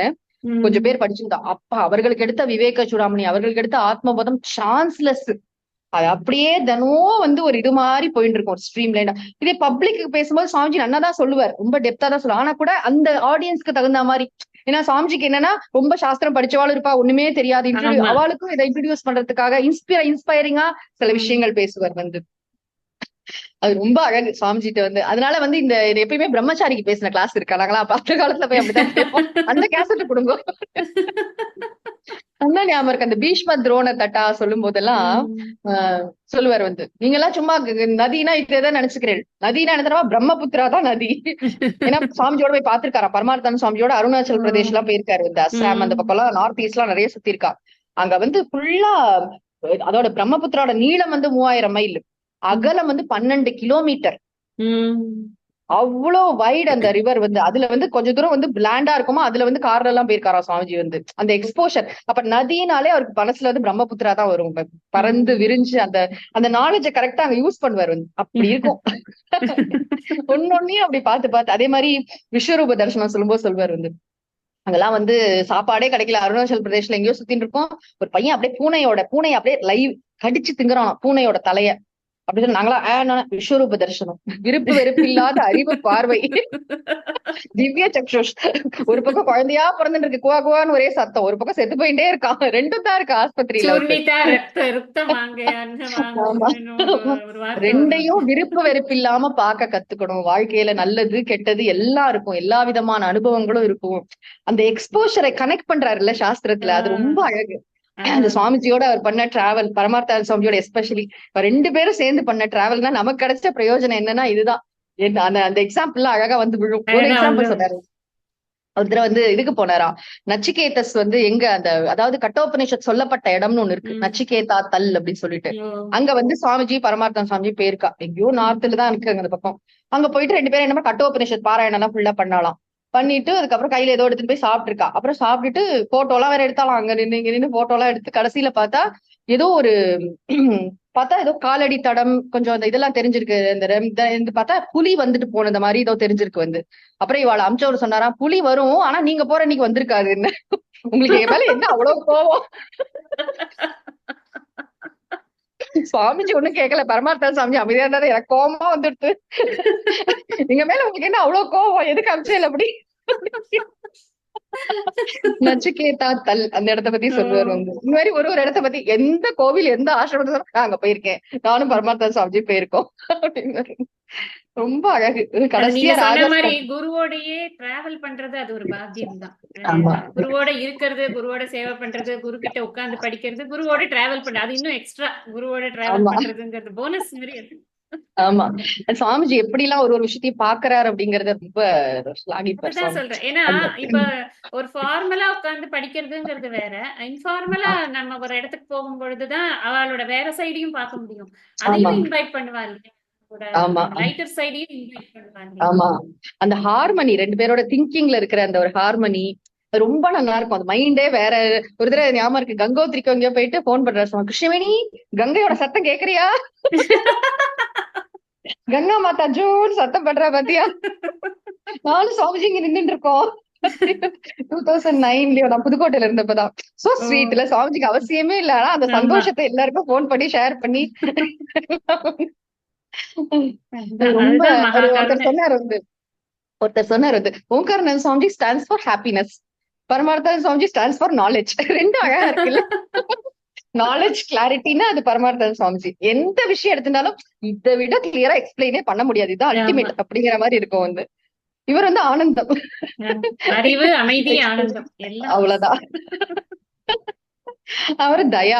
கொஞ்சம் பேர் படிச்சிருந்தோம். அப்ப அவர்களுக்கு எடுத்த விவேக சூடாமணி, அவர்களுக்கு எடுத்த ஆத்மபோதம் சான்ஸ்லெஸ். அது அப்படியே தினம் வந்து ஒரு இது மாதிரி போயிட்டு இருக்கும், ஒரு ஸ்ட்ரீம் லைனா. இதே பப்ளிக்கு பேசும்போது சாமிஜி நன்னாதான் சொல்லுவார், ரொம்ப டெப்தா தான் சொல்லுவார். ஆனா கூட அந்த ஆடியன்ஸ்க்கு தகுந்த மாதிரி. ஏன்னா சாமிஜிக்கு என்னன்னா ரொம்ப சாஸ்திரம் படிச்சவாளும் இருப்பா, ஒண்ணுமே தெரியாது, அவளுக்கும் இதை இன்ட்ரடியூஸ் பண்றதுக்காக இன்ஸ்பைரிங்கா சில விஷயங்கள் பேசுவார் வந்து. அது ரொம்ப அழகு சாமிஜிட்ட வந்து. அதனால வந்து இந்த எப்பயுமே பிரம்மச்சாரிக்கு பேசின கிளாஸ் இருக்கா, நாங்களா பத்து காலத்துல போய் அப்படிதான் கேட்போம். அந்த கேசட் கொடுங்க. அதான் ஞாபகம் இருக்கு, அந்த பீஷ்ம துரோண தட்டா சொல்லும் போதெல்லாம் சொல்லுவார் வந்து, நீங்க எல்லாம் சும்மா நதினா இதேதான் நினைச்சுக்கிறேன், நதினா என்ன தரவா, பிரம்மபுத்திரா தான் நதி. ஏன்னா சாமிஜியோட போய் பாத்துருக்காரா, பரமார்த்தன் சாமிஜியோட அருணாச்சல் பிரதேஷ் எல்லாம் போயிருக்காரு வந்து, அஸ்ஸாம் அந்த பக்கம் எல்லாம், நார்த் ஈஸ்ட் எல்லாம் நிறைய சுத்தி இருக்கா. அங்க வந்து ஃபுல்லா அதோட பிரம்மபுத்திரோட நீளம் வந்து 3000 மைல், அகலம் வந்து 12 கிலோமீட்டர். அவ்வளவு வைட் அந்த ரிவர் வந்து. அதுல வந்து கொஞ்ச தூரம் வந்து பிளாண்டா இருக்குமோ, அதுல வந்து கார்ல எல்லாம் போயிருக்காரா சாமிஜி வந்து. அந்த எக்ஸ்போஷர், அப்ப நதினாலே அவருக்கு மனசுல வந்து பிரம்மபுத்திரா தான் வரும், பறந்து விரிஞ்சு அந்த அந்த நாலேஜ கரெக்டா அங்க யூஸ் பண்ணுவார் வந்து. அப்படி இருக்கும் ஒன்னொன்னையும் அப்படி பார்த்து அதே மாதிரி விஸ்வரூப தரிசனம் சொல்லும்போது சொல்வார் வந்து, அங்கெல்லாம் வந்து சாப்பாடே கிடைக்கல, அருணாச்சல் பிரதேஷ்ல எங்கேயோ சுத்தின்னு இருக்கோம், ஒரு பையன் அப்படியே பூனையை அப்படியே லைவ் கடிச்சு திங்குறான் பூனையோட தலைய. அப்படின்னு நாங்களா விஸ்வரூப தரிசனம், விருப்பு வெறுப்பு இல்லாத அறிவு பார்வை, திவ்ய சக்ஷுஷ். ஒரு பக்கம் குழந்தையா பிறந்துட்டு இருக்கு, குவா குவான்னு ஒரே சத்தம், ஒரு பக்கம் செத்து போயிட்டே இருக்கான், ரெண்டும் தான் இருக்கு ஆஸ்பத்திரியில. ரெண்டையும் விருப்பு வெறுப்பு இல்லாம பார்க்க கத்துக்கணும். வாழ்க்கையில நல்லது கெட்டது எல்லாம் இருக்கும், எல்லா விதமான அனுபவங்களும் இருக்கும். அந்த எக்ஸ்போஷரை கனெக்ட் பண்றாருல்ல சாஸ்திரத்துல, அது ரொம்ப அழகு. அந்த சுவாமிஜியோட அவர் பண்ண டிராவல், பரமார்த்த சுவாமியோட எஸ்பெஷலி 2 பேரும் சேர்ந்து பண்ண டிராவல் தான் நமக்கு கிடைச்ச பிரயோஜனம் என்னன்னா இதுதான். அந்த எக்ஸாம்பிள் அழகா வந்து விழும். ஒரு எக்ஸாம்பிள் சொன்னாரு, ஒருத்தர் வந்து இதுக்கு போனாரா, நச்சிகேதஸ் வந்து எங்க அந்த அதாவது கட்டோபனிஷத் சொல்லப்பட்ட இடம்னு ஒண்ணு இருக்கு, நச்சிகேதா தல் அப்படின்னு சொல்லிட்டு. அங்க வந்து சுவாமிஜி பரமார்த்தம் சுவாமிஜி போயிருக்கா, எங்கேயோ நார்த்ல தான் இருக்கு அந்த பக்கம். அங்க போயிட்டு 2 பேரும் என்ன கட்டோபனிஷத் பாராயணம் எல்லாம் ஃபுல்லா பண்ணலாம். பண்ணிட்டு அதுக்கப்புறம் கையில ஏதோ எடுத்துட்டு போய் சாப்பிட்டுருக்கா. அப்புறம் சாப்பிட்டுட்டு போட்டோ எல்லாம் வேற எடுத்தாலாம், அங்க நின்னு இங்க நின்னு போட்டோ எல்லாம் எடுத்து கடைசியில பார்த்தா ஏதோ ஒரு பார்த்தா ஏதோ காலடி தடம் கொஞ்சம் அந்த இதெல்லாம் தெரிஞ்சிருக்கு. இந்த பார்த்தா புலி வந்துட்டு போனது மாதிரி ஏதோ தெரிஞ்சிருக்கு வந்து. அப்புறம் இவாள அமிச்சவர் சொன்னாராம், புலி வரும் ஆனா நீங்க போற அன்னைக்கு வந்திருக்காதுன்னு. உங்களுக்கு என் மேல என்ன அவ்வளவு கோவம்? சுவாமிஜி ஒண்ணும் கேட்கல, பரமார்த்த சாமிஜி அமைதியா இருந்தாரு. எனக்கு கோவமா வந்துடுது. எங்க மேல உங்களுக்கு என்ன அவ்வளவு கோவம், எதுக்கு அமிச்சல் அப்படி? நச்சிகேதா தல் அந்த இடத்த பத்தி சொல்லுவார் வந்து. இந்த மாதிரி ஒரு ஒரு இடத்த பத்தி, எந்த கோவில் எந்த ஆசிரமத்தை நான் அங்க போயிருக்கேன், நானும் பரமார்த்த சாமிஜி போயிருக்கோம் அப்படின்னு. ரொம்ப அழகு. அது கடைசியா நீங்க சொன்ன மாதிரி ராஜஸ்தான். குருவோடையே டிராவல் பண்றது அது ஒரு பாக்கியம் தான். ஆமா குருவோட இருக்கிறது, குருவோட சேவை பண்றது, குரு கிட்ட உட்கார்ந்து படிக்கிறது, குருவோட டிராவல் பண்றது, அது இன்னும் எக்ஸ்ட்ரா குருவோட டிராவல் ஆமா பண்றதுங்கிறது போனஸ் மாதிரி அது. ஆமா. சுவாமிஜி எப்படி எல்லாம் ஒரு ஒரு விஷயத்தையும் பாக்குறாரு அப்படிங்கறத ரொம்ப ஸ்லாகிப்பார் அதுதான் சுவாமி. சொல்றேன். ஏன்னா அந்த இப்ப ஒரு ஃபார்மலா உட்கார்ந்து படிக்கிறதுங்கிறது வேற, இன்ஃபார்மலா நம்ம ஒரு இடத்துக்கு போகும் பொழுதுதான் அவளோட வேற சைடையும் பார்க்க முடியும். ஆமா அதையும் இன்வைட் பண்ணுவா இல்லையா? ஆமா லைட்டர் சைடையும் இன்வைட் பண்ணுவா இல்லையா? ஆமா. அந்த ஹார்மனி, ரெண்டு பேரோட திங்கிங்ல இருக்கிற அந்த ஒரு ஹார்மனி ரொம்ப நல்லா இருக்கும். அது மைண்டே வேற. ஒரு தடவை ஞாபகம் இருக்கு, கங்கோத்ரிக்கு எங்கேயோ போயிட்டு போன் பண்றாரு, கிருஷ்ணவேணி கங்கையோட சத்தம் கேக்குறியா? கங்கா மாதா ஜோன்னு சத்தம் பண்றா பாத்தியா? நானும் சுவாமிஜி இங்க நின்னுட்டு இருக்கோம். 2009லயோ நான் புதுக்கோட்டையில இருந்தப்பதான். சோ ஸ்வீட் இல்ல, சுவாமிஜிக்கு அவசியமே இல்ல, ஆனா அந்த ஆமா. சந்தோஷத்தை எல்லாருக்கும் போன் பண்ணி ஷேர் பண்ணி ரொம்ப அதுதான் மகா ஒருத்தர் கருணை. சொன்னார் வந்து Omkarananda Swamiji stands for happiness, பரமார்த்த சுவாமிஜி ஸ்டாண்ட்ஸ் ஃபார் நாலேஜ். ரெண்டும் அழகா இருக்குல்ல. நாலேஜ் கிளாரிட்டின்னா அது பரமார்த்த சுவாமிஜி. எந்த விஷயம் எடுத்திருந்தாலும் இதை விட கிளியரா எக்ஸ்பிளைனே பண்ண முடியாது, இதுதான் ஆமா. அல்டிமேட் அப்படிங்கிற மாதிரி இருக்கும் வந்து. இவர் வந்து ஆனந்தம், அறிவு, அமைதி, ஆனந்தம் எல்லாம். அவ்வளவுதான். அவரு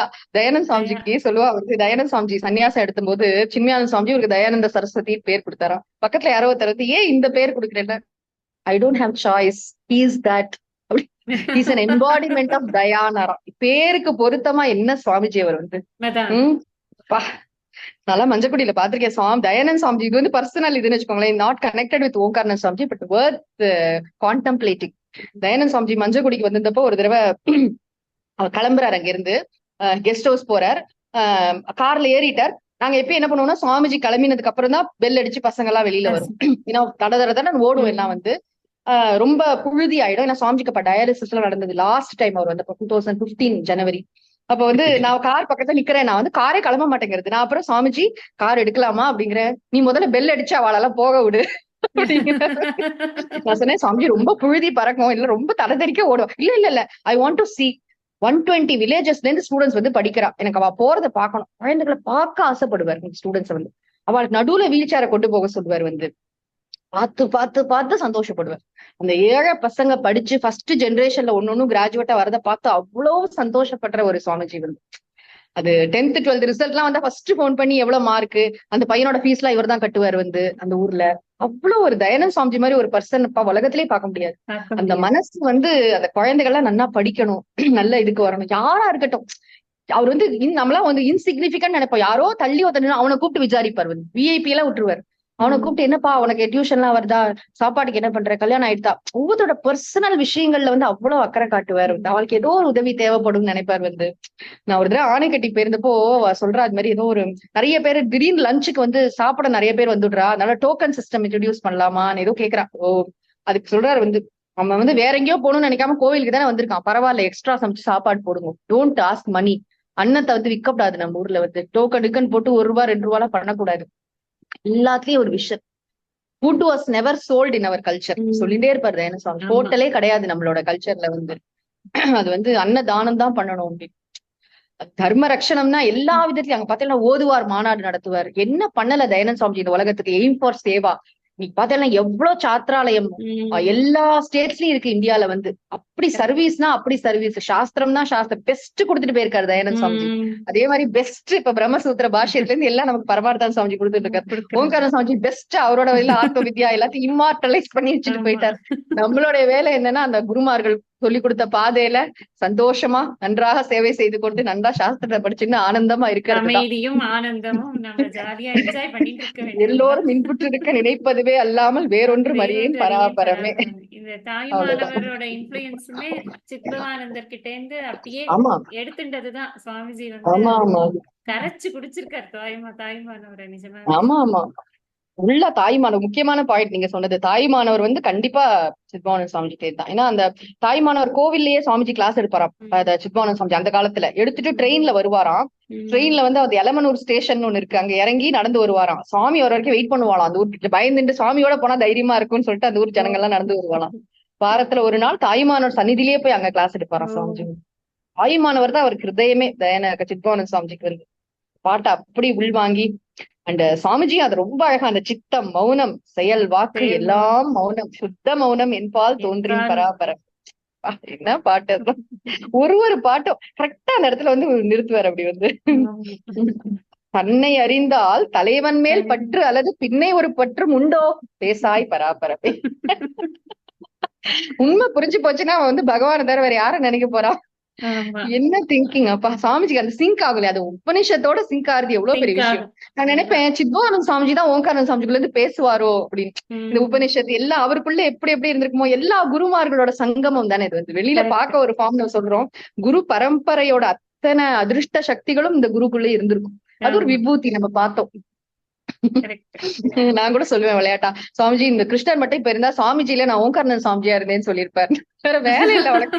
தயானந்த் சுவாமிஜிக்கு சொல்லுவா வந்து, தயானந்த் சுவாமிஜி சன்னியாசம் எடுத்தும் போது சின்மயானந்த சுவாமிஜி இவருக்கு தயானந்த சரஸ்வதி பேர் கொடுத்தாராம். பக்கத்துல யாரோ ஒருத்தர் ஏன் இந்த பேர் கொடுக்குறேன்னா, I don't have choice, he is that, is an embodiment of தயானாராம். பேருக்கு பொருத்தமா என்ன சுவாமிஜி அவர் வந்து. அதான். பா நல்லா மஞ்சக்குடியில பாத்திருக்கேன் சுவாமி தயானந்த் சுவாமிஜி. இது வந்து பர்சனல் இதுன்னு வச்சுக்கோங்களேன், not connected with Omkarananda Swamiji, but worth contemplating. Dayanand Swamiji மஞ்சக்குடிக்கு வந்திருந்தப்போ ஒரு தடவை அவர் கிளம்புறாரு, அங்க இருந்து கெஸ்ட் ஹவுஸ் போறார், கார்ல ஏறிட்டார். நாங்க எப்பயும் என்ன பண்ணுவோம்னா, சுவாமிஜி கிளம்பினதுக்கு அப்புறம் தான் பெல் அடிச்சு பசங்க எல்லாம் வெளியில வரும். ஏன்னா தட ஓடுவோம் எல்லாம் வந்து. ரொம்ப புழுதி ஆயிடும். ஏன்னா சுவாமிஜிக்கு அப்ப டயாலிசிஸ் எல்லாம் நடந்தது லாஸ்ட் டைம் அவர் வந்து 2015 ஜனவரி. அப்ப வந்து நான் கார் பக்கத்துல நிக்கிறேன், நான் வந்து காரே கிளம்ப மாட்டேங்கிறது. நான் அப்புறம் சுவாமிஜி கார் எடுக்கலாமா அப்படிங்கிறேன், நீ முதல்ல பெல் அடிச்சு அவளெல்லாம் போக விடு. நான் சொன்னேன், சுவாமிஜி ரொம்ப புழுதி பறக்கும், இல்ல ரொம்ப தடதறிக்க ஓடும். இல்ல ஐ வாண்ட் டு சி 120 வில்லேஜஸ்ல இருந்து ஸ்டூடெண்ட்ஸ் வந்து படிக்கிறா, எனக்கு அவ போறதை பார்க்கணும். குழந்தைகளை பார்க்க ஆசைப்படுவார் ஸ்டூடெண்ட்ஸ் வந்து. அவளுக்கு நடுவுல வீல் சேரை கொண்டு போக சொல்லுவார் வந்து. பார்த்து பார்த்து பார்த்து சந்தோஷப்படுவார். அந்த ஏழை பசங்க படிச்சு ஃபர்ஸ்ட் ஜெனரேஷன்ல ஒன்னொன்னும் கிராஜுவேட்டா வரதை பார்த்து அவ்வளவு சந்தோஷப்படுற ஒரு சுவாமிஜி வந்து. அது 10th 12th ரிசல்ட் எல்லாம் வந்தா ஃபர்ஸ்ட் போன் பண்ணி எவ்வளவு மார்க், அந்த பையனோட ஃபீஸ் எல்லாம் இவர் தான் கட்டுவார் வந்து அந்த ஊர்ல. அவ்வளவு ஒரு தயானந்த் சுவாமிஜி மாதிரி ஒரு பர்சன் உலகத்திலேயே பார்க்க முடியாது. அந்த மனசு வந்து அந்த குழந்தைகள்லாம் நல்லா படிக்கணும், நல்ல இதுக்கு வரணும், யாரா இருக்கட்டும். அவர் வந்து நம்மளாம் வந்து இன்சிக்னிபிகன்ட் நினைப்போம், யாரோ தள்ளி ஒருத்தர் அவனை கூப்பிட்டு விசாரிப்பார் வந்து. விஐபி எல்லாம் விட்டுருவார். அவனை கூப்பிட்டு, என்னப்பா உனக்கு டியூஷன் எல்லாம் வருதா, சாப்பாட்டுக்கு என்ன பண்ற, கல்யாணம் ஆயிடுதா, ஒவ்வொருத்தோட பர்சனல் விஷயங்கள்ல வந்து அவ்வளவு அக்கறை காட்டுவார். அவளுக்கு ஏதோ ஒரு உதவி தேவைப்படும் நினைப்பார் வந்து. நான் ஒரு தடவை ஆணைக்கட்டி போயிருந்தப்போ சொல்றா, அது மாதிரி ஏதோ ஒரு நிறைய பேர் திடீர்னு லஞ்சுக்கு வந்து சாப்பிட நிறைய பேர் வந்துடுறா, அதனால டோக்கன் சிஸ்டம் இன்ட்ரடியூஸ் பண்ணலாமான்னு ஏதோ கேக்குறா. அதுக்கு சொல்றாரு வந்து, நம்ம வந்து வேற எங்கேயோ போகணும்னு நினைக்காம கோவிலுக்கு தானே வந்திருக்கான், பரவாயில்ல எக்ஸ்ட்ரா சமைச்சு சாப்பாடு போடுங்க, டோன்ட் ஆஸ்க் மணி. அன்னத்தை வந்து விற்கப்படாது நம்ம ஊர்ல வந்து, டோக்கன் போட்டு ₹1 ₹2 பண்ணக்கூடாது. எல்லாத்துலயும் ஒரு விஷயம். Food was never sold in our culture சொல்லிட்டே இருப்பாரு என்ன சுவாமி. ஹோட்டலே கிடையாது நம்மளோட கல்ச்சர்ல வந்து. அது வந்து அன்னதானம் தான் பண்ணணும் அப்படின்னு. தர்ம ரக்ஷணம்னா எல்லா விதத்திலயும் அங்க பாத்தீங்கன்னா ஓதுவார் மாநாடு நடத்துவார். என்ன பண்ணல தயானந்த் சுவாமிஜி இந்த உலகத்துக்கு, எய்ம் ஃபார் சேவா. நீங்க பாத்தீங்கன்னா எவ்வளவு சாத்திராலயம் எல்லா ஸ்டேட்ஸ்லயும் இருக்கு இந்தியால வந்து. அப்படி சர்வீஸ்னா அப்படி சர்வீஸ், சாஸ்திரம்னா சாஸ்திரம் பெஸ்ட் கொடுத்துட்டு போயிருக்காரு தயானந்த் சுவாமிஜி. அதே மாதிரி பெஸ்ட் இப்ப பிரம்மசூத்திர பாஷ்யத்துல இருந்து எல்லாம் நமக்கு பரமார்த்த சுவாமிஜி கொடுத்துட்டு இருக்காரு. ஓம்கார சுவாமிஜி பெஸ்ட் அவரோட வழியில ஆத்ம வித்யா எல்லாத்தையும் இம்மார்டலைஸ் பண்ணி வச்சுட்டு போயிட்டார். நம்மளுடைய வேலை என்னன்னா, அந்த குருமார்கள் சொல்லி கொடுத்த பாதையில சந்தோஷமா நன்றாக சேவை செய்து கொண்டு நன்றா சாஸ்திரத்தை படிச்சுன்னு ஆனந்தமா இருக்கிறது. அமைதியும் ஆனந்தமும் நம்ம ஜாலியா என்ஜாய் பண்ணிட்டு இருக்க வேண்டியது. எல்லோரும் இன்புற்று இருக்க நினைப்பதுவே அல்லாமல் வேறொன்று மறியேன் பராபரமே. இந்த அவ்வளவுதான். தாயுமானவரோட இன்ஃப்ளூயன்ஸுமே சித்பவானந்தர் கிட்ட இருந்து அப்படியே ஆமா எடுத்துட்டதுதான். சுவாமிஜி வந்து ஆமா ஆமா கரைச்சு குடிச்சிருக்காரு தாயுமானவரை நிஜமாவே. ஆமா ஆமா உள்ள தாய்மானவர் முக்கியமான பாயிண்ட் நீங்க சொன்னது. தாய்மானவர் வந்து கண்டிப்பா சித்பவானந்த சுவாமிஜி பேர் தான். ஏன்னா அந்த தாய்மானவர் கோவில்லயே சுவாமிஜி கிளாஸ் எடுப்பாராம். சித்பவானந்த சுவாமிஜி அந்த காலத்துல எடுத்துட்டு ட்ரெயின்ல வருவாராம். ட்ரெயின்ல வந்து அது எலமனூர் ஸ்டேஷன் ஒண்ணு இருக்கு, அங்க இறங்கி நடந்து வருவாராம். சுவாமி வர வரைக்கும் வெயிட் பண்ணுவாளாம் அந்த ஊருக்கு. பயந்துட்டு சுவாமியோட போனா தைரியமா இருக்கும்னு சொல்லிட்டு அந்த ஊர் ஜனங்கள் எல்லாம் நடந்து வருவாளாம். வாரத்துல ஒரு நாள் தாய்மானவர் சந்நிதியிலேயே போய் அங்க கிளாஸ் எடுப்பாராம் சுவாமிஜி. தாய்மானவர் தான் அவருக்கு ஹிருதயமே. சித்பவானந்த சுவாமிஜிக்கு வருது பாட்டை அப்படி உள்வாங்கி. அண்ட் சுவாமிஜி அது ரொம்ப அழகா, அந்த சித்தம் மௌனம் செயல் வாக்கு எல்லாம் மௌனம் சுத்த மௌனம் என்பால் தோன்றின் பராபரம். என்ன பாட்டு அதுதான். ஒரு பாட்டும் கரெக்டா அந்த இடத்துல வந்து நிறுத்துவார். அப்படி வந்து தன்னை அறிந்தால் தலைவன் மேல் பற்று அல்லது பின்னை ஒரு பற்றும் உண்டோ பேசாய் பராபரமே. உண்மை புரிஞ்சு போச்சுன்னா அவன் வந்து பகவானை தவிர வேற யார நினைக்க போறான். என்ன திங்கிங் அப்பா. சாமிஜிக்கு அந்த சிங்க் ஆகல, அது உபநிஷத்தோட சிங்க் ஆகுறது எவ்வளவு பெரிய விஷயம். நான் நினைப்பேன் சித்பவானந்த சாமிஜி தான் ஓங்காரநாத சாமிஜிக்குள்ள இருந்து பேசுவாரோ அப்படின்னு. இந்த உபநிஷத்து எல்லாம் அவருக்குள்ள எப்படி எப்படி இருந்திருக்குமோ. எல்லா குருமார்களோட சங்கமம் தானே இது. வந்து வெளியில பார்க்க ஒரு ஃபார்ம்ல சொல்றோம், குரு பரம்பரையோட அத்தனை அதிருஷ்ட சக்திகளும் இந்த குருக்குள்ள இருந்திருக்கும். அது ஒரு விபூதி நம்ம பார்த்தோம். நான் கூட சொல்லுவேன் விளையாட்டா, சுவாமிஜி இந்த கிருஷ்ணர் மட்டும் இப்ப இருந்தா சுவாமிஜில நான் ஓங்காரநாத சாமிஜியா இருந்தேன்னு சொல்லியிருப்பாரு. வேற வேலை இல்ல அவனுக்கு.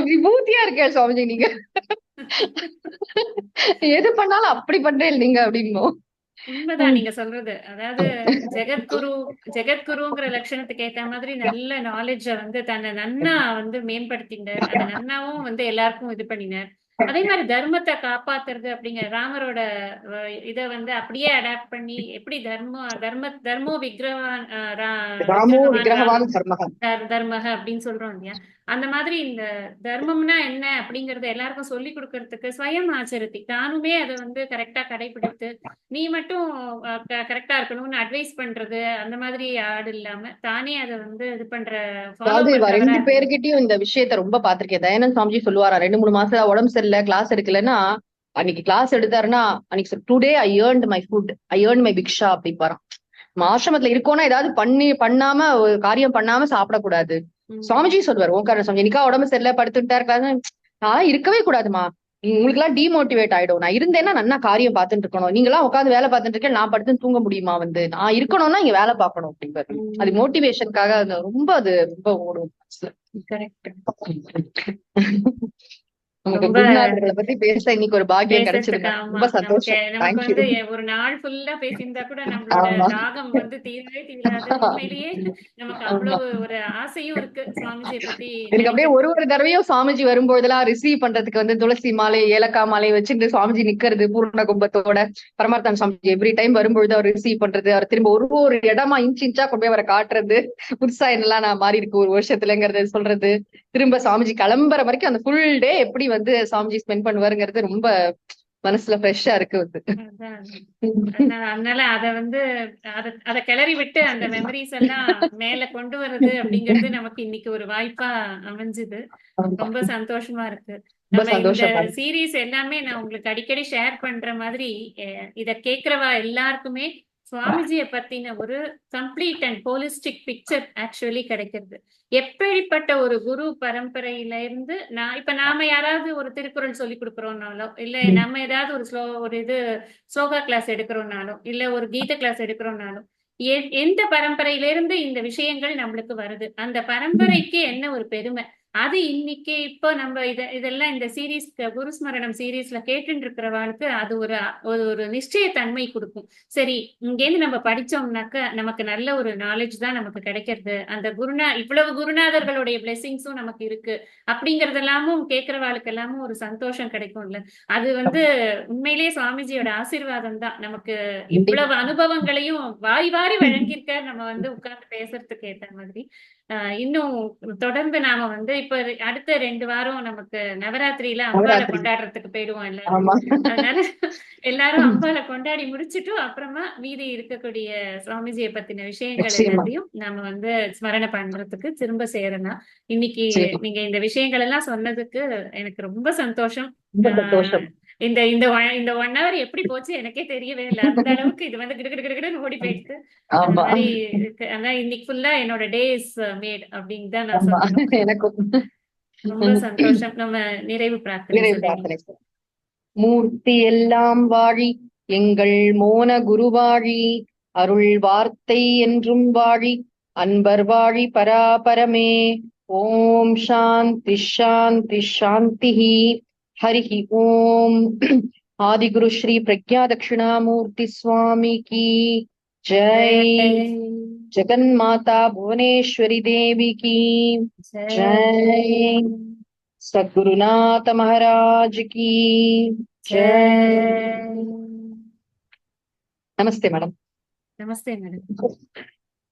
விபூதியா இருக்க சுவாமிஜி நீங்க, எது பண்ணாலும் அப்படி பண்றேன் நீங்க அப்படின்னு. உண்மைதான் நீங்க சொல்றது. அதாவது ஜெகத்குருங்கிற லட்சணத்துக்கு ஏத்த மாதிரி நல்ல நாலேஜ வந்து தன்னை நன்னா வந்து மேம்படுத்தினார். அதை நன்னாவும் வந்து எல்லாருக்கும் இது பண்ணினார். அதே மாதிரி தர்மத்தை காப்பாத்துறது அப்படிங்கிற ராமரோட இத வந்து அப்படியே அடாப்ட் பண்ணி எப்படி தர்மோ தர்மக அப்படின்னு சொல்றோம் இல்லையா. அந்த மாதிரி இந்த தர்மம்னா என்ன அப்படிங்கறத எல்லாருக்கும் சொல்லி கொடுக்கறதுக்கு ஸ்வயம் ஆச்சரித்தி தானுமே அதை வந்து கரெக்டா கடைபிடித்து நீ மட்டும் கரெக்டா இருக்கணும்னு அட்வைஸ் பண்றது அந்த மாதிரி ஆடு இல்லாம தானே அதை வந்து இது பண்ற. ரெண்டு பேர்கிட்டயும் இந்த விஷயத்த ரொம்ப பாத்திருக்கேன். தயானந்த் சுவாமிஜி சொல்லுவாரா, 2-3 மாசம் உடம்பு சரியில்லை கிளாஸ் எடுக்கலன்னா, அன்னைக்கு கிளாஸ் எடுத்தாருன்னா அன்னைக்கு today I earned my food, I earned my bhiksha அப்படிப்பாராம். ஆசிரமத்துல இருக்கோம்னா ஏதாவது பண்ணாம ஒரு காரியம் பண்ணாம சாப்பிடக்கூடாது. சுவாமிஜி சொல்லுவார் ஓங்கார சுவாமி, எனக்கா உடம்பு சரியில்லை படுத்துட்டாரு, நான் இருக்கவே கூடாதுமா, உங்களுக்கு எல்லாம் டிமோட்டிவேட் ஆயிடும். நான் இருந்தேன்னா நல்லா காரியம் பார்த்துட்டு இருக்கணும். நீங்க எல்லாம் உட்காந்து வேலை பார்த்துட்டு இருக்கேன், நான் படுத்து தூங்க முடியுமா? வந்து நான் இருக்கணும்னா இங்க வேலை பார்க்கணும் அப்படிங்கிறது. அது மோட்டிவேஷனுக்காக ரொம்ப ஓடும். நமக்கு குருநாதர்களை பத்தி பேச இன்னைக்கு ஒரு பாக்கியம் கிடைச்சிருக்கு. ரொம்ப சந்தோஷம். நமக்கு வந்து ஒரு நாள் ஃபுல்லா பேசியிருந்தா கூட நம்மளோட தாகம் வந்து தீரவே தீராது. உண்மையிலேயே நமக்கு அவ்வளவு ஒரு ஆசையும் இருக்கு சுவாமிஜியை பத்தி. எனக்கு அப்படியே ஒரு தடவையும் சுவாமிஜி வரும்போதெல்லாம் ரிசீவ் பண்றதுக்கு வந்து துளசி மாலை ஏலக்காய் மாலை வச்சுட்டு சுவாமிஜி நிக்கிறது பூர்ண கும்பத்தோட. பரமார்த்தன் சுவாமிஜி எவ்ரி டைம் வரும்பொழுது அவர் ரிசீவ் பண்றது, அவர் திரும்ப ஒரு இடமா இன்ச்சா கொண்டு போய் அவரை காட்டுறது, புதுசா என்னெல்லாம் நான் மாறி இருக்கு ஒரு வருஷத்துலங்கிறது சொல்றது, திரும்ப சுவாமிஜி கிளம்புற வரைக்கும் அந்த ஃபுல் டே எப்படி வந்து சாமிஜி ஸ்பெண்ட் பண்ணுவாருங்கிறது ரொம்ப மனசுல ஃப்ரெஷ்ஷா இருக்கு. அதனால அத வந்து அத கிளறி விட்டு அந்த மெமரிஸ் எல்லாம் மேல கொண்டு வருது அப்படிங்கிறது நமக்கு இன்னைக்கு ஒரு வாய்ப்பா அமைஞ்சுது. ரொம்ப சந்தோஷமா இருக்கு. நம்ம இந்த சீரீஸ் எல்லாமே நான் உங்களுக்கு அடிக்கடி ஷேர் பண்ற மாதிரி இத கேக்குறவா எல்லாருக்குமே சுவாமிஜியை பத்தின ஒரு complete and holistic picture actually கிடைக்கிறது. எப்படிப்பட்ட ஒரு குரு பரம்பரையில இருந்து நாம யாராவது ஒரு திருக்குறள் சொல்லி கொடுக்கறோம்னாலோ, இல்ல நம்ம ஏதாவது ஒரு ஸ்லோகா கிளாஸ் எடுக்கிறோம்னாலும், இல்ல ஒரு கீத கிளாஸ் எடுக்கிறோம்னாலும், எந்த பரம்பரையில இருந்து இந்த விஷயங்கள் நம்மளுக்கு வருது, அந்த பரம்பரைக்கு என்ன ஒரு பெருமை, அது இன்னைக்கு இப்போ நம்ம இதெல்லாம் இந்த சீரீஸ் குருஸ்மரணம் சீரீஸ்ல கேட்டு இருக்கிறவாளுக்கு அது ஒரு நிச்சயத்தன்மை கொடுக்கும். சரி, இங்கேருந்து நம்ம படிச்சோம்னாக்க நமக்கு நல்ல ஒரு நாலேஜ் தான் நமக்கு கிடைக்கிறது, அந்த இவ்வளவு குருநாதர்களுடைய பிளெஸிங்ஸும் நமக்கு இருக்கு அப்படிங்கறதெல்லாமும் கேட்கிறவாளுக்கு எல்லாமும் ஒரு சந்தோஷம் கிடைக்கும்ல. அது வந்து உண்மையிலேயே சுவாமிஜியோட ஆசீர்வாதம் தான். நமக்கு இவ்வளவு அனுபவங்களையும் வாரி வாரி வழங்கியிருக்க நம்ம வந்து உட்கார்ந்து பேசுறதுக்கு ஏத்த மாதிரி. இன்னும் தொடர்ந்து நாம வந்து இப்ப அடுத்த 2 வாரம் நமக்கு நவராத்திரியில அம்பாலை கொண்டாடுறதுக்கு போயிடுவோம் எல்லாரும். அதனால எல்லாரும் அம்பாலை கொண்டாடி முடிச்சுட்டு அப்புறமா மீதி இருக்கக்கூடிய சுவாமிஜியை பத்தின விஷயங்கள் எல்லாத்தையும் நாம வந்து ஸ்மரணை பண்றதுக்கு திரும்ப சேரணும். இன்னைக்கு நீங்க இந்த விஷயங்கள் எல்லாம் சொன்னதுக்கு எனக்கு ரொம்ப சந்தோஷம். இந்த இந்த இந்த 1 hour எப்படி போச்சு எனக்கே தெரியவே இல்லை. அந்த அளவுக்கு இது வந்து கிடுகிடுன்னு ஓடி போயிடுச்சு. அந்த ஆமா மாதிரி இருக்கு. ஆனா இன்னைக்கு ஃபுல்லா என்னோட டேஸ் மேட் அப்படின்னு தான் நான் ஆமா சொல்லணும். எனக்கும். ரொம்ப சந்தோஷம். நம்ம நிறைவு பிரார்த்தனை நிறைவு சொல்லிடலாம். பிரார்த்தனை. மூர்த்தி எல்லாம் வாழி எங்கள் மோன குருவாழி அருள் வார்த்தை என்றும் வாழி அன்பர் வாழி பராபரமே. ஓம் சாந்தி ஷாந்தி ஷாந்தி. ஹரிஹி ஓம். ஆதிகுரு ஸ்ரீ பிரக்யா தட்சிணாமூர்த்தி சுவாமி கி ஜெய். ஜெகன்மாதா புவனேஸ்வரி தேவி की जय. सद्गुरुनाथ महाराज की जय. जय. नमस्ते मैडम. नमस्ते मैडम.